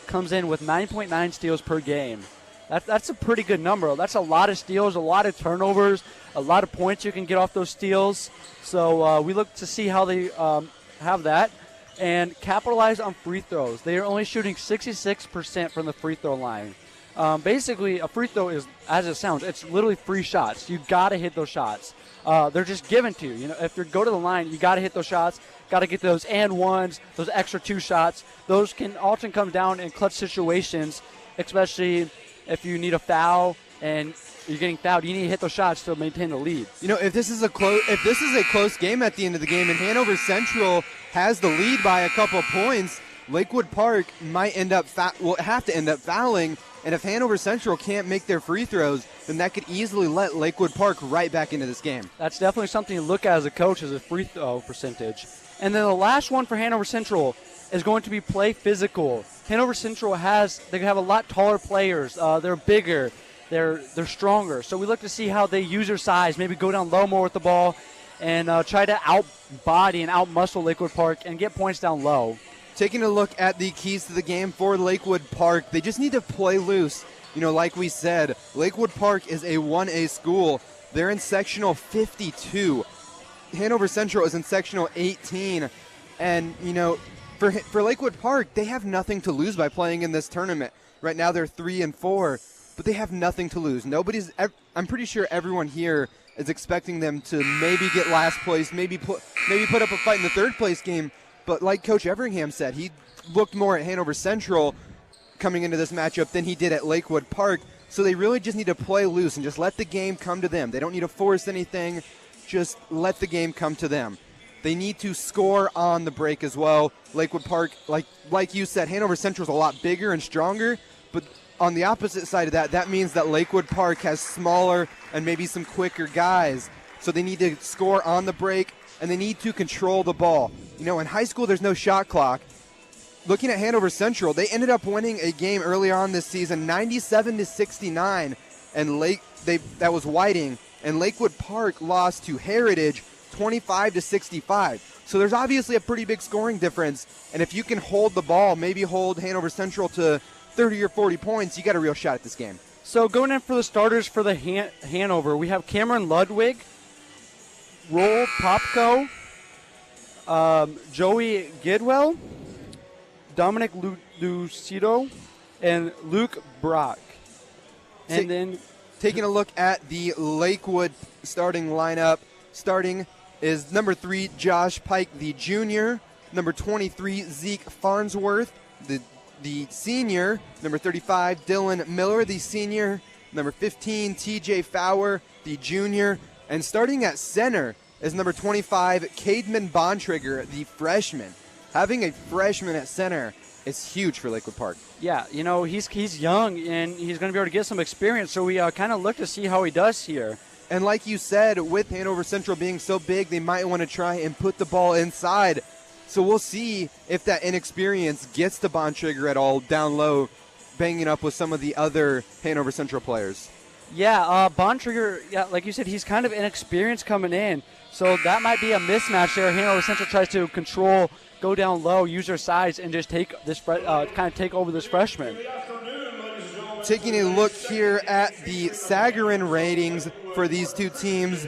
comes in with 9.9 steals per game. That's a pretty good number. That's a lot of steals, a lot of turnovers, a lot of points you can get off those steals. So we look to see how they have that and capitalize on free throws. They are only shooting 66% from the free throw line. Basically, a free throw is, as it sounds, it's literally free shots. You got to hit those shots. They're just given to you. You know, if you go to the line, you got to hit those shots. Got to get those and ones, those extra 2 shots. Those can often come down in clutch situations, especially if you need a foul and you're getting fouled. You need to hit those shots to maintain the lead. You know, if this is a close game at the end of the game, and Hanover Central has the lead by a couple points, Lakewood Park might have to end up fouling. And if Hanover Central can't make their free throws, then that could easily let Lakewood Park right back into this game. That's definitely something to look at as a coach, as a free throw percentage. And then the last one for Hanover Central is going to be play physical. Hanover Central they have a lot taller players. They're bigger. They're stronger. So we look to see how they use their size, maybe go down low more with the ball and try to out-body and out-muscle Lakewood Park and get points down low. Taking a look at the keys to the game for Lakewood Park, they just need to play loose. You know, like we said, Lakewood Park is a 1A school. They're in sectional 52. Hanover Central is in sectional 18. And, you know, for Lakewood Park, they have nothing to lose by playing in this tournament. Right now they're 3-4, but they have nothing to lose. I'm pretty sure everyone here is expecting them to maybe get last place, maybe put up a fight in the third place game. But like Coach Everingham said, he looked more at Hanover Central coming into this matchup than he did at Lakewood Park. So they really just need to play loose and just let the game come to them. They don't need to force anything. Just let the game come to them. They need to score on the break as well. Lakewood Park, like you said, Hanover Central is a lot bigger and stronger. But on the opposite side of that means that Lakewood Park has smaller and maybe some quicker guys. So they need to score on the break, and they need to control the ball. You know, in high school, there's no shot clock. Looking at Hanover Central, they ended up winning a game earlier on this season, 97-69, and that was Whiting. And Lakewood Park lost to Heritage 25-65. So there's obviously a pretty big scoring difference. And if you can hold the ball, maybe hold Hanover Central to 30 or 40 points, you got a real shot at this game. So going in for the starters for the Hanover, we have Cameron Ludwig. Roll Popko, Joey Gidwell, Dominic Lucido, and Luke Brock. And then taking a look at the Lakewood starting lineup, starting is number 3, Josh Pike, the junior. Number 23, Zeke Farnsworth, the senior. Number 35, Dylan Miller, the senior. Number 15, TJ Fowler, the junior. And starting at center is number 25, Cademan Bontrigger, the freshman. Having a freshman at center is huge for Lakewood Park. Yeah, you know, he's young, and he's going to be able to get some experience, so we kind of look to see how he does here. And like you said, with Hanover Central being so big, they might want to try and put the ball inside. So we'll see if that inexperience gets to Bontrigger at all down low, banging up with some of the other Hanover Central players. Yeah, Bontrigger, yeah, like you said, he's kind of inexperienced coming in, so that might be a mismatch there. Hanover Central tries to control, go down low, use their size, and just take this take over this freshman. Taking a look here at the Sagarin ratings for these two teams,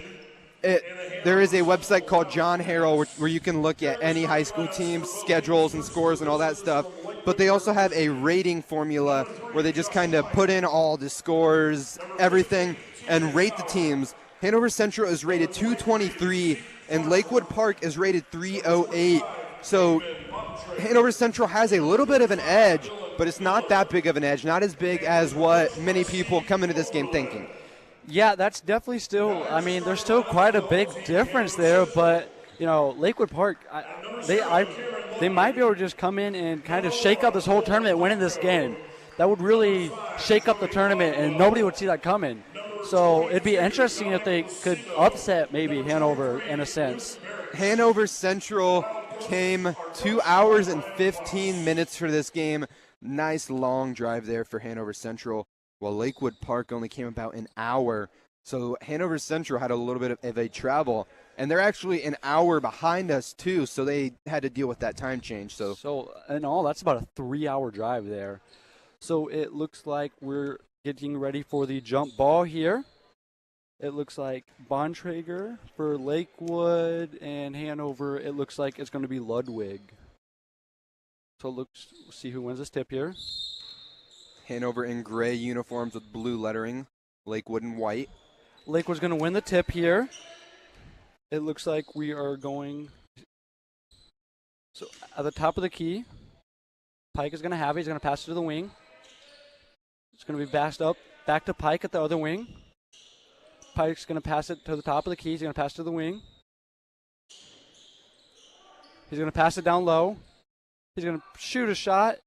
there is a website called John Harrell where you can look at any high school teams' schedules and scores and all that stuff. But they also have a rating formula where they just kind of put in all the scores, everything, and rate the teams. Hanover Central is rated 223, and Lakewood Park is rated 308. So Hanover Central has a little bit of an edge, but it's not that big of an edge, not as big as what many people come into this game thinking. Yeah, that's definitely still, I mean, there's still quite a big difference there, but, you know, Lakewood Park, they might be able to just come in and kind of shake up this whole tournament, winning this game. That would really shake up the tournament, and nobody would see that coming. So it'd be interesting if they could upset maybe Hanover in a sense. Hanover Central came 2 hours and 15 minutes for this game. Nice long drive there for Hanover Central, while Lakewood Park only came about an hour. So Hanover Central had a little bit of a travel, and they're actually an hour behind us too, so they had to deal with that time change. So in all, that's about a 3-hour drive there. So it looks like we're getting ready for the jump ball here. It looks like Bontrager for Lakewood, and Hanover, it looks like it's going to be Ludwig. So we'll see who wins this tip here. Hanover in gray uniforms with blue lettering, Lakewood in white. Lakewood's going to win the tip here. It looks like we are going. So at the top of the key, Pike is going to have it. He's going to pass it to the wing. It's going to be passed up back to Pike at the other wing. Pike's going to pass it to the top of the key. He's going to pass it to the wing. He's going to pass it down low. He's going to shoot a shot.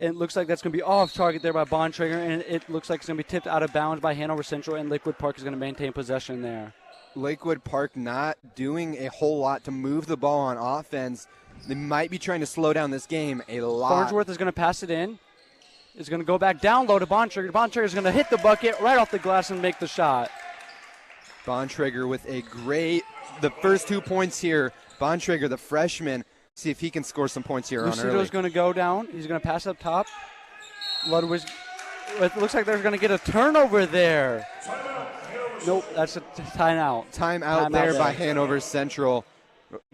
And it looks like that's going to be off target there by Bontrager, and it looks like it's going to be tipped out of bounds by Hanover Central, and Lakewood Park is going to maintain possession there. Lakewood Park not doing a whole lot to move the ball on offense. They might be trying to slow down this game a lot. Farnsworth is going to pass it in. Is going to go back down low to Bontrager. Bontrager is going to hit the bucket right off the glass and make the shot. Bontrager with the first 2 points here. Bontrager, the freshman, see if he can score some points here on early. Lucido's going to go down. He's going to pass up top. Ludwig, it looks like they're going to get a turnover there. Nope, that's a timeout. Timeout there by Hanover Central.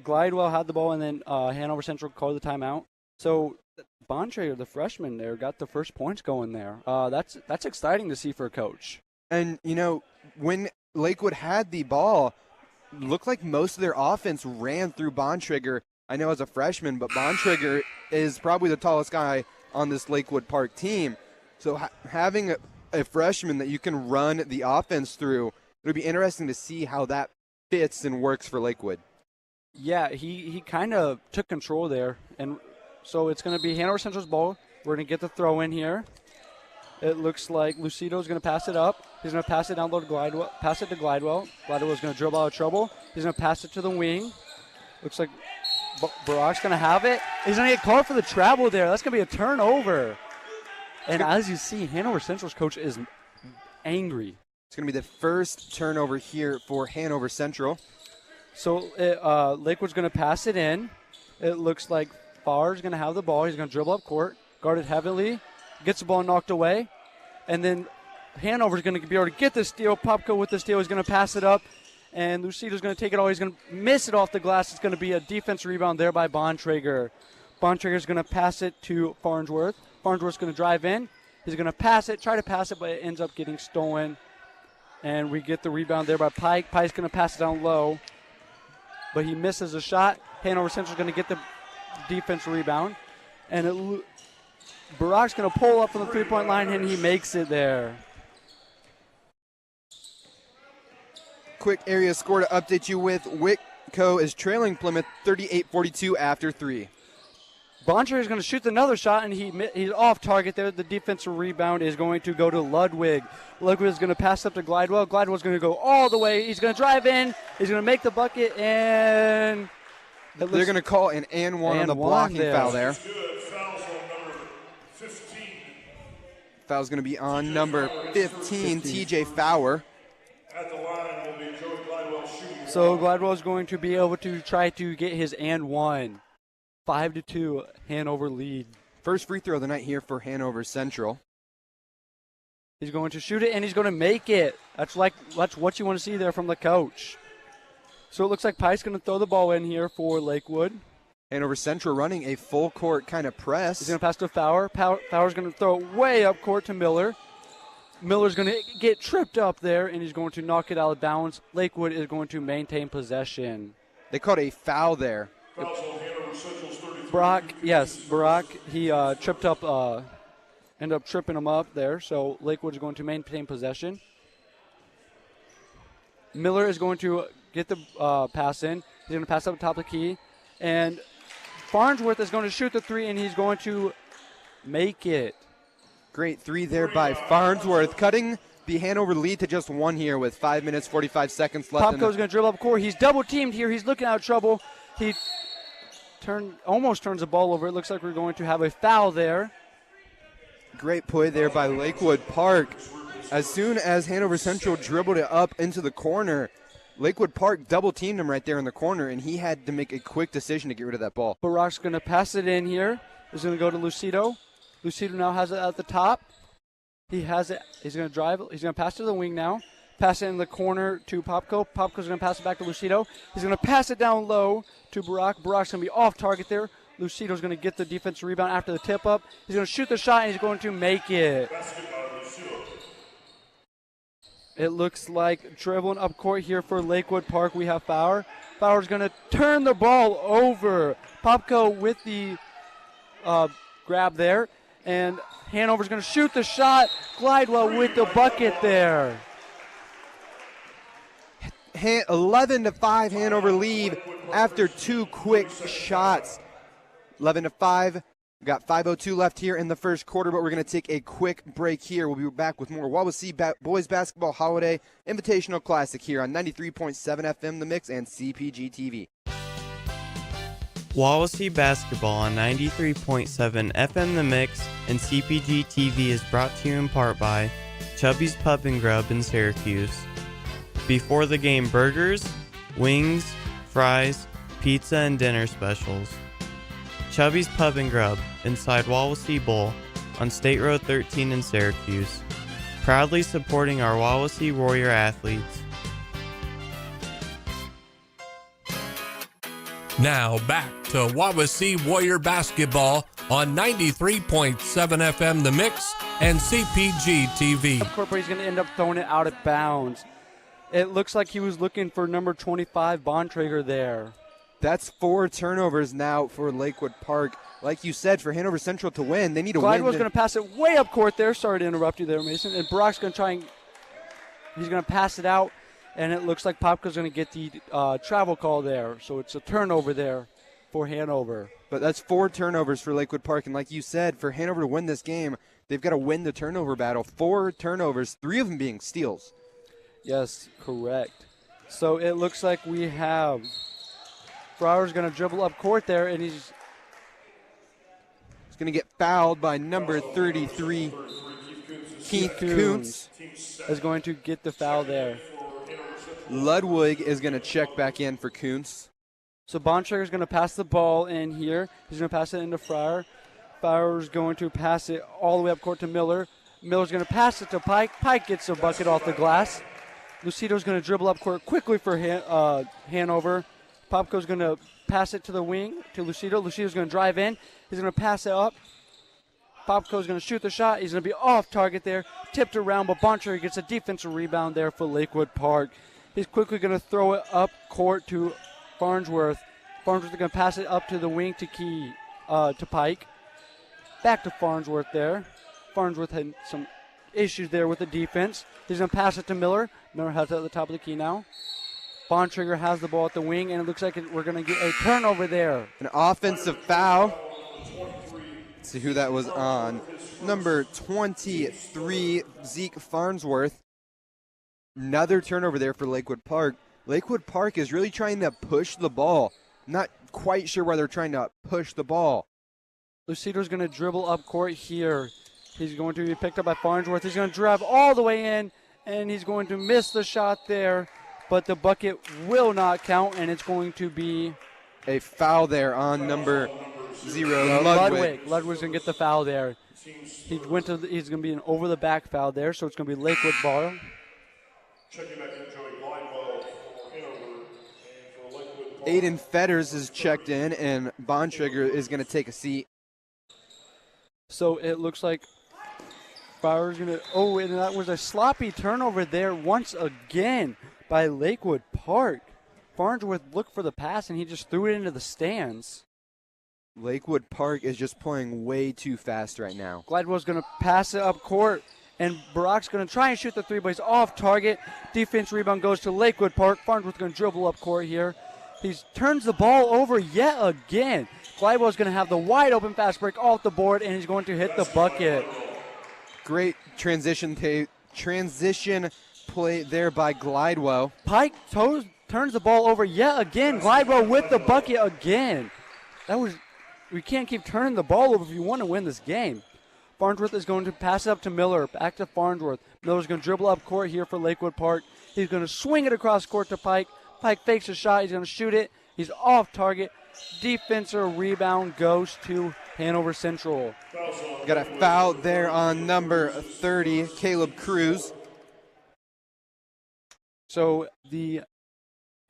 Glidewell had the ball, and then Hanover Central called the timeout. So Bontrager, the freshman there, got the first points going there. That's exciting to see for a coach. And, you know, when Lakewood had the ball, looked like most of their offense ran through Bontrager. I know as a freshman, but Bontrager is probably the tallest guy on this Lakewood Park team. So having a freshman that you can run the offense through, it would be interesting to see how that fits and works for Lakewood. Yeah, he kind of took control there. And so it's going to be Hanover Central's ball. We're going to get the throw in here. It looks like Lucido's going to pass it up. He's going to pass it down low to Glidewell. Pass it to Glidewell. Glidewell's going to dribble out of trouble. He's going to pass it to the wing. Looks like Barack's going to have it. He's going to get called for the travel there. That's going to be a turnover. And as you see, Hanover Central's coach is angry. It's going to be the first turnover here for Hanover Central. So Lakewood's going to pass it in. It looks like Farr's going to have the ball. He's going to dribble up court, guarded heavily, gets the ball knocked away. And then Hanover's going to be able to get the steal. Popko with the steal. He's going to pass it up. And Lucido's going to take it all. He's going to miss it off the glass. It's going to be a defense rebound there by Bontrager. Bontrager's going to pass it to Farnsworth. Farnsworth's going to drive in. He's going to pass it, try to pass it, but it ends up getting stolen. And we get the rebound there by Pike. Pike's going to pass it down low, but he misses a shot. Hanover Central's going to get the defense rebound. And Barack's going to pull up from the three-point line, and he makes it there. Quick area score to update you with. Whitco is trailing Plymouth 38-42 after 3. Bontrager is going to shoot another shot, and he's off target there. The defensive rebound is going to go to Ludwig. Ludwig is going to pass up to Glidewell. Glidewell's going to go all the way. He's going to drive in. He's going to make the bucket, and they're going to call an and one on the blocking foul there. Foul's going to be on number 15, TJ Fowler. At the line will be Joe Glidewell shooting. So Glidewell is going to be able to try to get his and one. 5-2 Hanover lead. First free throw of the night here for Hanover Central. He's going to shoot it, and he's going to make it. That's what you want to see there from the coach. So it looks like Pike's going to throw the ball in here for Lakewood. Hanover Central running a full court kind of press. He's going to pass to Fowler. Fowler's going to throw it way up court to Miller. Miller's going to get tripped up there, and he's going to knock it out of bounds. Lakewood is going to maintain possession. They called a foul there. Brock, he tripped up, ended up tripping him up there, so Lakewood is going to maintain possession. Miller is going to get the pass in. He's going to pass up top of the key, and Farnsworth is going to shoot the three, and he's going to make it. Great three there by Farnsworth, cutting the Hanover lead to just one here with 5 minutes, 45 seconds left. Popko's going to dribble up court. He's double teamed here. He's looking out of trouble. He almost turns the ball over. It looks like we're going to have a foul there. Great play there by Lakewood Park. As soon as Hanover Central dribbled it up into the corner, Lakewood Park double teamed him right there in the corner, and he had to make a quick decision to get rid of that ball. Barack's going to pass it in here. He's going to go to Lucido. Lucido now has it at the top. He has it. He's going to drive. He's going to pass to the wing now. Pass it in the corner to Popko. Popko's going to pass it back to Lucido. He's going to pass it down low to Barack. Barack's going to be off target there. Lucido's going to get the defensive rebound after the tip up. He's going to shoot the shot, and he's going to make it. It looks like dribbling up court here for Lakewood Park. We have Fowler. Fowler's going to turn the ball over. Popko with the grab there. And Hanover's going to shoot the shot. Glidewell with the bucket there. 11-5 Hanover lead after two quick shots. 11-5. We've got 5:02 left here in the first quarter, but we're going to take a quick break here. We'll be back with more Wawasee Boys Basketball Holiday Invitational Classic here on 93.7 FM The Mix and CPG TV. Wawasee Basketball on 93.7 FM The Mix and CPG TV is brought to you in part by Chubby's Pub and Grub in Syracuse. Before the game, burgers, wings, fries, pizza, and dinner specials. Chubby's Pub and Grub inside Wawasee Bowl on State Road 13 in Syracuse. Proudly supporting our Wawasee Warrior athletes. Now back to Wawasee Warrior Basketball on 93.7 FM The Mix and CPG TV. But he's going to end up throwing it out of bounds. It looks like he was looking for number 25, Bontrager there. That's 4 turnovers now for Lakewood Park. Like you said, for Hanover Central to win, they need to win. Glidewell's going to pass it way up court there. Sorry to interrupt you there, Mason. And Brock's going to try and he's going to pass it out. And it looks like Popko's going to get the travel call there. So it's a turnover there for Hanover. But that's 4 turnovers for Lakewood Park. And like you said, for Hanover to win this game, they've got to win the turnover battle. 4 turnovers, 3 of them being steals. Yes, correct. So it looks like we have Fowler's going to dribble up court there, and he's going to get fouled by number 33, Keith Kuntz. Is going to get the foul there. Ludwig is going to check back in for Kuntz. So Bontrager's going to pass the ball in here. He's going to pass it into Fryer. Fowler's going to pass it all the way up court to Miller. Miller's going to pass it to Pike. Pike gets a bucket off the glass. Lucido's going to dribble up court quickly for Hanover. Popko's going to pass it to the wing to Lucido. Lucido's going to drive in. He's going to pass it up. Popko's going to shoot the shot. He's going to be off target there. Tipped around, but Bontrager gets a defensive rebound there for Lakewood Park. He's quickly going to throw it up court to Farnsworth. Farnsworth is going to pass it up to the wing to Pike. Back to Farnsworth there. Farnsworth had some issues there with the defense. He's going to pass it to Miller. Miller has it at the top of the key now. Bontrager has the ball at the wing, and it looks like we're going to get a turnover there. An offensive foul. Let's see who that was on. Number 23, Zeke Farnsworth. Another turnover there for Lakewood Park. Lakewood Park is really trying to push the ball. Not quite sure why they're trying to push the ball. Lucido's going to dribble up court here. He's going to be picked up by Farnsworth. He's going to drive all the way in, and he's going to miss the shot there. But the bucket will not count, and it's going to be a foul there on number 0, Ludwig. Ludwig's going to get the foul there. He's going to be an over-the-back foul there, so it's going to be Lakewood ball. Checking back in, Joey Glidewell for Hanover. And for Lakewood Park. Aiden Fetters is checked in, and Bontrager is going to take a seat. So it looks like Bauer's going to, and that was a sloppy turnover there once again by Lakewood Park. Farnsworth looked for the pass, and he just threw it into the stands. Lakewood Park is just playing way too fast right now. Glidewell's going to pass it up court, and Barack's going to try and shoot the three, but he's off target. Defense rebound goes to Lakewood Park. Farnsworth's going to dribble up court here. He turns the ball over yet again. Glidewell's going to have the wide open fast break off the board, and he's going to hit the bucket. Great transition play there by Glidewell. Pike turns the ball over yet again. Glidewell with the bucket again. We can't keep turning the ball over if you want to win this game. Farnsworth is going to pass it up to Miller. Back to Farnsworth. Miller's going to dribble up court here for Lakewood Park. He's going to swing it across court to Pike. Pike fakes a shot. He's going to shoot it. He's off target. Defensive rebound goes to Hanover Central. Got a foul there on number 30, Caleb Cruz. So the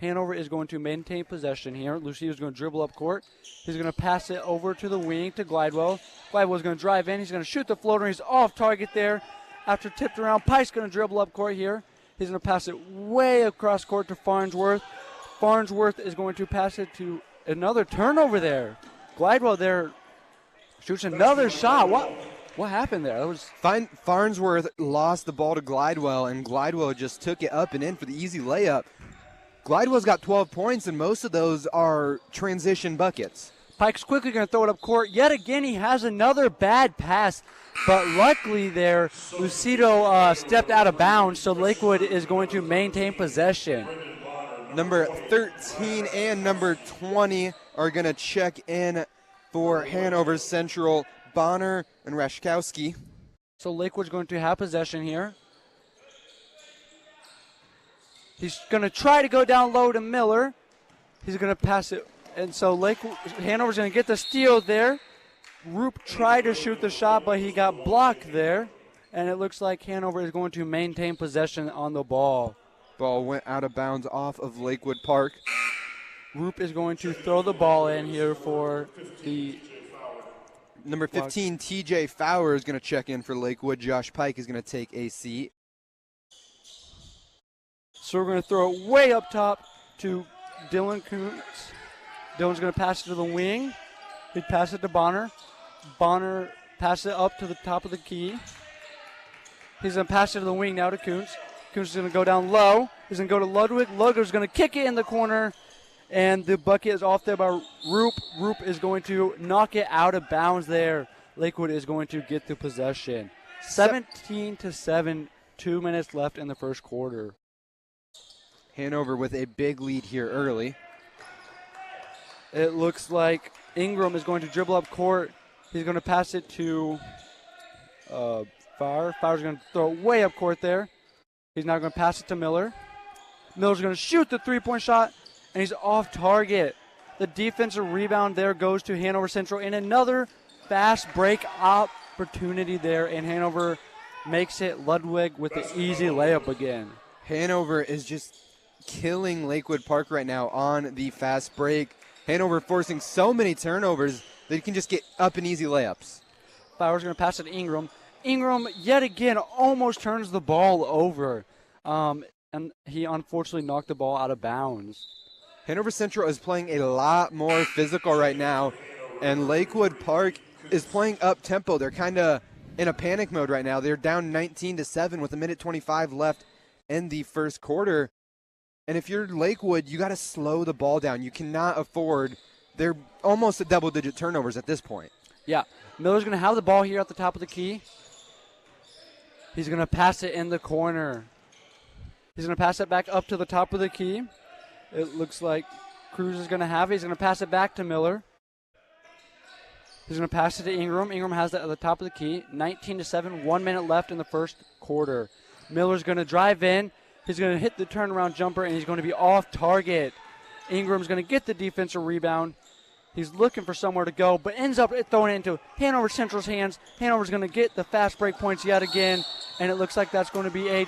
Hanover is going to maintain possession here. Lucido's going to dribble up court. He's going to pass it over to the wing to Glidewell. Glidewell's going to drive in. He's going to shoot the floater. He's off target there. After tipped around, Pike's going to dribble up court here. He's going to pass it way across court to Farnsworth. Farnsworth is going to pass it to another turnover there. Glidewell there shoots another shot. What happened there? That was Farnsworth lost the ball to Glidewell, and Glidewell just took it up and in for the easy layup. Glidewell's got 12 points, and most of those are transition buckets. Pike's quickly going to throw it up court. Yet again, he has another bad pass. But luckily there, Lucido stepped out of bounds, so Lakewood is going to maintain possession. Number 13 and number 20 are going to check in for Hanover Central, Bonner and Rashkowski. So Lakewood's going to have possession here. He's going to try to go down low to Miller. He's going to pass it. And so Hanover's going to get the steal there. Roop tried to shoot the shot, but he got blocked there. And it looks like Hanover is going to maintain possession on the ball. Ball went out of bounds off of Lakewood Park. Roop is going to throw the ball in here for the... Number 15, TJ Fowler is going to check in for Lakewood. Josh Pike is going to take a seat. So we're going to throw it way up top to Dylan Kuntz. Dylan's going to pass it to the wing. He'd pass it to Bonner. Bonner passes it up to the top of the key. He's going to pass it to the wing now to Kuntz. Kuntz is going to go down low. He's going to go to Ludwig. Ludwig's going to kick it in the corner. And the bucket is off there by Roop. Roop is going to knock it out of bounds there. Lakewood is going to get the possession. 17-7, 2 minutes left in the first quarter. Hanover with a big lead here early. It looks like Ingram is going to dribble up court. He's going to pass it to Fowler. Fowler's going to throw it way up court there. He's now going to pass it to Miller. Miller's going to shoot the three-point shot, and he's off target. The defensive rebound there goes to Hanover Central, and another fast break opportunity there, and Hanover makes it Ludwig with the easy layup again. Hanover is just killing Lakewood Park right now on the fast break. Hanover forcing so many turnovers that you can just get up and easy layups. Flowers going to pass it to Ingram. Ingram, yet again, almost turns the ball over. And he unfortunately knocked the ball out of bounds. Hanover Central is playing a lot more physical right now, and Lakewood Park is playing up-tempo. They're kind of in a panic mode right now. They're down 19-7 with 1:25 left in the first quarter. And if you're Lakewood, you got to slow the ball down. You cannot afford. They're almost at double-digit turnovers at this point. Yeah, Miller's going to have the ball here at the top of the key. He's going to pass it in the corner. He's going to pass it back up to the top of the key. It looks like Cruz is going to have it. He's going to pass it back to Miller. He's going to pass it to Ingram. Ingram has it at the top of the key. 19-7, 1 minute left in the first quarter. Miller's going to drive in. He's going to hit the turnaround jumper, and he's going to be off target. Ingram's going to get the defensive rebound. He's looking for somewhere to go, but ends up throwing it into Hanover Central's hands. Hanover's going to get the fast break points yet again, and it looks like that's going to be a...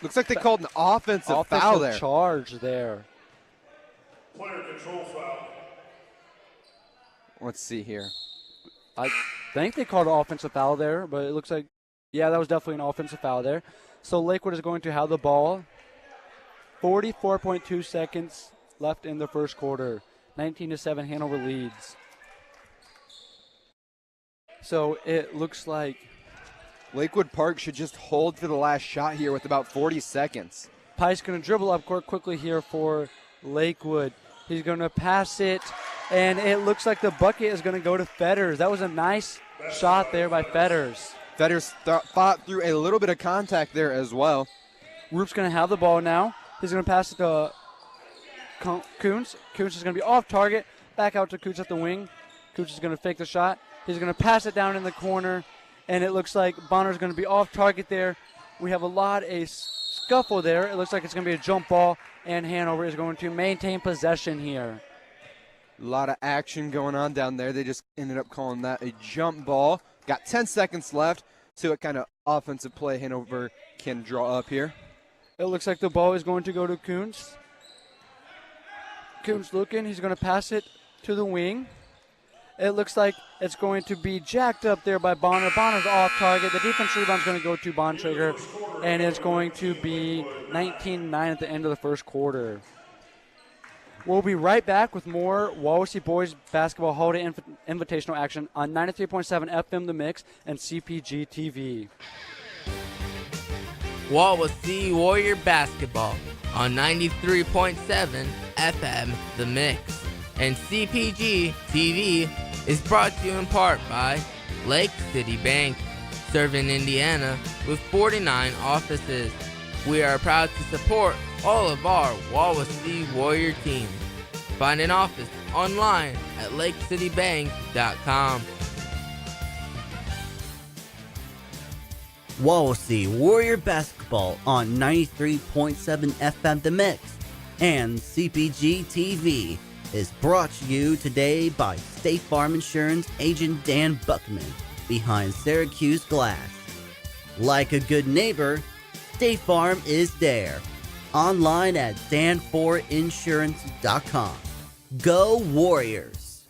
Looks like they called an offensive foul there. Charge there. Player control foul. Let's see here. I think they called an offensive foul there, but it looks like, yeah, that was definitely an offensive foul there. So Lakewood is going to have the ball. 44.2 seconds left in the first quarter. 19-7, Hanover leads. So it looks like Lakewood Park should just hold for the last shot here with about 40 seconds. Pike's going to dribble up court quickly here for Lakewood. He's going to pass it, and it looks like the bucket is going to go to Fetters. That was a nice shot there by Fetters. Fetters fought through a little bit of contact there as well. Roop's going to have the ball now. He's going to pass it to Kuntz. Kuntz is going to be off target. Back out to Kuntz at the wing. Kuntz is going to fake the shot. He's going to pass it down in the corner, and it looks like Bonner's going to be off target there. We have a scuffle there. It looks like it's going to be a jump ball, and Hanover is going to maintain possession here. A lot of action going on down there. They just ended up calling that a jump ball. Got 10 seconds left. See what kind of offensive play Hanover can draw up here. It looks like the ball is going to go to Kuntz. Kuntz looking. He's going to pass it to the wing. It looks like it's going to be jacked up there by Bonner. Bonner's off target. The defense rebound is going to go to Bontrager, and it's going to be 19-9 at the end of the first quarter. We'll be right back with more Wawasee Boys Basketball Holiday Invitational action on 93.7 FM The Mix and CPG TV. Wawasee Warrior Basketball on 93.7 FM The Mix and CPG TV is brought to you in part by Lake City Bank, serving Indiana with 49 offices. We are proud to support all of our Wawasee Warrior teams. Find an office online at lakecitybank.com. Wawasee Warrior Basketball on 93.7 FM The Mix and CPG TV is brought to you today by State Farm Insurance agent Dan Buckman behind Syracuse Glass. Like a good neighbor, State Farm is there. Online at danforinsurance.com. Go Warriors!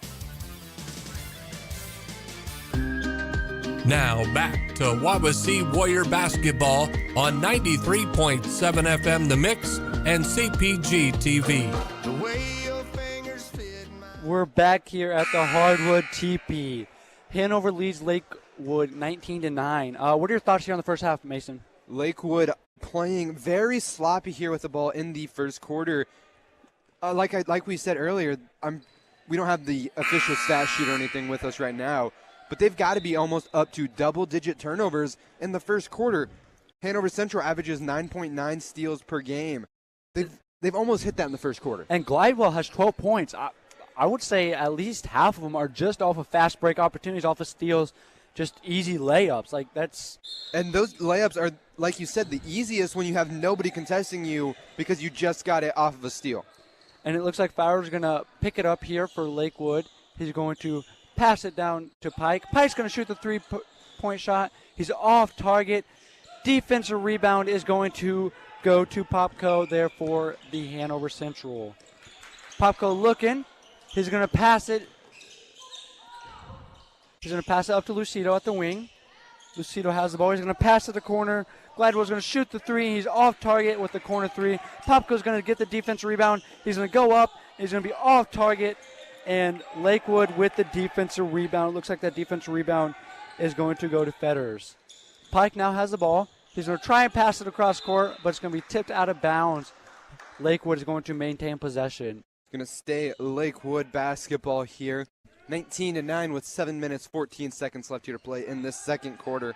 Now back to Wawasee Warrior Basketball on 93.7 FM The Mix and CPG TV. We're back here at the Hardwood Teepee. Hanover leads Lakewood 19-9. What are your thoughts here on the first half, Mason? Lakewood playing very sloppy here with the ball in the first quarter. Like we said earlier, we don't have the official stat sheet or anything with us right now, but they've got to be almost up to double-digit turnovers in the first quarter. Hanover Central averages 9.9 steals per game. They've almost hit that in the first quarter. And Glidewell has 12 points. I would say at least half of them are just off of fast break opportunities, off of steals, just easy layups. And those layups are, like you said, the easiest when you have nobody contesting you because you just got it off of a steal. And it looks like Fowler's going to pick it up here for Lakewood. He's going to pass it down to Pike. Pike's going to shoot the three-point shot. He's off target. defensive rebound is going to go to Popko there for the Hanover Central. Popko looking. He's going to pass it. He's going to pass it up to Lucido at the wing. Lucido has the ball. He's going to pass to the corner. Gladwell's going to shoot the three. He's off target with the corner three. Popko's going to get the defensive rebound. He's going to go up. He's going to be off target. And Lakewood with the defensive rebound. It looks like that defensive rebound is going to go to Fetters. Pike now has the ball. He's going to try and pass it across court, but it's going to be tipped out of bounds. Lakewood is going to maintain possession. Going to stay Lakewood basketball here. 19-9 with 7 minutes, 14 seconds left here to play in this second quarter.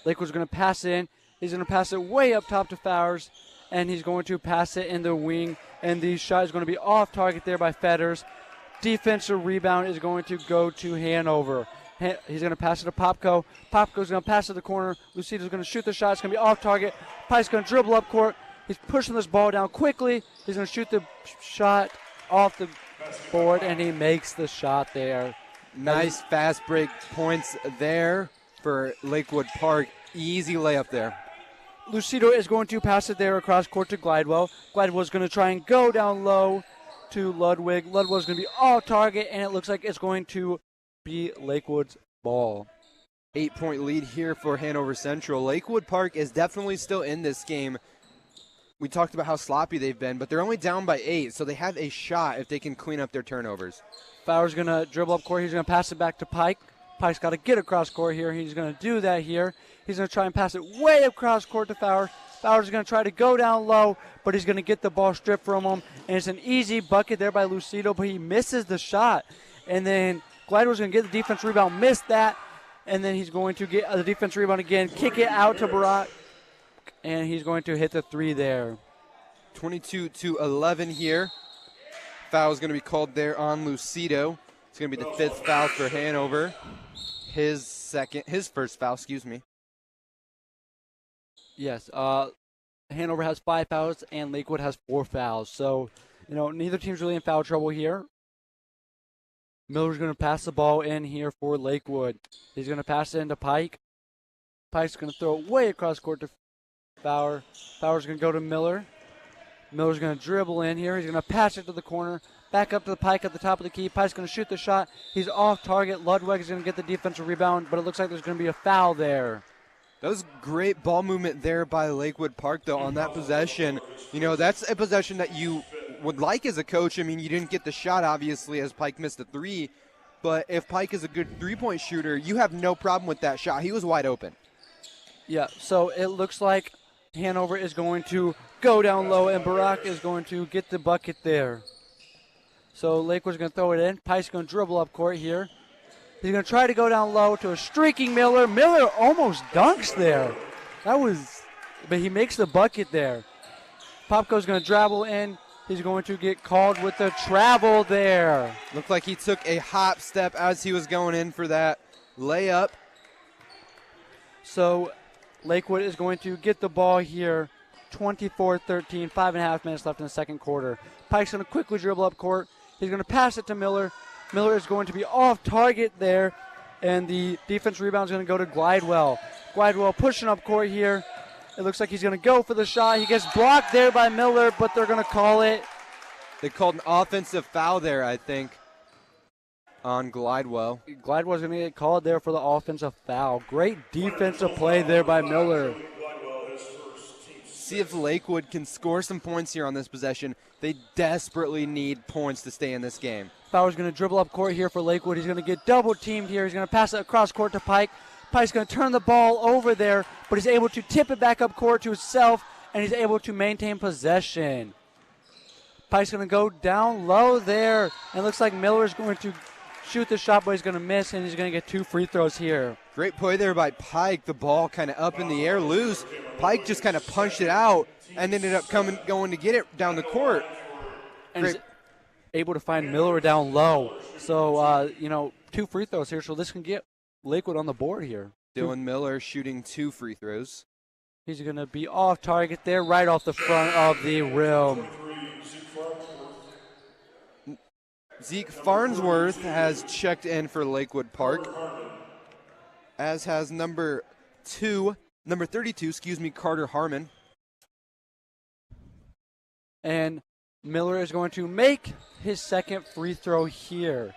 Lakewood's going to pass in. He's going to pass it way up top to Fowers, and he's going to pass it in the wing, and the shot is going to be off target there by Fetters. Defensive rebound is going to go to Hanover. He's going to pass it to Popko. Popko's going to pass to the corner. Lucido's going to shoot the shot. It's going to be off target. Pike's going to dribble up court. He's pushing this ball down quickly. He's going to shoot the shot off the board, and he makes the shot there. Nice fast break points there for Lakewood Park. Easy layup there. Lucido is going to pass it there across court to Glidewell. Glidewell's going to try and go down low to Ludwig. Ludwig's going to be off target, and it looks like it's going to be Lakewood's ball. 8-point lead here for Hanover Central. Lakewood Park is definitely still in this game. We talked about how sloppy they've been, but they're only down by 8, so they have a shot if they can clean up their turnovers. Fowler's going to dribble up court. He's going to pass it back to Pike. Pike's got to get across court here. He's going to do that here. He's going to try and pass it way across court to Fowler. Fowler's going to try to go down low, but he's going to get the ball stripped from him. And it's an easy bucket there by Lucido, but he misses the shot. And then Glidewell's going to get the defense rebound, miss that. And then he's going to get the defense rebound again, kick it out to Barak. And he's going to hit the three there. 22-11 here. Foul is going to be called there on Lucido. It's going to be the 5th foul for Hanover. His first foul, excuse me. Yes, Hanover has 5 fouls and Lakewood has 4 fouls. So, neither team's really in foul trouble here. Miller's going to pass the ball in here for Lakewood. He's going to pass it into Pike. Pike's going to throw it way across court to Fowler. Fowler's going to go to Miller. Miller's going to dribble in here. He's going to pass it to the corner. Back up to the Pike at the top of the key. Pike's going to shoot the shot. He's off target. Ludwig is going to get the defensive rebound, but it looks like there's going to be a foul there. That was great ball movement there by Lakewood Park, though, on that possession. That's a possession that you would like as a coach. I mean, you didn't get the shot, obviously, as Pike missed a 3. But if Pike is a good three-point shooter, you have no problem with that shot. He was wide open. Yeah, so it looks like Hanover is going to go down low, and Barak is going to get the bucket there. So Lakewood's going to throw it in. Pike's going to dribble up court here. He's going to try to go down low to a streaking Miller. Miller almost dunks there. But he makes the bucket there. Popko's going to dribble in. He's going to get called with the travel there. Looked like he took a hop step as he was going in for that layup. So Lakewood is going to get the ball here. 24-13, 5.5 minutes left in the second quarter. Pike's going to quickly dribble up court. He's going to pass it to Miller. Miller is going to be off target there, and the defense rebound is going to go to Glidewell. Glidewell pushing up court here. It looks like he's going to go for the shot. He gets blocked there by Miller, but they're going to call it. They called an offensive foul there, I think, on Glidewell. Glidewell's going to get called there for the offensive foul. Great defensive play there by Miller. See if Lakewood can score some points here on this possession. They desperately need points to stay in this game. Fowler's going to dribble up court here for Lakewood. He's going to get double teamed here. He's going to pass it across court to Pike. Pike's going to turn the ball over there, but he's able to tip it back up court to himself, and he's able to maintain possession. Pike's going to go down low there, and it looks like Miller's going to shoot the shot, but he's going to miss, and he's going to get 2 free throws here. Great play there by Pike. The ball kind of up in the air, loose. Pike just kind of punched it out and ended up going to get it down the court. And he's able to find Miller down low. So, 2 free throws here, so this can get Lakewood on the board here. Dylan Miller shooting 2 free throws. He's going to be off target there, right off the front of the rim. Zeke Farnsworth has checked in for Lakewood Park, as has number 2, Number 32, Carter Harmon. And Miller is going to make his second free throw here.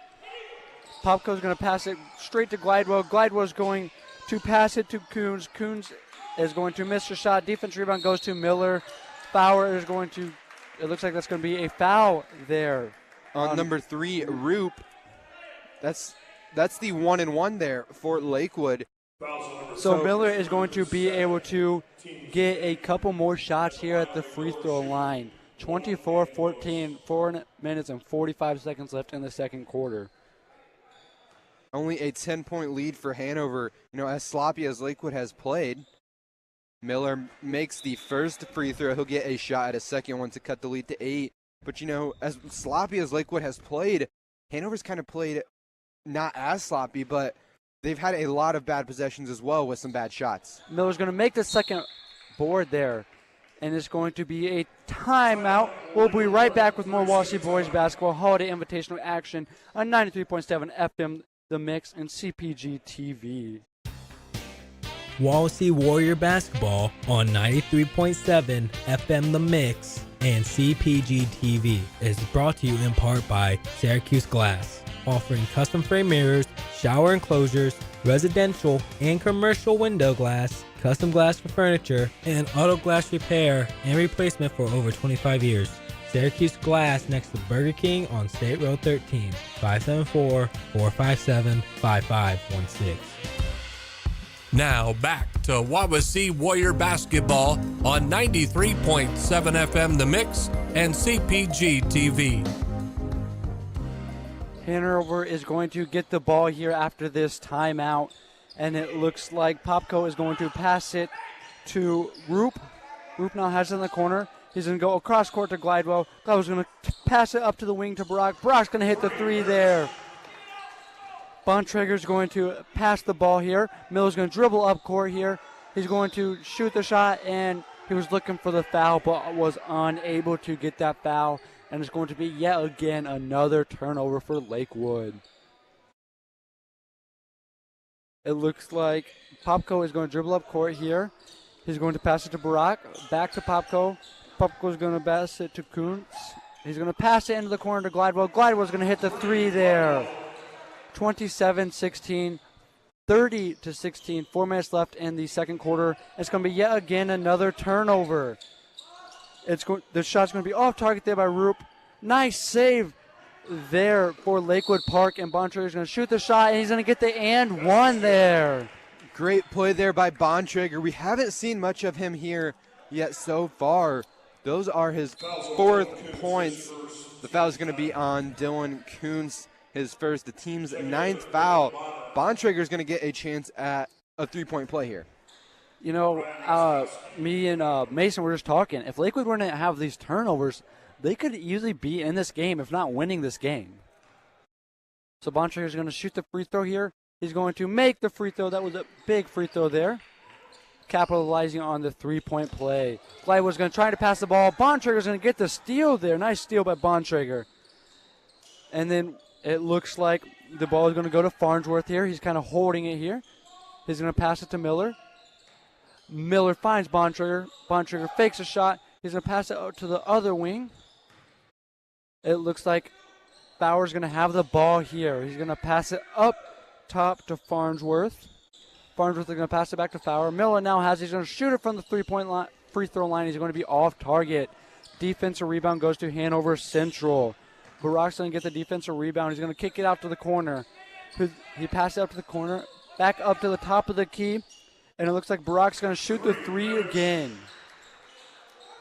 Popko is going to pass it straight to Glidewell. Glidewell is going to pass it to Coons. Coons is going to miss the shot. Defense rebound goes to Miller. Fowler is going to, it looks like that's going to be a foul there. On number 3, Roop. That's the 1-and-1 there for Lakewood. So Miller is going to be able to get a couple more shots here at the free throw line. 24-14, 4 minutes and 45 seconds left in the second quarter. Only a 10-point lead for Hanover. As sloppy as Lakewood has played, Miller makes the first free throw. He'll get a shot at a second one to cut the lead to 8. But, as sloppy as Lakewood has played, Hanover's kind of played not as sloppy, but they've had a lot of bad possessions as well with some bad shots. Miller's going to make the second board there, and it's going to be a timeout. We'll be right back with more Wawasee Boys Basketball Holiday Invitational action on 93.7 FM, The Mix, and CPG TV. Wawasee Warrior Basketball on 93.7 FM The Mix and CPG TV is brought to you in part by Syracuse Glass, offering custom frame mirrors, shower enclosures, residential and commercial window glass, custom glass for furniture, and auto glass repair and replacement for over 25 years. Syracuse Glass next to Burger King on State Road 13, 574-457-5516. Now back to Wawasee Warrior Basketball on 93.7 FM The Mix and CPG TV. Hanover is going to get the ball here after this timeout, and it looks like Popko is going to pass it to Roop. Roop now has it in the corner. He's going to go across court to Glidewell. Glidewell's going to pass it up to the wing to Brock. Brock's going to hit the 3 there. Bontrager's going to pass the ball here. Miller's going to dribble up court here. He's going to shoot the shot, and he was looking for the foul but was unable to get that foul. And it's going to be yet again another turnover for Lakewood. It looks like Popko is going to dribble up court here. He's going to pass it to Barak. Back to Popko. Popko's going to pass it to Kuntz. He's going to pass it into the corner to Glidewell. Glidewell's going to hit the 3 there. 27-16, 30-16. 4 minutes left in the second quarter. It's going to be yet again another turnover. The shot's going to be off target there by Roop. Nice save there for Lakewood Park, and Bontrager's going to shoot the shot, and he's going to get the and one there. Great play there by Bontrager. We haven't seen much of him here yet so far. Those are his 4th points. The foul is going to be on Dylan Kuntz, his first, the team's 9th foul. Bontrager's going to get a chance at a 3-point play here. Me and Mason were just talking. If Lakewood were to have these turnovers, they could easily be in this game, if not winning this game. So Bontrager's going to shoot the free throw here. He's going to make the free throw. That was a big free throw there. Capitalizing on the 3-point play. Glidewell's going to try to pass the ball. Bontrager's going to get the steal there. Nice steal by Bontrager. And then it looks like the ball is going to go to Farnsworth here. He's kind of holding it here. He's going to pass it to Miller. Miller finds Bontrager. Bontrager fakes a shot. He's going to pass it out to the other wing. It looks like Bauer's going to have the ball here. He's going to pass it up top to Farnsworth. Farnsworth is going to pass it back to Fowler. Miller now has it. He's going to shoot it from the 3-point line, free throw line. He's going to be off target. Defensive rebound goes to Hanover Central. Barak's going to get the defensive rebound. He's going to kick it out to the corner. He passes it up to the corner. Back up to the top of the key. And it looks like Barak's going to shoot the 3 again.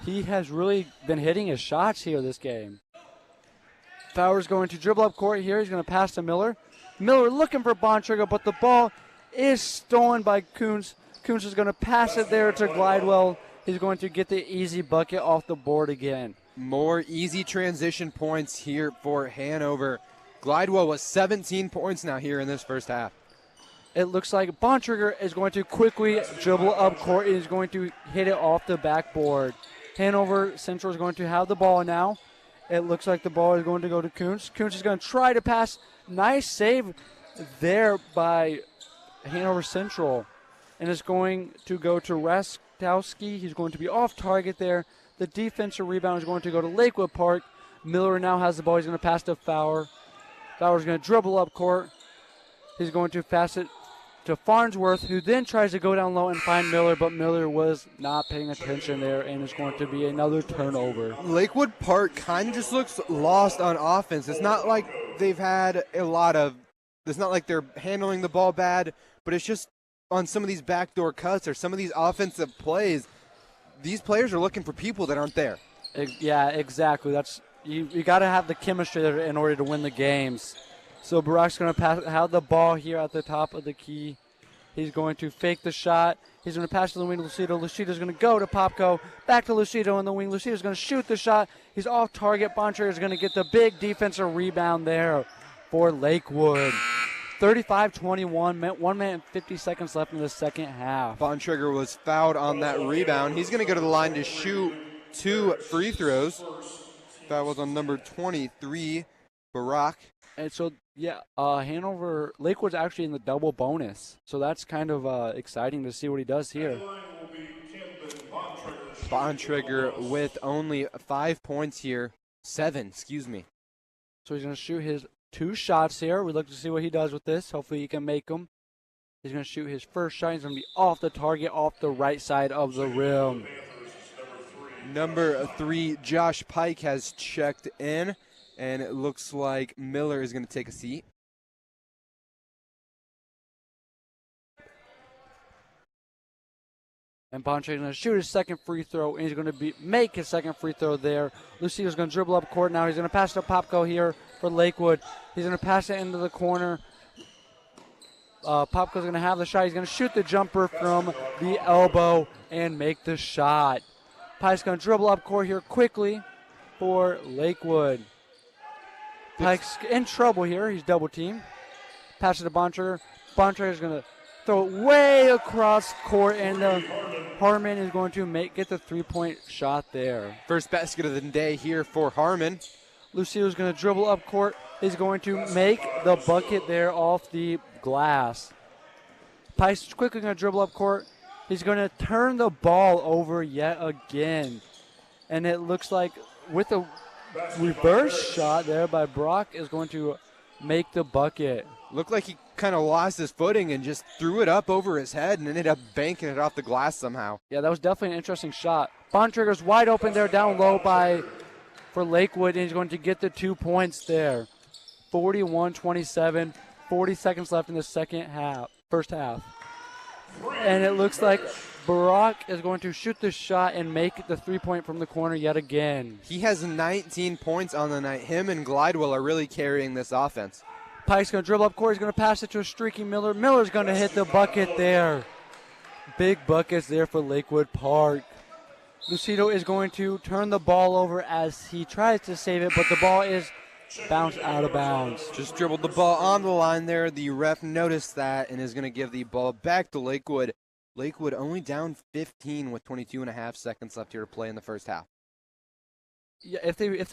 He has really been hitting his shots here this game. Fowler's going to dribble up court here. He's going to pass to Miller. Miller looking for Bontrager, but the ball is stolen by Kuntz. Kuntz is going to pass it there to Glidewell. He's going to get the easy bucket off the board again. More easy transition points here for Hanover. Glidewell was 17 points now here in this first half. It looks like Bontrager is going to quickly dribble up court and is going to hit it off the backboard. Hanover Central is going to have the ball now. It looks like the ball is going to go to Kuntz. Kuntz is going to try to pass. Nice save there by Hanover Central. and it's going to go to Rastowski. He's going to be off target there. The defensive rebound is going to go to Lakewood Park. Miller now has the ball. He's going to pass to Fowler. Fowler's going to dribble up court. He's going to pass it to Farnsworth, who then tries to go down low and find Miller, but Miller was not paying attention there, and it's going to be another turnover. Lakewood Park kind of just looks lost on offense. It's not like they've had a lot of – it's not like they're handling the ball bad, but it's just on some of these backdoor cuts or some of these offensive plays, these players are looking for people that aren't there. Yeah, exactly. That's you got to have the chemistry there in order to win the games. So Barack's going to have the ball here at the top of the key. He's going to fake the shot. He's going to pass to the wing to Lucido. Lucido's going to go to Popko. Back to Lucido in the wing. Lucido's going to shoot the shot. He's off target. Bontrager is going to get the big defensive rebound there for Lakewood. 35-21, 1 minute and 50 seconds left in the second half. Bontrager was fouled on that rebound. He's going to go to the line to shoot 2 free throws. That was on number 23, Barack. And so, yeah, Lakewood's actually in the double bonus. So that's kind of exciting to see what he does here. Bontrager with only 5 points here. 7, excuse me. So he's going to shoot his 2 shots here. We look to see what he does with this. Hopefully he can make them. He's going to shoot his first shot. He's going to be off the target, off the right side of the rim. Number 3, Josh Pike has checked in. And it looks like Miller is going to take a seat. And Bontrager's going to shoot his second free throw, and he's going to make his second free throw there. Lucido's going to dribble up court now. He's going to pass to Popko here for Lakewood. He's going to pass it into the corner. Popko's going to have the shot. He's going to shoot the jumper from the elbow and make the shot. Pike's going to dribble up court here quickly for Lakewood. Pike's in trouble here. He's double teamed. Pass it to Bontrager. Bontrager's going to throw it way across court, and Harmon is going to get the 3-point shot there. First basket of the day here for Harmon. Lucio's going to dribble up court. He's going to make the bucket there off the glass. Pike's quickly going to dribble up court. He's going to turn the ball over yet again. And it looks like with a reverse shot there by Brock is going to make the bucket. Looked like he kind of lost his footing and just threw it up over his head and ended up banking it off the glass somehow. Yeah, that was definitely an interesting shot. Bontrager's wide open there down low for Lakewood, and he's going to get the 2 points there. 41-27, 40 seconds left in the first half. And it looks like Barack is going to shoot the shot and make the 3-point from the corner yet again. He has 19 points on the night. Him and Glidewell are really carrying this offense. Pike's going to dribble up court. He's going to pass it to a streaky Miller. Miller's going to hit the bucket there. Big buckets there for Lakewood Park. Lucido is going to turn the ball over as he tries to save it, but the ball is bounced out of bounds. Just dribbled the ball on the line there. The ref noticed that and is going to give the ball back to Lakewood. Lakewood only down 15 with 22.5 seconds left here to play in the first half. Yeah, if they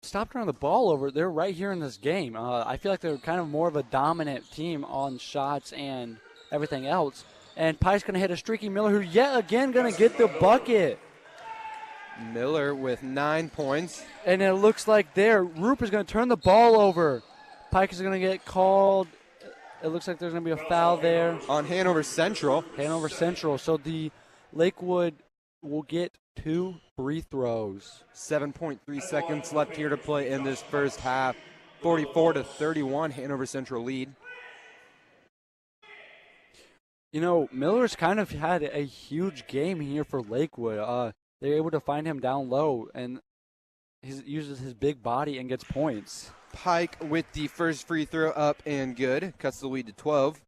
stop turning the ball over, they're right here in this game. I feel like they're kind of more of a dominant team on shots and everything else. And Pike's going to hit a streaky Miller, who yet again going to get the bucket. Miller with 9 points. And it looks like Roop is going to turn the ball over. Pike is going to get called. It looks like there's going to be a foul there. On Hanover Central. Hanover Central. So the Lakewood will get 2 free throws. 7.3 seconds left here to play in this first half. 44-31, Hanover Central lead. You know, Miller's kind of had a huge game here for Lakewood. They're able to find him down low, and he uses his big body and gets points. Pike with the first free throw up and good. Cuts the lead to 12.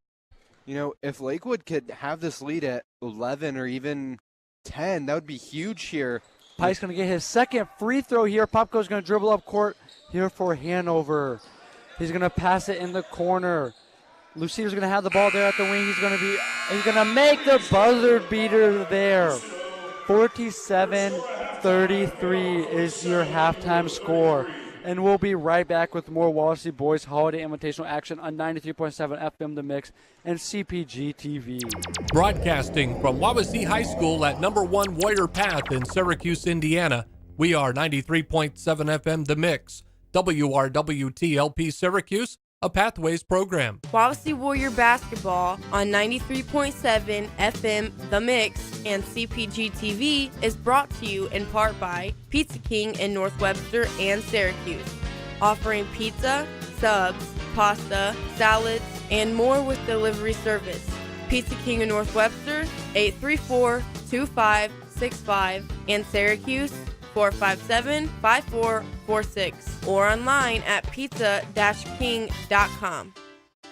You know, if Lakewood could have this lead at 11 or even 10, that would be huge here. Pike's going to get his second free throw here. Popko's going to dribble up court here for Hanover. He's going to pass it in the corner. Lucido's going to have the ball there at the wing. He's going to make the buzzer beater there. 47-33 is your halftime score. and we'll be right back with more Wawasee Boys Holiday Invitational action on 93.7 FM The Mix and CPG TV. Broadcasting from Wawasee High School at number 1 Warrior Path in Syracuse, Indiana, we are 93.7 FM The Mix, WRWT LP Syracuse, a Pathways program. Wawasee Warrior Basketball on 93.7 FM The Mix and CPG TV is brought to you in part by Pizza King in North Webster and Syracuse, offering pizza, subs, pasta, salads, and more with delivery service. Pizza King in North Webster, 834-2565, and Syracuse, 457-5446, or online at pizza-king.com.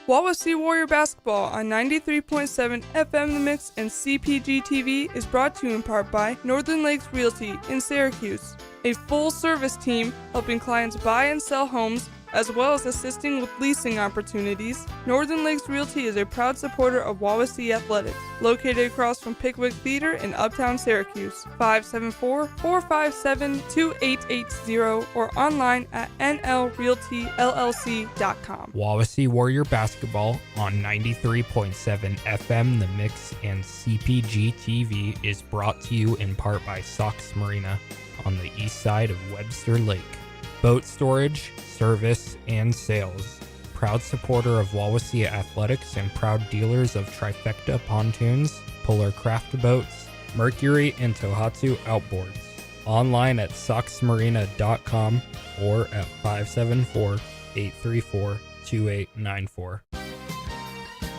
Wawasee Warrior Basketball on 93.7 FM The Mix and CPG TV is brought to you in part by Northern Lakes Realty in Syracuse, a full-service team helping clients buy and sell homes, as well as assisting with leasing opportunities. Northern Lakes Realty is a proud supporter of Wawasee Athletics, located across from Pickwick Theater in Uptown Syracuse. 574-457-2880 or online at nlrealtyllc.com. Wawasee Warrior Basketball on 93.7 FM The Mix and CPG TV is brought to you in part by Sox Marina on the east side of Webster Lake. Boat storage, service, and sales. Proud supporter of Wawasee Athletics and proud dealers of Trifecta Pontoons, Polar Craft Boats, Mercury, and Tohatsu Outboards. Online at soxmarina.com or at 574-834-2894.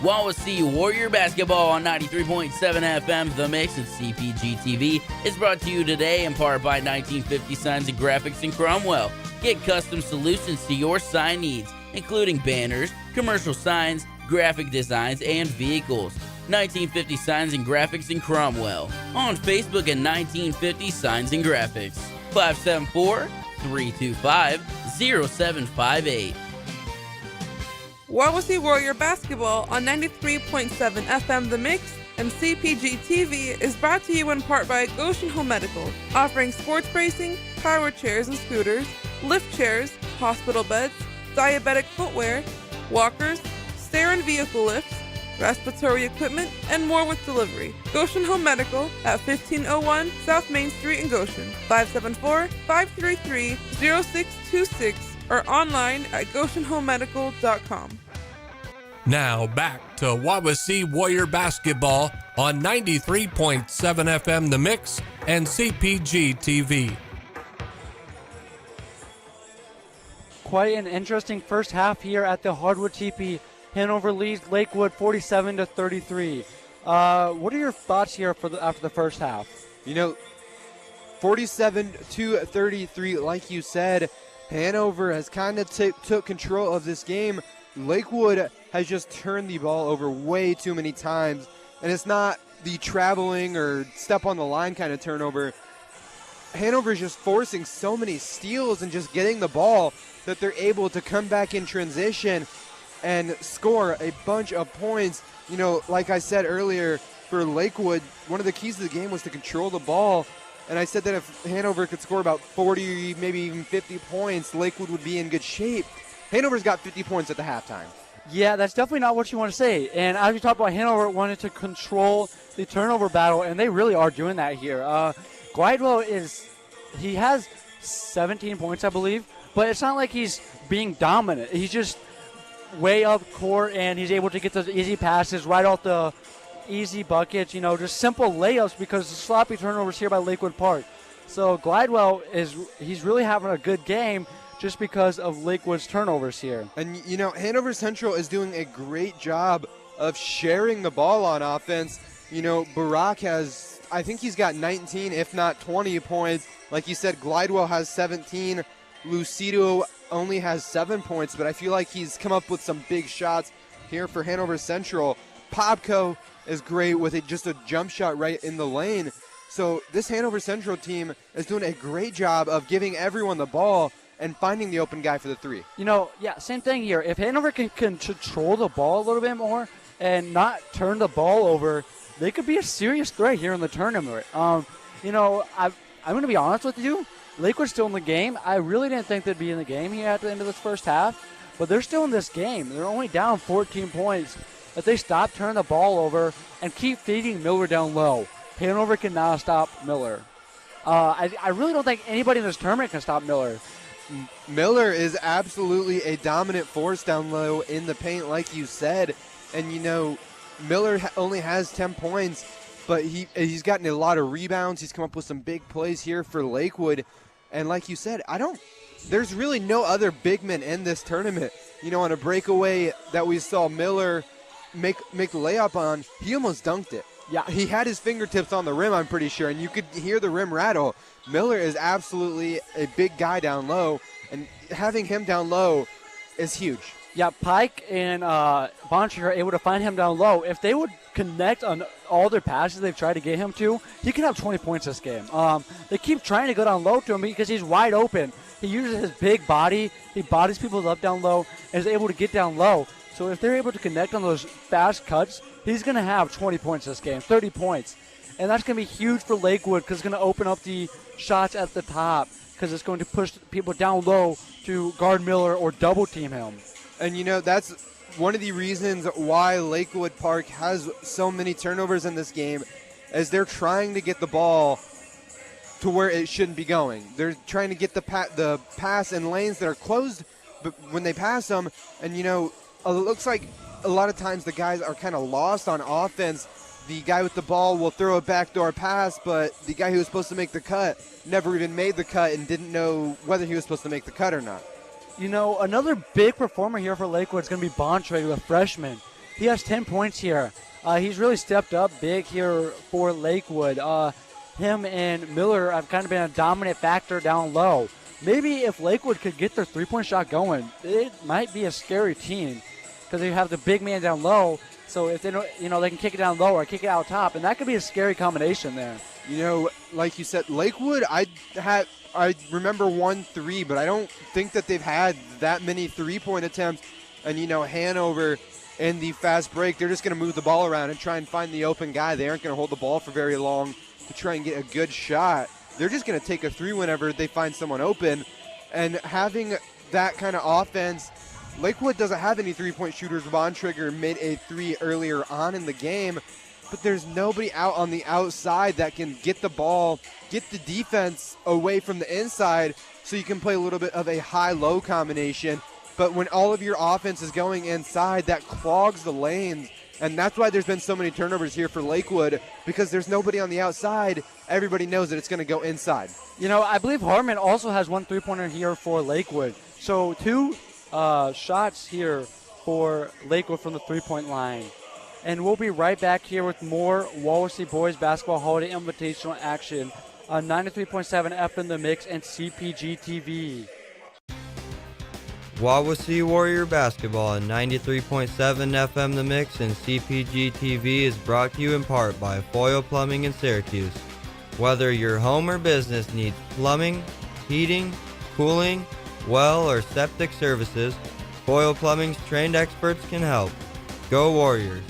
Wawasee Warrior Basketball on 93.7 FM The Mix and CPG TV is brought to you today in part by 1950 Signs and Graphics in Cromwell. Get custom solutions to your sign needs, including banners, commercial signs, graphic designs, and vehicles. 1950 Signs and Graphics in Cromwell. On Facebook at 1950 Signs and Graphics. 574-325-0758. Wawasee Warrior Basketball on 93.7 FM The Mix and CPG TV is brought to you in part by Goshen Home Medical, offering sports bracing, power chairs and scooters, lift chairs, hospital beds, diabetic footwear, walkers, stair and vehicle lifts, respiratory equipment, and more with delivery. Goshen Home Medical at 1501 South Main Street in Goshen, 574-533-0626, or online at goshenhomemedical.com. Now back to Wawasee Warrior Basketball on 93.7 FM The Mix and CPG TV. Quite an interesting first half here at the Hardwood TP. Hanover leads Lakewood 47-33. What are your thoughts here after the first half? 47-33, like you said, Hanover has kind of took control of this game. Lakewood has just turned the ball over way too many times, and it's not the traveling or step on the line kind of turnover. Hanover is just forcing so many steals and just getting the ball that they're able to come back in transition and score a bunch of points. Like I said earlier, for Lakewood, one of the keys to the game was to control the ball. And I said that if Hanover could score about 40, maybe even 50 points, Lakewood would be in good shape. Hanover's got 50 points at the halftime. Yeah, that's definitely not what you want to say. And as we talked about, Hanover wanted to control the turnover battle, and they really are doing that here. Glidewell he has 17 points, I believe, but it's not like he's being dominant. He's just way up court, and he's able to get those easy passes right off the easy buckets, just simple layups because the sloppy turnovers here by Lakewood Park. So Glidewell he's really having a good game just because of Lakewood's turnovers here. And, Hanover Central is doing a great job of sharing the ball on offense. Barak I think he's got 19, if not 20 points. Like you said, Glidewell has 17. Lucido only has 7 points, but I feel like he's come up with some big shots here for Hanover Central. Popko is great with just a jump shot right in the lane. So this Hanover Central team is doing a great job of giving everyone the ball and finding the open guy for the three. Same thing here. If Hanover can control the ball a little bit more and not turn the ball over, they could be a serious threat here in the tournament. I'm going to be honest with you. Lakewood's still in the game. I really didn't think they'd be in the game here at the end of this first half, but they're still in this game. They're only down 14 points. If they stop turning the ball over and keep feeding Miller down low, Hanover can now stop Miller. I really don't think anybody in this tournament can stop Miller. Miller is absolutely a dominant force down low in the paint, like you said. And, Miller only has 10 points, but he's gotten a lot of rebounds. He's come up with some big plays here for Lakewood. And like you said, there's really no other big men in this tournament. On a breakaway that we saw Miller make the layup on, he almost dunked it. Yeah, he had his fingertips on the rim, I'm pretty sure, and you could hear the rim rattle. Miller is absolutely a big guy down low, and having him down low is huge. Yeah, Pike and Boncher are able to find him down low. If they would connect on all their passes they've tried to get him to, he can have 20 points this game. They keep trying to go down low to him because he's wide open. He uses his big body. He bodies people up down low and is able to get down low. So if they're able to connect on those fast cuts, he's going to have 20 points this game, 30 points. And that's going to be huge for Lakewood because it's going to open up the shots at the top because it's going to push people down low to guard Miller or double team him. And, that's one of the reasons why Lakewood Park has so many turnovers in this game is they're trying to get the ball to where it shouldn't be going. They're trying to get the pass in lanes that are closed, but when they pass them, and, it looks like a lot of times the guys are kind of lost on offense. The guy with the ball will throw a backdoor pass, but the guy who was supposed to make the cut never even made the cut and didn't know whether he was supposed to make the cut or not. Another big performer here for Lakewood is going to be Bontre, a freshman. He has 10 points here. He's really stepped up big here for Lakewood. Him and Miller have kind of been a dominant factor down low. Maybe if Lakewood could get their three-point shot going, it might be a scary team because they have the big man down low. So if they don't, they can kick it down low or kick it out top, and that could be a scary combination there. Like you said, Lakewood, I remember 1-3, but I don't think that they've had that many three-point attempts. And, Hanover in the fast break, they're just going to move the ball around and try and find the open guy. They aren't going to hold the ball for very long to try and get a good shot. They're just going to take a three whenever they find someone open. And having that kind of offense, Lakewood doesn't have any three-point shooters. Bontrigger made a three earlier on in the game, but there's nobody out on the outside that can get the ball, get the defense away from the inside so you can play a little bit of a high-low combination. But when all of your offense is going inside, that clogs the lanes, and that's why there's been so many turnovers here for Lakewood, because there's nobody on the outside. Everybody knows that it's going to go inside. I believe Harmon also has one three-pointer here for Lakewood. So two shots here for Lakewood from the three-point line. And we'll be right back here with more Wawasee Boys Basketball Holiday Invitational action on 93.7 FM The Mix and CPG TV. Wawasee Warrior Basketball on 93.7 FM The Mix and CPG TV is brought to you in part by Foyle Plumbing in Syracuse. Whether your home or business needs plumbing, heating, cooling, well, or septic services, Foyle Plumbing's trained experts can help. Go Warriors!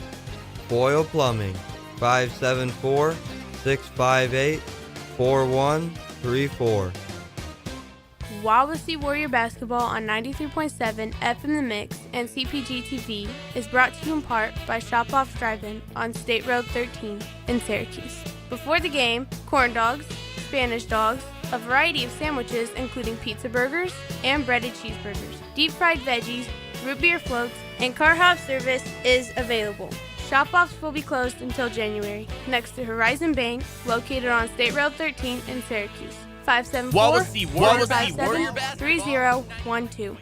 Foyle Plumbing, 574-658-4134. Wawasee Warrior Basketball on 93.7 FM The Mix and CPG TV is brought to you in part by Shop Off Drive-In on State Road 13 in Syracuse. Before the game, corn dogs, Spanish dogs, a variety of sandwiches including pizza burgers and breaded cheeseburgers, deep fried veggies, root beer floats, and car hop service is available. Shop-offs will be closed until January, next to Horizon Bank, located on State Road 13 in Syracuse. 574-457-3012.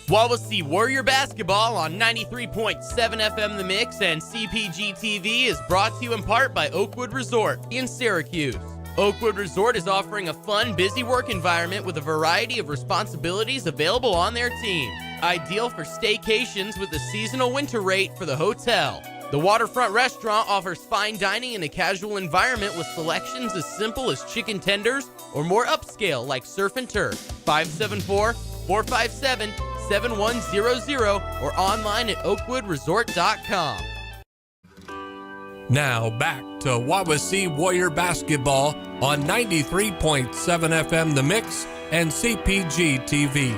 Wawasee Warrior Basketball on 93.7 FM The Mix and CPG TV is brought to you in part by Oakwood Resort in Syracuse. Oakwood Resort is offering a fun, busy work environment with a variety of responsibilities available on their team. Ideal for staycations with a seasonal winter rate for the hotel. The Waterfront Restaurant offers fine dining in a casual environment with selections as simple as chicken tenders or more upscale like surf and turf. 574-457-7100 or online at oakwoodresort.com. Now back to Wawasee Warrior Basketball on 93.7 FM The Mix and CPG TV.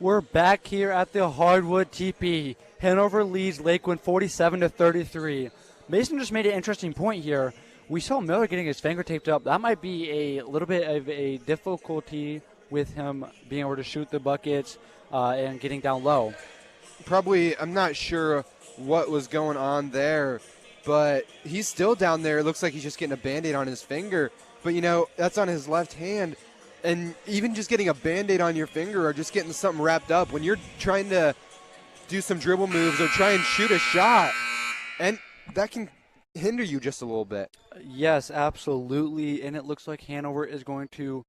We're back here at the Hardwood TP. Hanover leads Lakewood 47-33. Mason just made an interesting point here. We saw Miller getting his finger taped up. That might be a little bit of a difficulty with him being able to shoot the buckets and getting down low. Probably, I'm not sure what was going on there, but he's still down there. It looks like he's just getting a Band-Aid on his finger. But, you know, that's on his left hand. And even just getting a Band-Aid on your finger or just getting something wrapped up when you're trying to do some dribble moves or try and shoot a shot, and that can hinder you just a little bit. Yes, absolutely. And it looks like Hanover is going to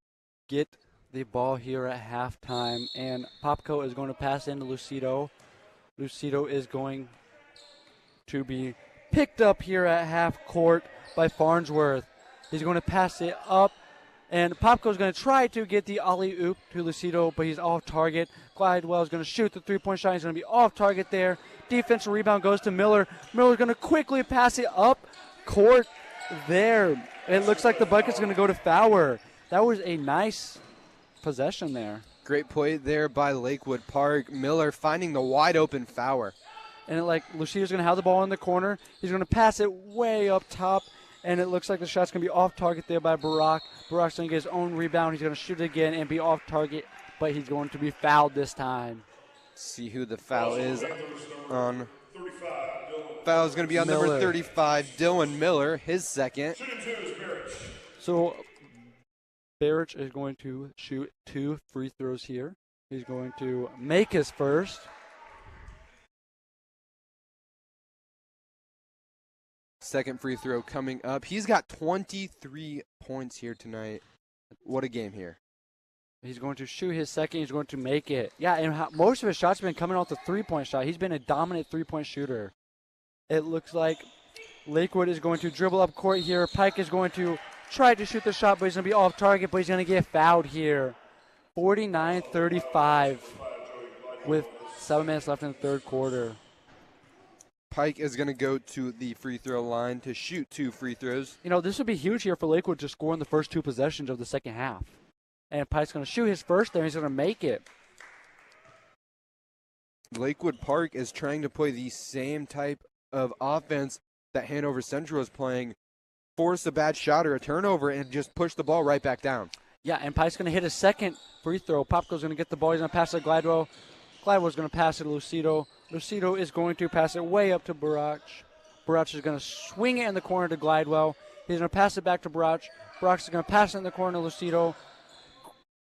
get the ball here at halftime. And Popko is going to pass into Lucido. Lucido is going to be picked up here at half court by Farnsworth. He's going to pass it up. And Popko is going to try to get the alley-oop to Lucido, but he's off target. Glidewell is going to shoot the three-point shot. He's going to be off target there. Defensive rebound goes to Miller. Miller's going to quickly pass it up court there. It looks like the bucket's going to go to Fowler. That was a nice possession there. Great play there by Lakewood Park. Miller finding the wide-open Fowler. And Lucido's going to have the ball in the corner. He's going to pass it way up top. And it looks like the shot's going to be off target there by Barak. Barak's going to get his own rebound. He's going to shoot it again and be off target, but he's going to be fouled this time. See who the foul is on. Foul is going to be on number 35, Dylan Miller, his second. So Barrich is going to shoot 2 free throws here. He's going to make his first. Second free throw coming up. He's got 23 points here tonight. What a game here. He's going to shoot his second. He's going to make it. Yeah, and most of his shots have been coming off the three-point shot. He's been a dominant three-point shooter. It looks like Lakewood is going to dribble up court here. Pike is going to try to shoot the shot, but he's going to be off target, but he's going to get fouled here. 49-35 with 7 minutes left in the third quarter. Pike is going to go to the free throw line to shoot 2 free throws. You know, this would be huge here for Lakewood to score in the first 2 possessions of the second half. And Pike's going to shoot his first there. He's going to make it. Lakewood Park is trying to play the same type of offense that Hanover Central is playing. Force a bad shot or a turnover and just push the ball right back down. Yeah, and Pike's going to hit his second free throw. Popko's going to get the ball. He's going to pass it to Glidewell. Glidewell's going to pass it to Lucido. Lucido is going to pass it way up to Barach. Barach is going to swing it in the corner to Glidewell. He's going to pass it back to Barach. Barach is going to pass it in the corner to Lucido.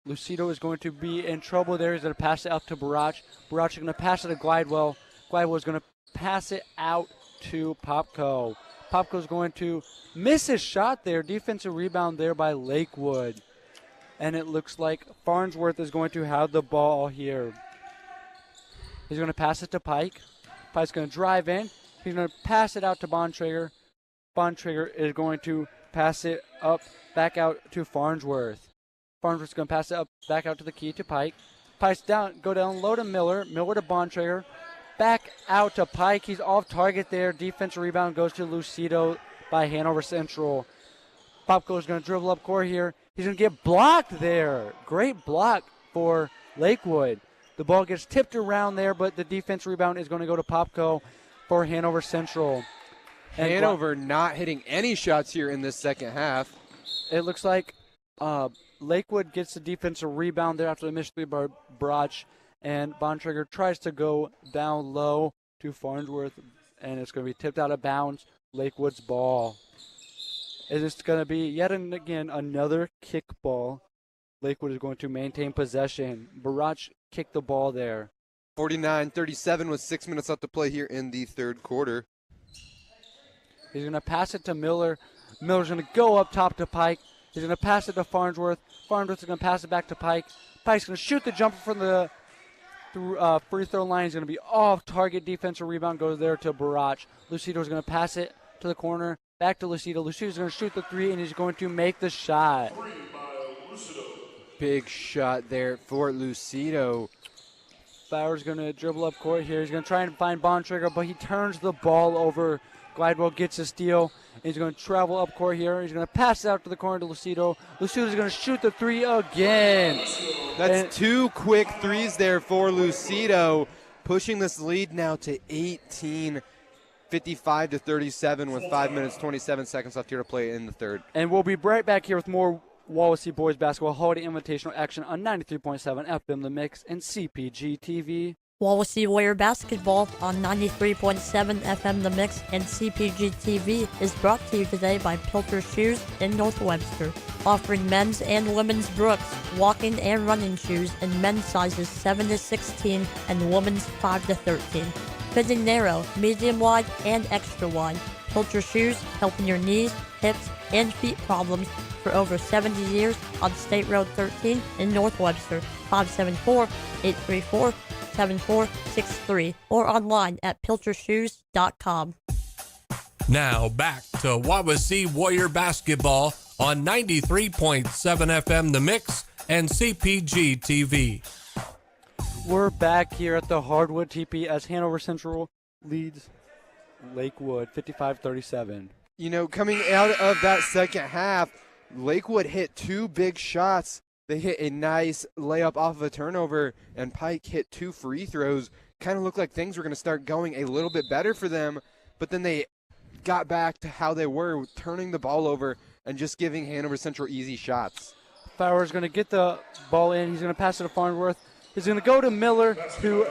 Lucido is going to be in trouble there. He's going to pass it up to Barach. Barach is going to pass it to Glidewell. Glidewell is going to pass it out to Popko. Popko is going to miss his shot there. Defensive rebound there by Lakewood. And it looks like Farnsworth is going to have the ball here. He's going to pass it to Pike. Pike's going to drive in. He's going to pass it out to Bontrager. Bontrager is going to pass it up, back out to Farnsworth. Farnsworth's going to pass it up, back out to the key to Pike. Pike's down, go down low to Miller. Miller to Bontrager. Back out to Pike. He's off target there. Defensive rebound goes to Lucido by Hanover Central. Popko is going to dribble up court here. He's going to get blocked there. Great block for Lakewood. The ball gets tipped around there, but the defense rebound is going to go to Popko for Hanover Central. And Hanover not hitting any shots here in this second half. It looks like Lakewood gets the defensive rebound there after the missed three by Brach, and Bontrager tries to go down low to Farnsworth, and it's going to be tipped out of bounds. Lakewood's ball. It is going to be yet again another kick ball. Lakewood is going to maintain possession. Barach kicked the ball there. 49-37 with 6 minutes left to play here in the third quarter. He's going to pass it to Miller. Miller's going to go up top to Pike. He's going to pass it to Farnsworth. Farnsworth is going to pass it back to Pike. Pike's going to shoot the jumper from the free throw line. He's going to be off target. Defensive rebound goes there to Barach. Lucido's going to pass it to the corner. Back to Lucido. Lucido's going to shoot the three, and he's going to make the shot. Big shot there for Lucido. Fowler's going to dribble up court here. He's going to try and find Bontrager, but he turns the ball over Glidewell gets a steal. He's going to travel up court here. He's going to pass it out to the corner to Lucido. Lucido's going to shoot the three again. That's 2 quick threes there for Lucido, pushing this lead now to 18, 55-37 with 5 minutes, 27 seconds left here to play in the third. And we'll be right back here with more Wawasee Boys Basketball Holiday Invitational action on 93.7 FM The Mix and CPG TV. Wawasee Warrior Basketball on 93.7 FM The Mix and CPG TV is brought to you today by Pilter Shoes in North Webster, offering men's and women's Brooks, walking and running shoes in men's sizes 7 to 16 and women's 5 to 13. Fitting narrow, medium wide, and extra wide. Pilter Shoes helping your knees, hips, and feet problems for over 70 years on State Road 13 in North Webster, 574-834-7463 or online at piltershoes.com. Now back to Wawasee Warrior Basketball on 93.7 FM The Mix and CPG TV. We're back here at the Hardwood TP as Hanover Central leads Lakewood 55-37. You know, coming out of that second half, Lakewood hit 2 big shots. They hit a nice layup off of a turnover, and Pike hit 2 free throws. Kind of looked like things were going to start going a little bit better for them, but then they got back to how they were, turning the ball over and just giving Hanover Central easy shots. Fowler's going to get the ball in. He's going to pass it to Farnsworth. He's going to go to Miller, who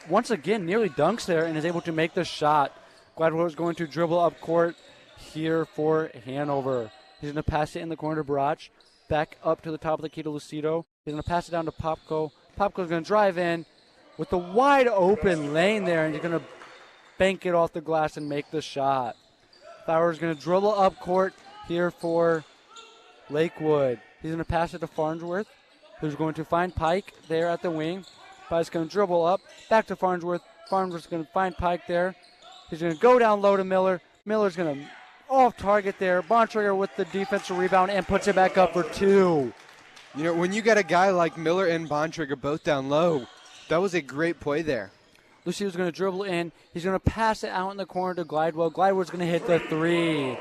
once again nearly dunks there and is able to make the shot. Gladwell is going to dribble up court here for Hanover. He's going to pass it in the corner to Barach. Back up to the top of the key to Lucido. He's going to pass it down to Popko. Popko's going to drive in with the wide open lane there, and he's going to bank it off the glass and make the shot. Fowler's going to dribble up court here for Lakewood. He's going to pass it to Farnsworth, who's going to find Pike there at the wing. Pike's going to dribble up, back to Farnsworth. Farnsworth's going to find Pike there. He's going to go down low to Miller. Miller's going to off target there. Bontrager with the defensive rebound and puts it back up for 2. You know, when you got a guy like Miller and Bontrager both down low, that was a great play there. Lucido's going to dribble in. He's going to pass it out in the corner to Glidewell. Glidewell's going to hit the 3.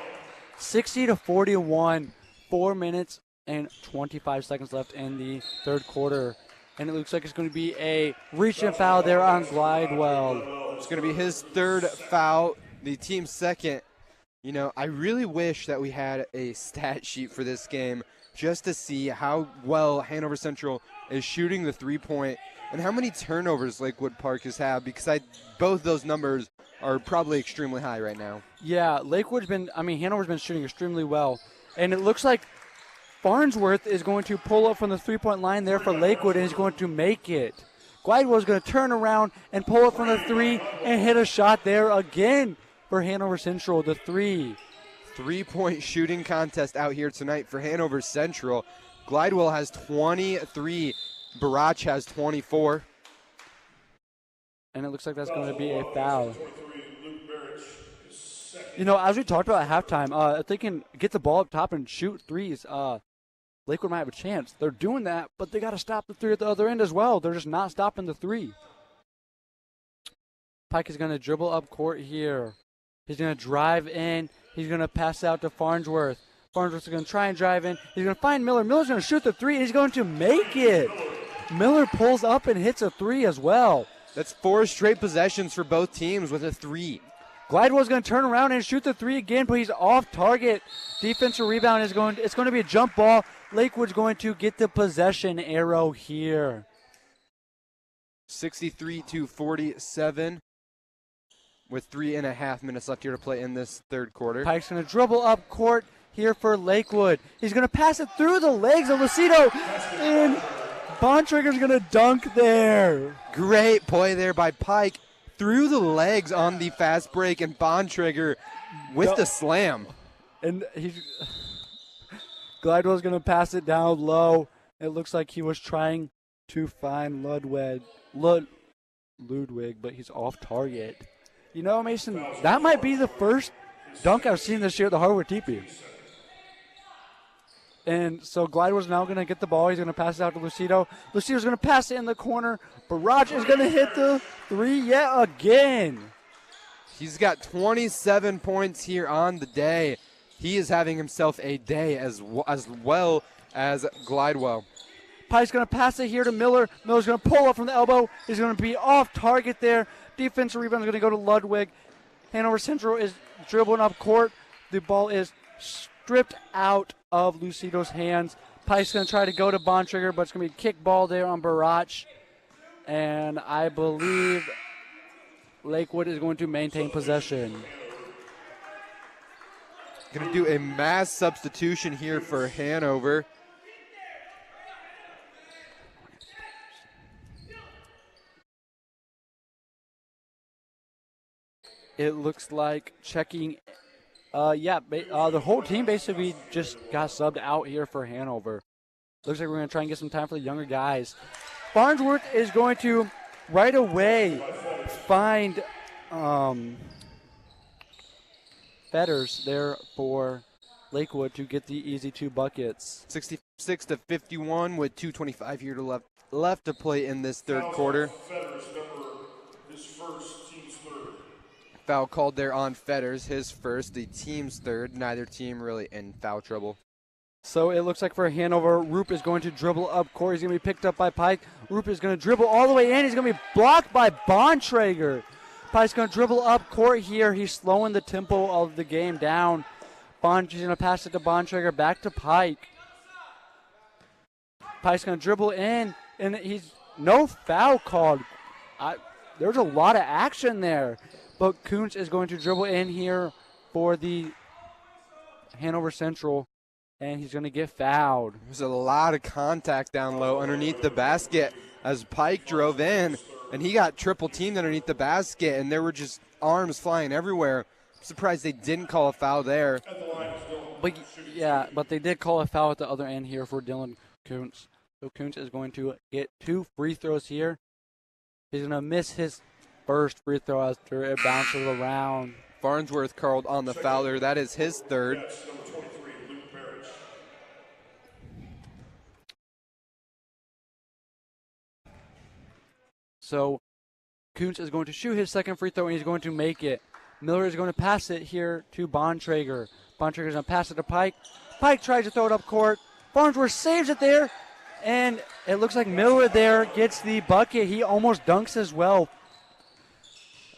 60-41. 4 minutes and 25 seconds left in the third quarter. And it looks like it's going to be a reach-in foul there on Glidewell. It's going to be his third foul, the team's second. You know, I really wish that we had a stat sheet for this game just to see how well Hanover Central is shooting the three-point and how many turnovers Lakewood Park has had, because both those numbers are probably extremely high right now. Yeah, Hanover's been shooting extremely well. And it looks like Farnsworth is going to pull up from the three-point line there for Lakewood, and he's going to make it. Glidewell is going to turn around and pull up from the 3 and hit a shot there again for Hanover Central, the 3. 3-point shooting contest out here tonight for Hanover Central. Glidewell has 23. Barach has 24. And it looks like that's going to be a foul. You know, as we talked about at halftime, if they can get the ball up top and shoot threes, Lakewood might have a chance. They're doing that, but they got to stop the 3 at the other end as well. They're just not stopping the 3. Pike is going to dribble up court here. He's going to drive in. He's going to pass out to Farnsworth. Farnsworth is going to try and drive in. He's going to find Miller. Miller's going to shoot the 3, and he's going to make it. Miller pulls up and hits a 3 as well. That's 4 straight possessions for both teams with a 3. Glidewell's going to turn around and shoot the 3 again, but he's off target. Defensive rebound it's going to be a jump ball. Lakewood's going to get the possession arrow here. 63-47 with 3.5 minutes left here to play in this third quarter. Pike's going to dribble up court here for Lakewood. He's going to pass it through the legs of Lucido, and Bontrager's going to dunk there. Great play there by Pike. Through the legs on the fast break, and Bontrager with the slam. And Glidewell's going to pass it down low. It looks like he was trying to find Ludwig, but he's off target. You know, Mason, that might be the first dunk I've seen this year at the Hardwood TP. And so Glidewell's now going to get the ball. He's going to pass it out to Lucido. Lucido's going to pass it in the corner. Barach is going to hit the 3 yet again. He's got 27 points here on the day. He is having himself a day as well as Glidewell. Pike's going to pass it here to Miller. Miller's going to pull up from the elbow. He's going to be off target there. Defensive rebound is going to go to Ludwig. Hanover Central is dribbling up court. The ball is stripped out of Lucido's hands. Pike's going to try to go to Bontrager, but it's going to be a kick ball there on Barach. And I believe Lakewood is going to maintain possession. Going to do a mass substitution here for Hanover. It looks like checking. The whole team basically just got subbed out here for Hanover. Looks like we're going to try and get some time for the younger guys. Farnsworth is going to right away find Fetters there for Lakewood to get the easy 2 buckets. 66-51 with 2:25 here left to play in this third quarter. Foul called there on Fetters, his first, the team's third. Neither team really in foul trouble. So it looks like for Hanover, Roop is going to dribble up court. He's going to be picked up by Pike. Roop is going to dribble all the way in. He's going to be blocked by Bontrager. Pike's going to dribble up court here. He's slowing the tempo of the game down. He's going to pass it to Bontrager, back to Pike. Pike's going to dribble in, and he's no foul called. There's a lot of action there. But Kuntz is going to dribble in here for the Hanover Central, and he's going to get fouled. There's a lot of contact down low underneath the basket as Pike drove in, and he got triple teamed underneath the basket, and there were just arms flying everywhere. I'm surprised they didn't call a foul there. But they did call a foul at the other end here for Dylan Kuntz. So Kuntz is going to get 2 free throws here. He's going to miss his first free throw after it bounces around. Farnsworth called on the foul there. That is his third. So Kuntz is going to shoot his second free throw, and he's going to make it. Miller is going to pass it here to Bontrager. Bontrager is going to pass it to Pike. Pike tries to throw it up court. Farnsworth saves it there, and it looks like Miller there gets the bucket. He almost dunks as well.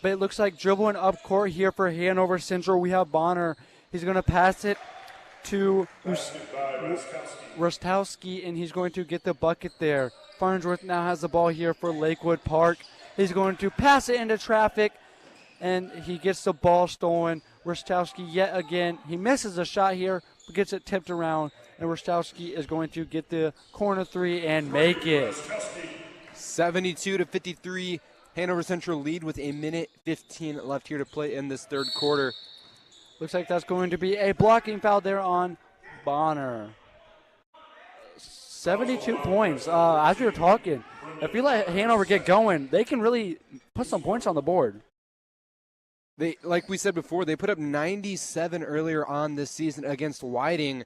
But it looks like dribbling up court here for Hanover Central. We have Bonner. He's going to pass it to Rostowski, and he's going to get the bucket there. Farnsworth now has the ball here for Lakewood Park. He's going to pass it into traffic, and he gets the ball stolen. Rostowski yet again. He misses a shot here, but gets it tipped around, and Rostowski is going to get the corner 3 and make it. 72-53. Hanover Central lead with 1:15 left here to play in this third quarter. Looks like that's going to be a blocking foul there on Bonner. 72 points. As we were talking, if you let Hanover get going, they can really put some points on the board. They, like we said before, they put up 97 earlier on this season against Whiting,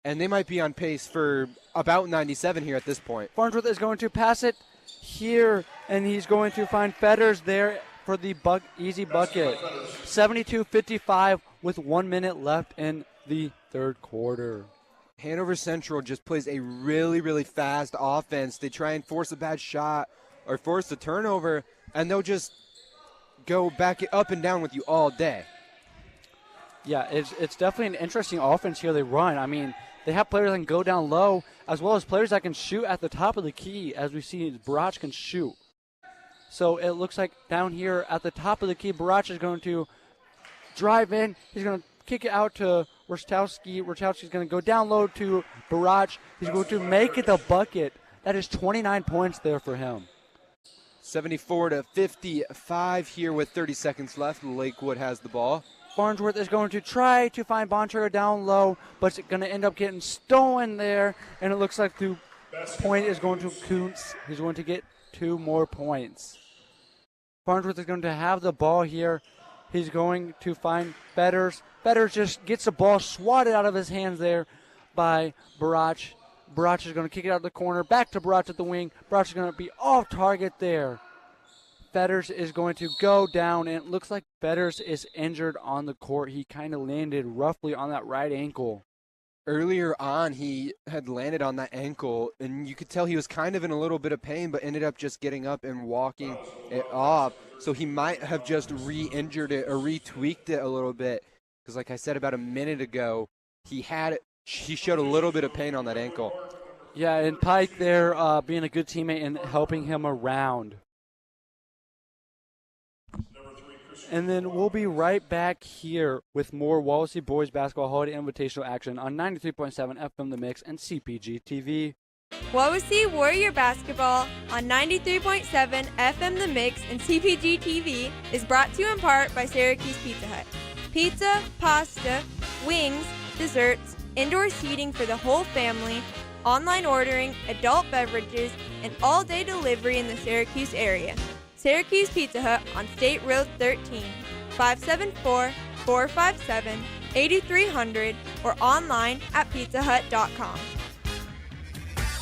and they might be on pace for about 97 here at this point. Farnsworth is going to pass it here, and he's going to find Fetters there for the easy bucket. 72-55 with 1 minute left in the third quarter. Hanover Central just plays a really, really fast offense. They try and force a bad shot or force a turnover, and they'll just go back it up and down with you all day. Yeah, it's definitely an interesting offense here they run. I mean, they have players that can go down low, as well as players that can shoot at the top of the key, as we see Barach can shoot. So it looks like down here at the top of the key, Barach is going to drive in. He's going to kick it out to Rostowski. Rostowski's going to go down low to Barach. He's going to make it the bucket. That is 29 points there for him. 74-55 here with 30 seconds left. Lakewood has the ball. Farnsworth is going to try to find Bontrager down low, but it's going to end up getting stolen there, and it looks like the point is going to Kuntz. He's going to get 2 more points. Farnsworth is going to have the ball here. He's going to find Fetters. Fetters just gets the ball swatted out of his hands there by Barach. Barach is going to kick it out of the corner, back to Barach at the wing. Barach is going to be off target there. Fetters is going to go down, and it looks like Fetters is injured on the court. He kind of landed roughly on that right ankle. Earlier on, he had landed on that ankle, and you could tell he was kind of in a little bit of pain, but ended up just getting up and walking it off. So he might have just re-injured it or re-tweaked it a little bit, because like I said about a minute ago, he showed a little bit of pain on that ankle. Yeah, and Pike there being a good teammate and helping him around. And then we'll be right back here with more Wawasee Boys Basketball Holiday Invitational action on 93.7 FM The Mix and CPG TV. Wawasee Warrior Basketball on 93.7 FM The Mix and CPG TV is brought to you in part by Syracuse Pizza Hut. Pizza, pasta, wings, desserts, indoor seating for the whole family, online ordering, adult beverages, and all-day delivery in the Syracuse area. Syracuse Pizza Hut on State Road 13, 574-457-8300 or online at pizzahut.com.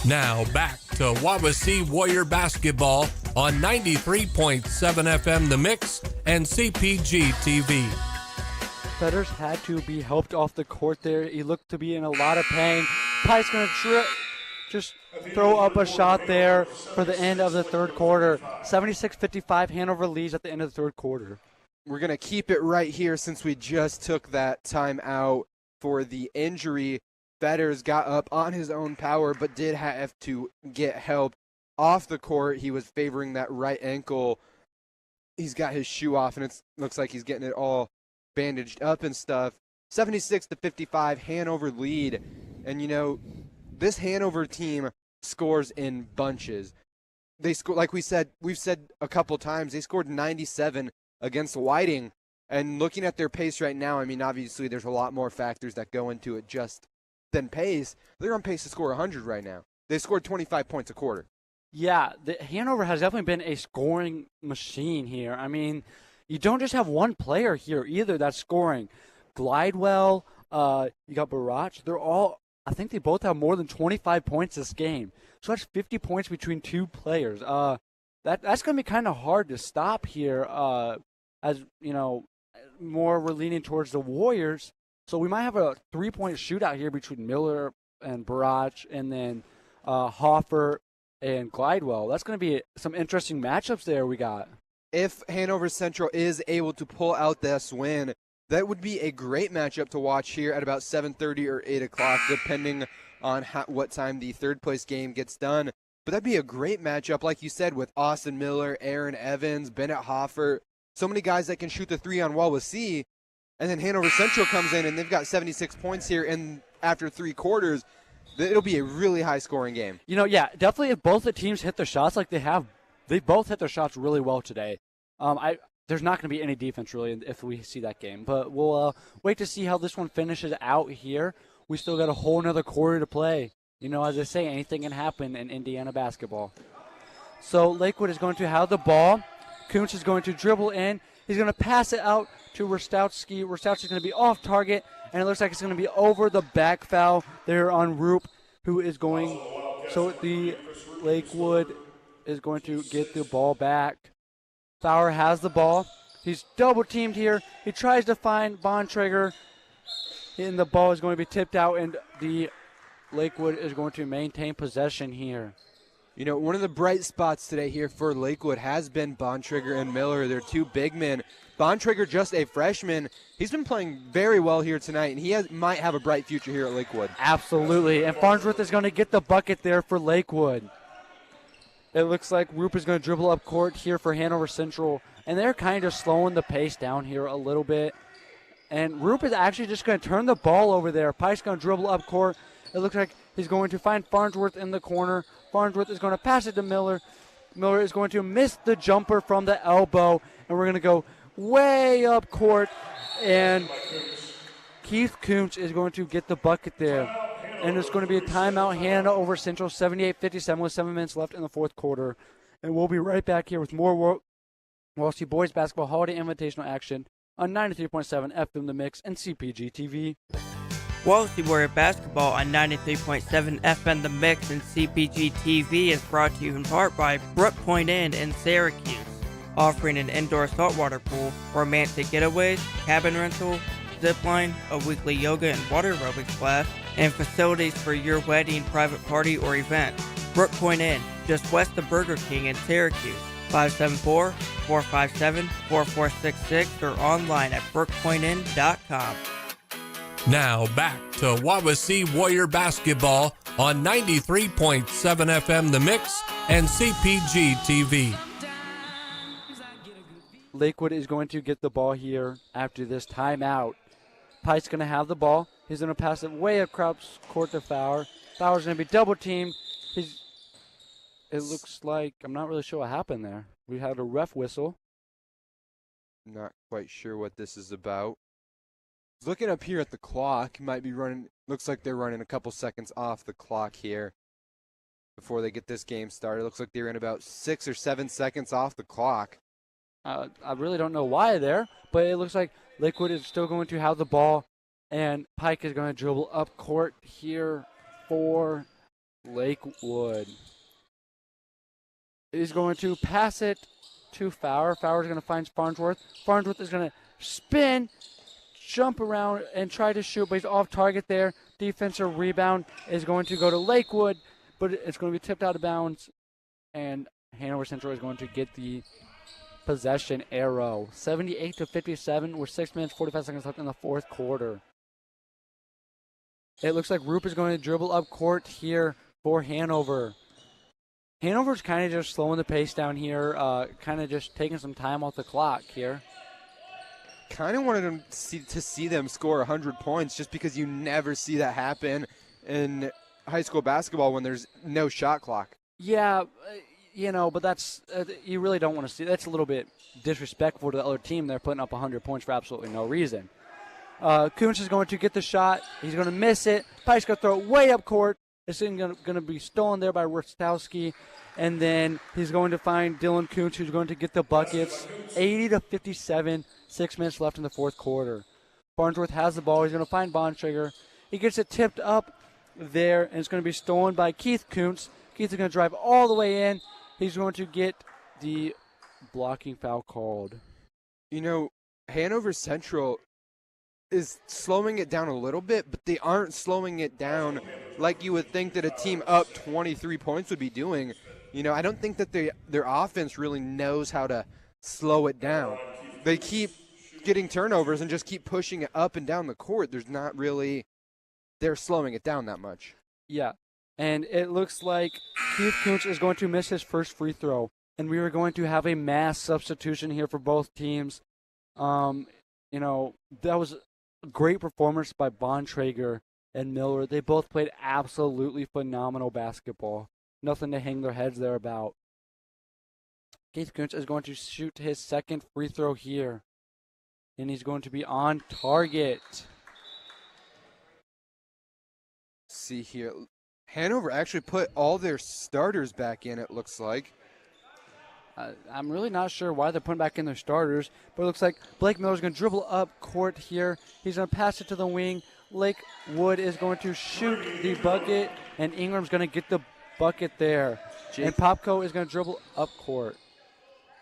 Now back to Wawasee Warrior Basketball on 93.7 FM The Mix and CPG TV. Fetters had to be helped off the court there. He looked to be in a lot of pain. Pike's going to just throw up a shot there for the end of the third quarter. 76-55, Hanover leads at the end of the third quarter. We're going to keep it right here since we just took that time out for the injury. Fetters got up on his own power but did have to get help off the court. He was favoring that right ankle. He's got his shoe off, and it looks like he's getting it all bandaged up and stuff. 76-55, Hanover lead. And, you know, this Hanover team scores in bunches. They score, like we've said a couple times, they scored 97 against Whiting. And looking at their pace right now, I mean, obviously there's a lot more factors that go into it just than pace. They're on pace to score 100 right now. They scored 25 points a quarter. Yeah, Hanover has definitely been a scoring machine here. I mean, you don't just have one player here either that's scoring. Glidewell, you got Barach. They're all, I think they both have more than 25 points this game. So that's 50 points between two players. That's going to be kind of hard to stop here. As you know, more we're leaning towards the Warriors. So we might have a 3-point shootout here between Miller and Barach, and then Hoffer and Glidewell. That's going to be some interesting matchups there we got. If Hanover Central is able to pull out this win, that would be a great matchup to watch here at about 7:30 or 8 o'clock, depending on what time the third-place game gets done. But that'd be a great matchup, like you said, with Austin Miller, Aaron Evans, Bennett Hoffer, so many guys that can shoot the three on Wawasee. And then Hanover Central comes in, and they've got 76 points here, and after three quarters, it'll be a really high-scoring game. You know, yeah, definitely if both the teams hit their shots like they have, they both hit their shots really well today. There's not going to be any defense, really, if we see that game. But we'll wait to see how this one finishes out here. We still got a whole nother quarter to play. You know, as I say, anything can happen in Indiana basketball. So Lakewood is going to have the ball. Kuntz is going to dribble in. He's going to pass it out to Rostowski. Rostowski's going to be off target, and it looks like it's going to be over the back foul there on Roop, who is going. So the Lakewood is going to get the ball back. Fowler has the ball. He's double teamed here. He tries to find Bontrager, and the ball is going to be tipped out, and the Lakewood is going to maintain possession here. You know, one of the bright spots today here for Lakewood has been Bontrager and Miller. They're two big men. Bontrager, just a freshman. He's been playing very well here tonight, and he might have a bright future here at Lakewood. Absolutely, and Farnsworth is going to get the bucket there for Lakewood. It looks like Roop is going to dribble up court here for Hanover Central, and they're kind of slowing the pace down here a little bit. And Roop is actually just going to turn the ball over there. Pike's going to dribble up court. It looks like he's going to find Farnsworth in the corner. Farnsworth is going to pass it to Miller. Miller is going to miss the jumper from the elbow, and we're going to go way up court, and Keith Kuntz is going to get the bucket there. And it's going to be a timeout, Hanover Central, 78-57 with 7 minutes left in the fourth quarter. And we'll be right back here with more Wawasee Boys Basketball Holiday Invitational action on 93.7 FM The Mix and CPG TV. Wawasee Warrior Basketball on 93.7 FM The Mix and CPG TV is brought to you in part by Brook Point Inn in Syracuse. offering an indoor saltwater pool, romantic getaways, cabin rental, zip line, a weekly yoga and water aerobics class, and facilities for your wedding, private party, or event. Brook Point Inn, just west of Burger King in Syracuse. 574-457-4466 or online at brookpointinn.com. Now back to Wawasee Warrior Basketball on 93.7 FM The Mix and CPG TV. Lakewood is going to get the ball here after this timeout. Pike's going to have the ball. He's going to pass it way across court to Fowler. Fowler's going to be double teamed. It looks like, I'm not really sure what happened there. We had a ref whistle. Not quite sure what this is about. Looking up here at the clock, might be running, looks like they're running a couple seconds off the clock here before they get this game started. Looks like they're in about 6 or 7 seconds off the clock. I really don't know why there, but it looks like Lakewood is still going to have the ball, and Pike is going to dribble up court here for Lakewood. He's going to pass it to Fowler. Fowler's going to find Farnsworth. Farnsworth is going to spin, jump around, and try to shoot, but he's off target there. Defensive rebound is going to go to Lakewood, but it's going to be tipped out of bounds, and Hanover Central is going to get the possession arrow. 78-57 with 6 minutes, 45 seconds left in the fourth quarter. It looks like Roop is going to dribble up court here for Hanover. Hanover's kind of just slowing the pace down here, kind of just taking some time off the clock here. Kind of wanted them to see them score 100 points just because you never see that happen in high school basketball when there's no shot clock. Yeah, but that's you really don't want to see. That's a little bit disrespectful to the other team. They're putting up 100 points for absolutely no reason. Kuntz is going to get the shot. He's going to miss it. Pike's going to throw it way up court. It's going to be stolen there by Rostowski. And then he's going to find Dylan Kuntz, who's going to get the buckets. 80-57, 6 minutes left in the fourth quarter. Farnsworth has the ball. He's going to find Bontrager. He gets it tipped up there, and it's going to be stolen by Keith Kuntz. Keith is going to drive all the way in. He's going to get the blocking foul called. Hanover Central is slowing it down a little bit, but they aren't slowing it down like you would think that a team up 23 points would be doing. I don't think that their offense really knows how to slow it down. They keep getting turnovers and just keep pushing it up and down the court. There's not really, they're slowing it down that much. Yeah, and it looks like Keith Kuntz is going to miss his first free throw, and we are going to have a mass substitution here for both teams. That was a great performance by Bontrager and Miller. They both played absolutely phenomenal basketball. Nothing to hang their heads there about. Keith Kuntz is going to shoot his second free throw here, and he's going to be on target. See here, Hanover actually put all their starters back in, it looks like. I'm really not sure why they're putting back in their starters, but it looks like Blake Miller's going to dribble up court here. He's going to pass it to the wing. Lakewood is going to shoot the bucket, and Ingram's going to get the bucket there. And Popko is going to dribble up court.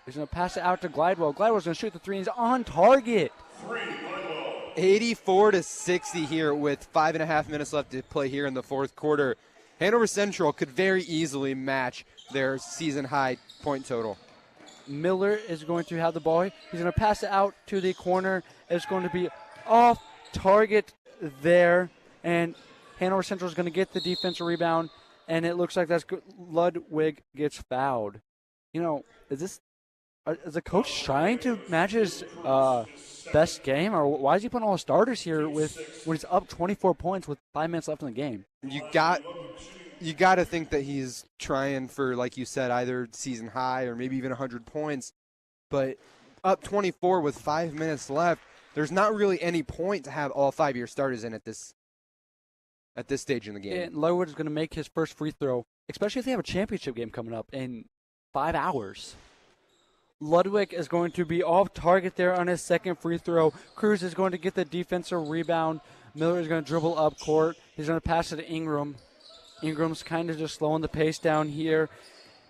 He's going to pass it out to Glidewell. Glidewell's going to shoot the three, and he's on target. 84-60 here with 5.5 minutes left to play here in the fourth quarter. Hanover Central could very easily match their season-high point total. Miller is going to have the ball. He's going to pass it out to the corner. It's going to be off target there, and Hanover Central is going to get the defensive rebound, and it looks like that's good. Ludwig gets fouled. Is the coach trying to match his best game, or why is he putting all the starters here when he's up 24 points with 5 minutes left in the game? You got to think that he's trying for, like you said, either season high or maybe even 100 points. But up 24 with 5 minutes left, there's not really any point to have all 5 of your starters in at this stage in the game. And Ludwig is going to make his first free throw, especially if they have a championship game coming up in 5 hours. Ludwig is going to be off target there on his second free throw. Cruz is going to get the defensive rebound. Miller is going to dribble up court. He's going to pass it to Ingram. Ingram's kind of just slowing the pace down here.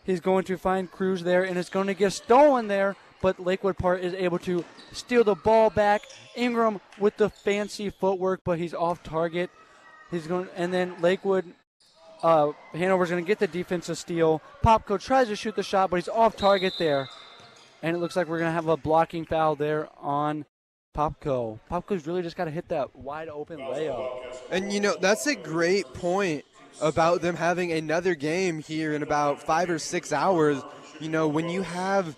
He's going to find Cruz there, and it's going to get stolen there but Lakewood Park is able to steal the ball back. Ingram with the fancy footwork, but he's off target. And then Lakewood, Hanover's going to get the defensive steal. Popko tries to shoot the shot, but he's off target there. And it looks like we're going to have a blocking foul there on Popko. Popko's really just got to hit that wide open layup. And, that's a great point about them having another game here in about 5 or 6 hours. When you have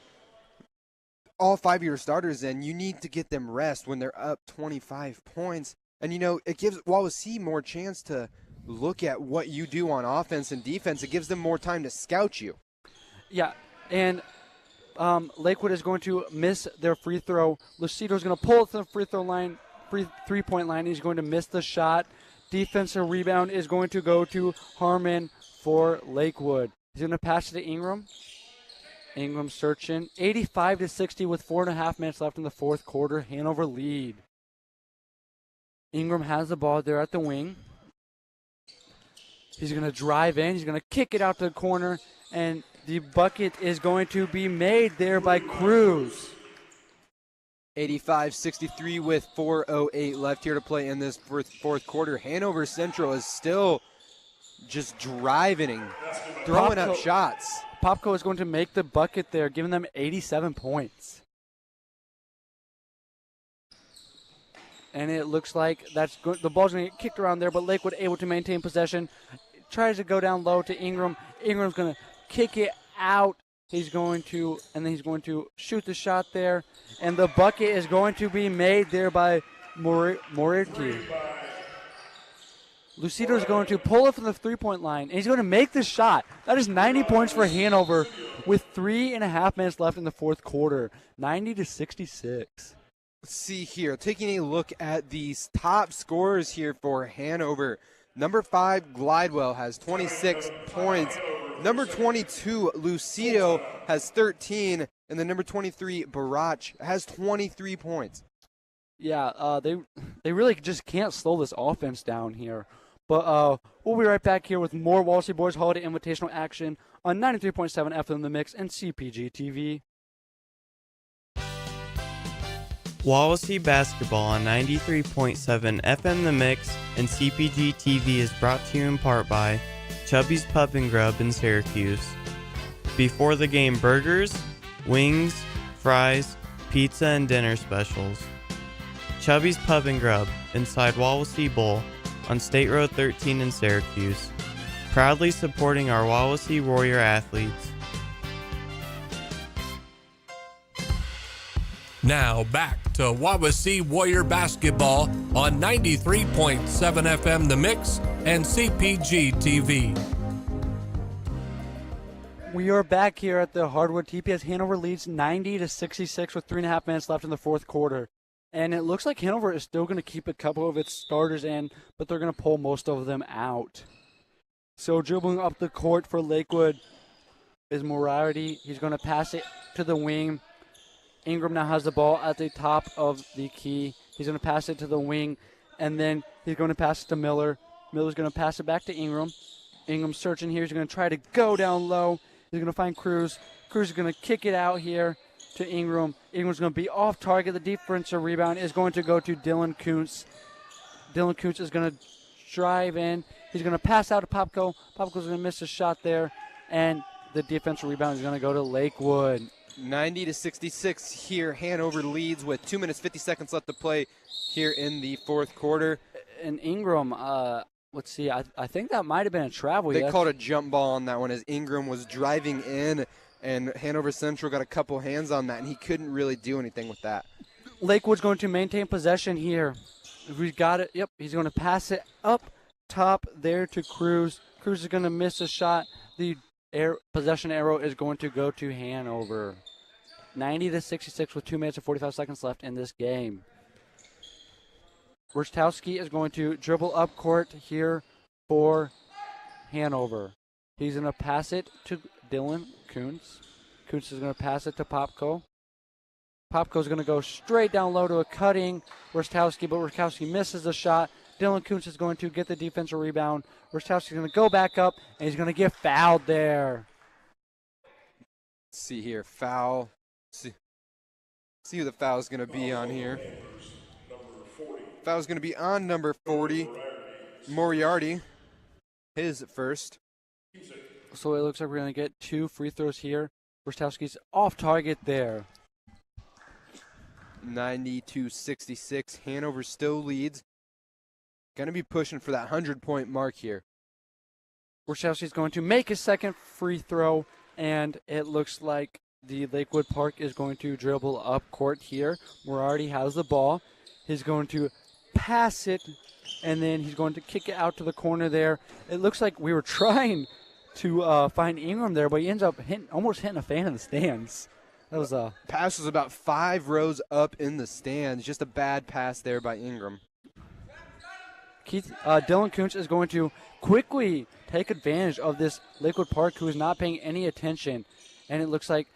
all 5 of your starters in, you need to get them rest when they're up 25 points. And, it gives Wawasee more chance to look at what you do on offense and defense. It gives them more time to scout you. Yeah, and Lakewood is going to miss their free throw. Lucido's going to pull it to the free throw line, three-point line. He's going to miss the shot. Defensive rebound is going to go to Harmon for Lakewood. He's going to pass it to Ingram. Ingram searching. 85-60 with 4.5 minutes left in the fourth quarter. Hanover lead. Ingram has the ball there at the wing. He's going to drive in. He's going to kick it out to the corner, and the bucket is going to be made there by Cruz. 85-63 with 4:08 left here to play in this fourth quarter. Hanover Central is still just driving and throwing up shots. Popko is going to make the bucket there, giving them 87 points. And it looks like the ball's going to get kicked around there, but Lakewood able to maintain possession. Tries to go down low to Ingram. Ingram's going to kick it out. He's going to shoot the shot there. And the bucket is going to be made there by Moretti. Lucido is going to pull it from the three-point line, and he's going to make the shot. That is 90 points for Hanover with 3.5 minutes left in the fourth quarter. 90-66. Let's see here. Taking a look at these top scorers here for Hanover. Number 5, Glidewell, has 26 points. Number 22, Lucido, has 13. And then number 23, Barach, has 23 points. Yeah, they really just can't slow this offense down here. But we'll be right back here with more Wawasee Boys Holiday Invitational action on 93.7 FM The Mix and CPG TV. Wawasee basketball on 93.7 FM The Mix and CPG TV is brought to you in part by Chubby's Pub and Grub in Syracuse. Before the game, burgers, wings, fries, pizza, and dinner specials. Chubby's Pub and Grub inside Wawasee Bowl on State Road 13 in Syracuse. Proudly supporting our Wawasee Warrior athletes. Now back to Wawasee Warrior basketball on 93.7 FM The Mix and CPG TV. We are back here at the Hardwood TPS. Hanover leads 90-66 with 3.5 minutes left in the fourth quarter. And it looks like Hanover is still going to keep a couple of its starters in, but they're going to pull most of them out. So dribbling up the court for Lakewood is Moriarty. He's going to pass it to the wing. Ingram now has the ball at the top of the key. He's going to pass it to the wing, and then he's going to pass it to Miller. Miller's going to pass it back to Ingram. Ingram's searching here. He's going to try to go down low. He's going to find Cruz. Cruz is going to kick it out here to Ingram. Ingram's going to be off target. The defensive rebound is going to go to Dylan Kuntz. Dylan Kuntz is going to drive in. He's going to pass out to Popko. Popko's going to miss a shot there, and the defensive rebound is going to go to Lakewood. 90-66 here. Hanover leads with 2 minutes, 50 seconds left to play here in the fourth quarter. And Ingram, let's see, I think that might have been a travel. They called a jump ball on that one as Ingram was driving in, and Hanover Central got a couple hands on that, and he couldn't really do anything with that. Lakewood's going to maintain possession here. We got it. Yep, he's going to pass it up top there to Cruz. Cruz is going to miss a shot. The possession arrow is going to go to Hanover. 90-66 with 2 minutes and 45 seconds left in this game. Rostowski is going to dribble up court here for Hanover. He's going to pass it to Dylan Kuntz. Kuntz is going to pass it to Popko. Popko's going to go straight down low to a cutting Rostowski, but Rostowski misses the shot. Dylan Kuntz is going to get the defensive rebound. Rostowski's going to go back up, and he's going to get fouled there. Let's see here. Foul. See who the foul's going to be on here. Foul's going to be on number 40, Moriarty, his first. So it looks like we're going to get 2 free throws here. Rostowski's off target there. 92-66. Hanover still leads. Going to be pushing for that 100-point mark here. Rostowski's going to make his second free throw, and it looks like the Lakewood Park is going to dribble up court here. Moriarty has the ball. He's going to pass it, and then he's going to kick it out to the corner there. It looks like we were trying to find Ingram there, but he ends up almost hitting a fan in the stands. That was pass was about 5 rows up in the stands. Just a bad pass there by Ingram. Dylan Kuntz is going to quickly take advantage of this Lakewood Park, who is not paying any attention. And it looks like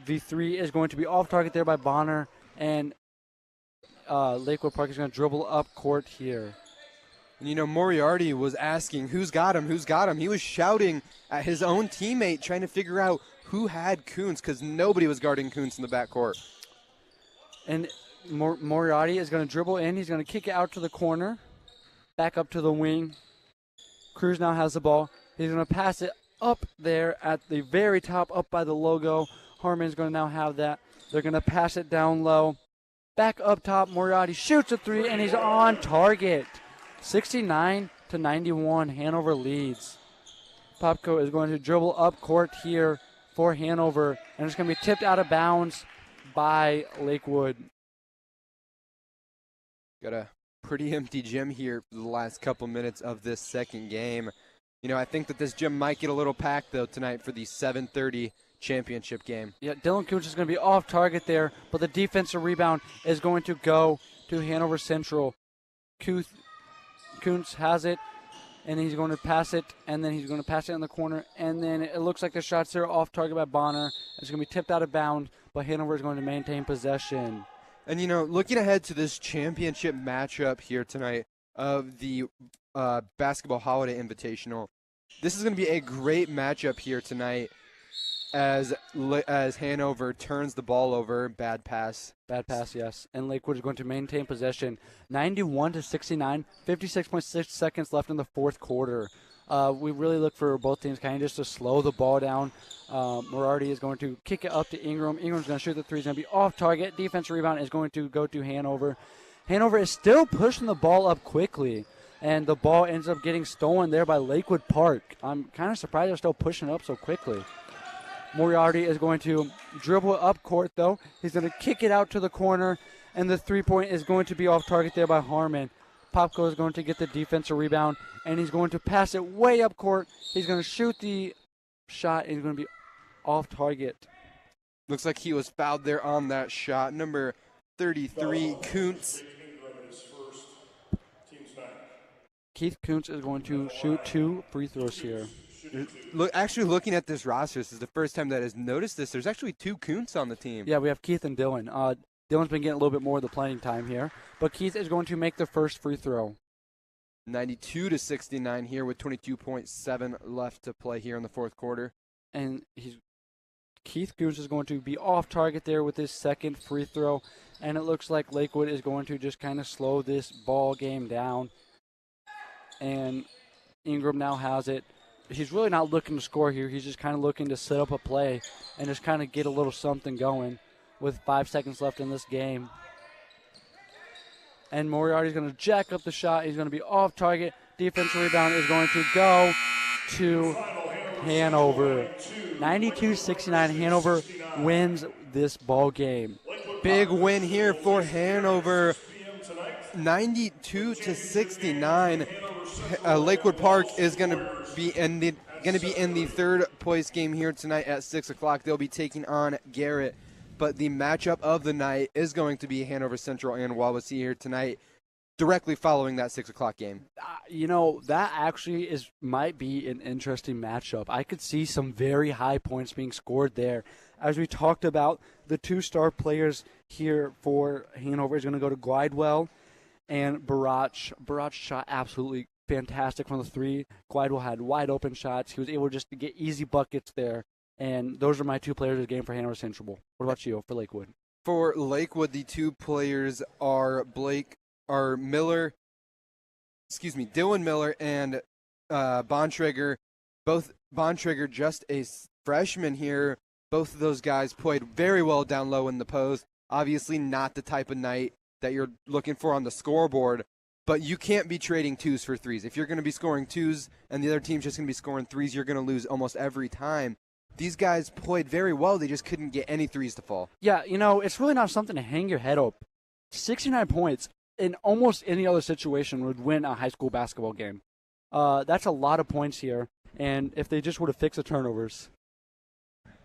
the 3 is going to be off target there by Bonner, and Lakewood Park is going to dribble up court here. And you know, Moriarty was asking, who's got him, who's got him? He was shouting at his own teammate, trying to figure out who had Kuntz, because nobody was guarding Kuntz in the backcourt. And Moriarty is going to dribble in. He's going to kick it out to the corner, back up to the wing. Cruz now has the ball. He's going to pass it up there at the very top, up by the logo. Harmon's going to now have that. They're going to pass it down low. Back up top, Moriarty shoots a 3, and he's on target. 69-91, Hanover leads. Popko is going to dribble up court here for Hanover, and it's going to be tipped out of bounds by Lakewood. Got a pretty empty gym here for the last couple minutes of this second game. You know, I think that this gym might get a little packed, though, tonight for the 7:30 championship game. Yeah, Dylan Kuntz is going to be off target there, but the defensive rebound is going to go to Hanover Central. Kuntz has it, and he's going to pass it, and then he's going to pass it in the corner, and then it looks like the shots there off target by Bonner. It's going to be tipped out of bounds, but Hanover is going to maintain possession. And, you know, looking ahead to this championship matchup here tonight of the Basketball Holiday Invitational, this is going to be a great matchup here tonight as Hanover turns the ball over. Bad pass. Bad pass, yes. And Lakewood is going to maintain possession. 91-69, 56.6 seconds left in the fourth quarter. We really look for both teams kind of just to slow the ball down. Moriarty is going to kick it up to Ingram. Ingram's going to shoot the 3. He's going to be off target. Defensive rebound is going to go to Hanover. Hanover is still pushing the ball up quickly, and the ball ends up getting stolen there by Lakewood Park. I'm kind of surprised they're still pushing it up so quickly. Moriarty is going to dribble up court, though. He's going to kick it out to the corner, and the 3-point is going to be off target there by Harmon. Popko is going to get the defensive rebound, and he's going to pass it way up court. He's going to shoot the shot, and he's going to be off target. Looks like he was fouled there on that shot. Number 33, Kuntz. Keith Kuntz is going to shoot 2 free throws here. Actually, looking at this roster, this is the first time that has noticed this. There's actually 2 Kuntz on the team. Yeah, we have Keith and Dylan. Dylan's been getting a little bit more of the playing time here, but Keith is going to make the first free throw. 92-69 here with 22.7 left to play here in the fourth quarter. And Keith Kuntz is going to be off target there with his second free throw, and it looks like Lakewood is going to just kind of slow this ball game down. And Ingram now has it. He's really not looking to score here. He's just kind of looking to set up a play and just kind of get a little something going with 5 seconds left in this game. And Moriarty's going to jack up the shot. He's going to be off target. Defensive rebound is going to go to Hanover. 92-69. Hanover wins this ball game. Big win here for Hanover. 92-69. Lakewood Park is going to be in the third place game here tonight at 6 o'clock. They'll be taking on Garrett. But the matchup of the night is going to be Hanover Central and Wawasee here tonight, directly following that 6 o'clock game. You know, that actually might be an interesting matchup. I could see some very high points being scored there. As we talked about, the 2 star players here for Hanover is going to go to Glidewell and Barach. Barach shot absolutely fantastic from the 3. Glidewell had wide open shots. He was able just to get easy buckets there. And those are my 2 players of the game for Hanover Central. What about you for Lakewood? For Lakewood, the two players are Dylan Miller and Bontrager. Both Bontrager, just a freshman here. Both of those guys played very well down low in the post. Obviously not the type of night that you're looking for on the scoreboard, but you can't be trading twos for threes. If you're going to be scoring twos and the other team's just going to be scoring threes, you're going to lose almost every time. These guys played very well. They just couldn't get any threes to fall. Yeah, it's really not something to hang your head up. 69 points in almost any other situation would win a high school basketball game. That's a lot of points here, and if they just would have fixed the turnovers.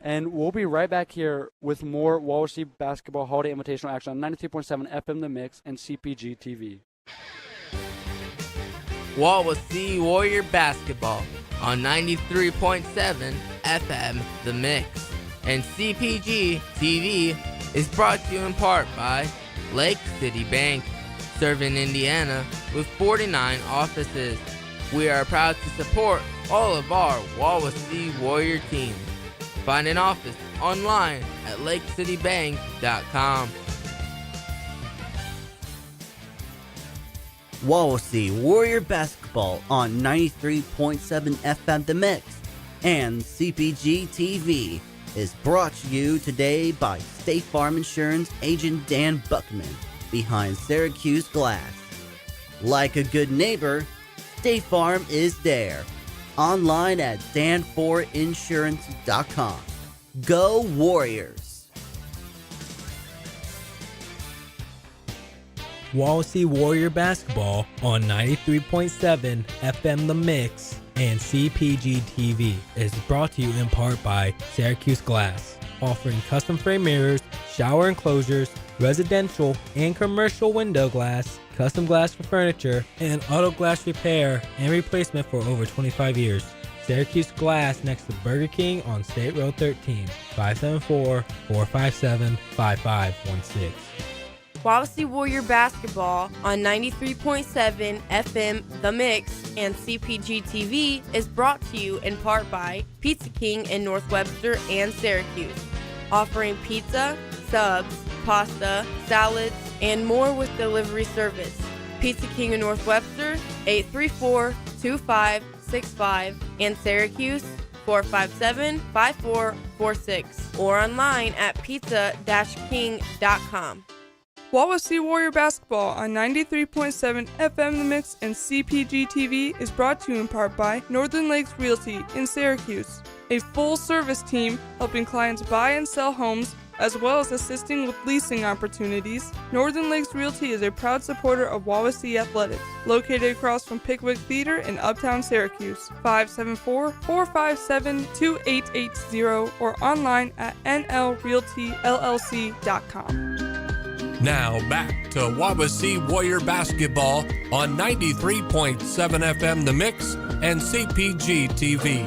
And we'll be right back here with more Wawasee Basketball Holiday Invitational action on 93.7 FM The Mix and CPG TV. Wawasee Warrior Basketball on 93.7 FM The Mix and CPG TV is brought to you in part by Lake City Bank, serving Indiana with 49 offices. We are proud to support all of our Wawasee Warrior teams. Find an office online at lakecitybank.com. Wawasee Warrior Basketball on 93.7 FM The Mix and CPG TV is brought to you today by State Farm Insurance agent Dan Buckman behind Syracuse Glass. Like a good neighbor, State Farm is there. Online at danforinsurance.com. Go Warriors! Wawasee Warrior Basketball on 93.7 FM The Mix and CPG TV is brought to you in part by Syracuse Glass, offering custom frame mirrors, shower enclosures, residential and commercial window glass, custom glass for furniture, and auto glass repair and replacement for over 25 years. Syracuse Glass next to Burger King on State Road 13, 574-457-5516. Wawasee Warrior Basketball on 93.7 FM The Mix and CPG TV is brought to you in part by Pizza King in North Webster and Syracuse, offering pizza, subs, pasta, salads, and more with delivery service. Pizza King in North Webster, 834-2565, and Syracuse, 457-5446, or online at pizza-king.com. Wawasee Warrior Basketball on 93.7 FM The Mix and CPG TV is brought to you in part by Northern Lakes Realty in Syracuse, a full-service team helping clients buy and sell homes as well as assisting with leasing opportunities. Northern Lakes Realty is a proud supporter of Wawasee Athletics, located across from Pickwick Theater in Uptown Syracuse, 574-457-2880 or online at nlrealtyllc.com. Now back to Wawasee Warrior Basketball on 93.7 FM The Mix and CPG TV.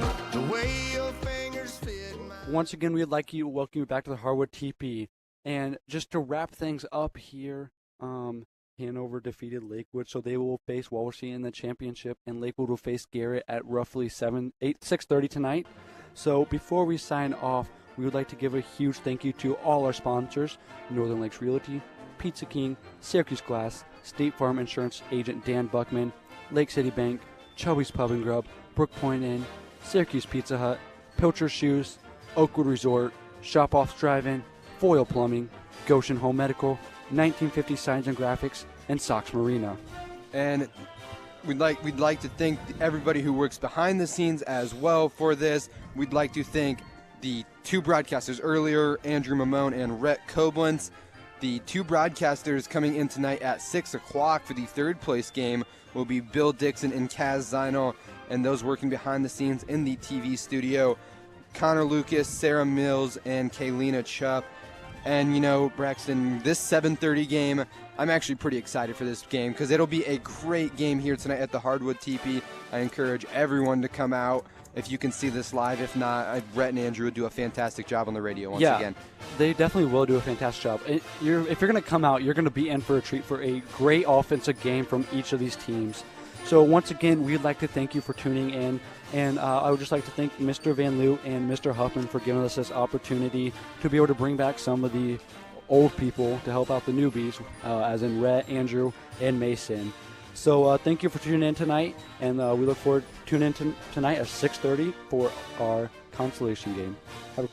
Once again, we'd like to welcome you back to the Hardwood TP. And just to wrap things up here, Hanover defeated Lakewood, so they will face Wawasee in the championship, and Lakewood will face Garrett at roughly 6:30 tonight. So before we sign off, we would like to give a huge thank you to all our sponsors, Northern Lakes Realty, Pizza King, Syracuse Glass, State Farm Insurance agent Dan Buckman, Lake City Bank, Chubby's Pub and Grub, Brook Point Inn, Syracuse Pizza Hut, Pilcher Shoes, Oakwood Resort, Shop Off Drive-In, Foil Plumbing, Goshen Home Medical, 1950 Signs and Graphics, and Sox Marina. And we'd like to thank everybody who works behind the scenes as well for this. We'd like to thank the two broadcasters earlier, Andrew Mamone and Rhett Koblenz. The two broadcasters coming in tonight at 6 o'clock for the third place game will be Bill Dixon and Kaz Zinal, and those working behind the scenes in the TV studio, Connor Lucas, Sarah Mills, and Kaylina Chupp. And, Braxton, this 7:30 game, I'm actually pretty excited for this game because it'll be a great game here tonight at the Hardwood TP. I encourage everyone to come out if you can see this live. If not, Rhett and Andrew would do a fantastic job on the radio once again. They definitely will do a fantastic job. If you're going to come out, you're going to be in for a treat for a great offensive game from each of these teams. So once again, we'd like to thank you for tuning in. And I would just like to thank Mr. Van Loo and Mr. Huffman for giving us this opportunity to be able to bring back some of the old people to help out the newbies, as in Rhett, Andrew, and Mason. So thank you for tuning in tonight, and we look forward to tuning in tonight at 6:30 for our consolation game. Have a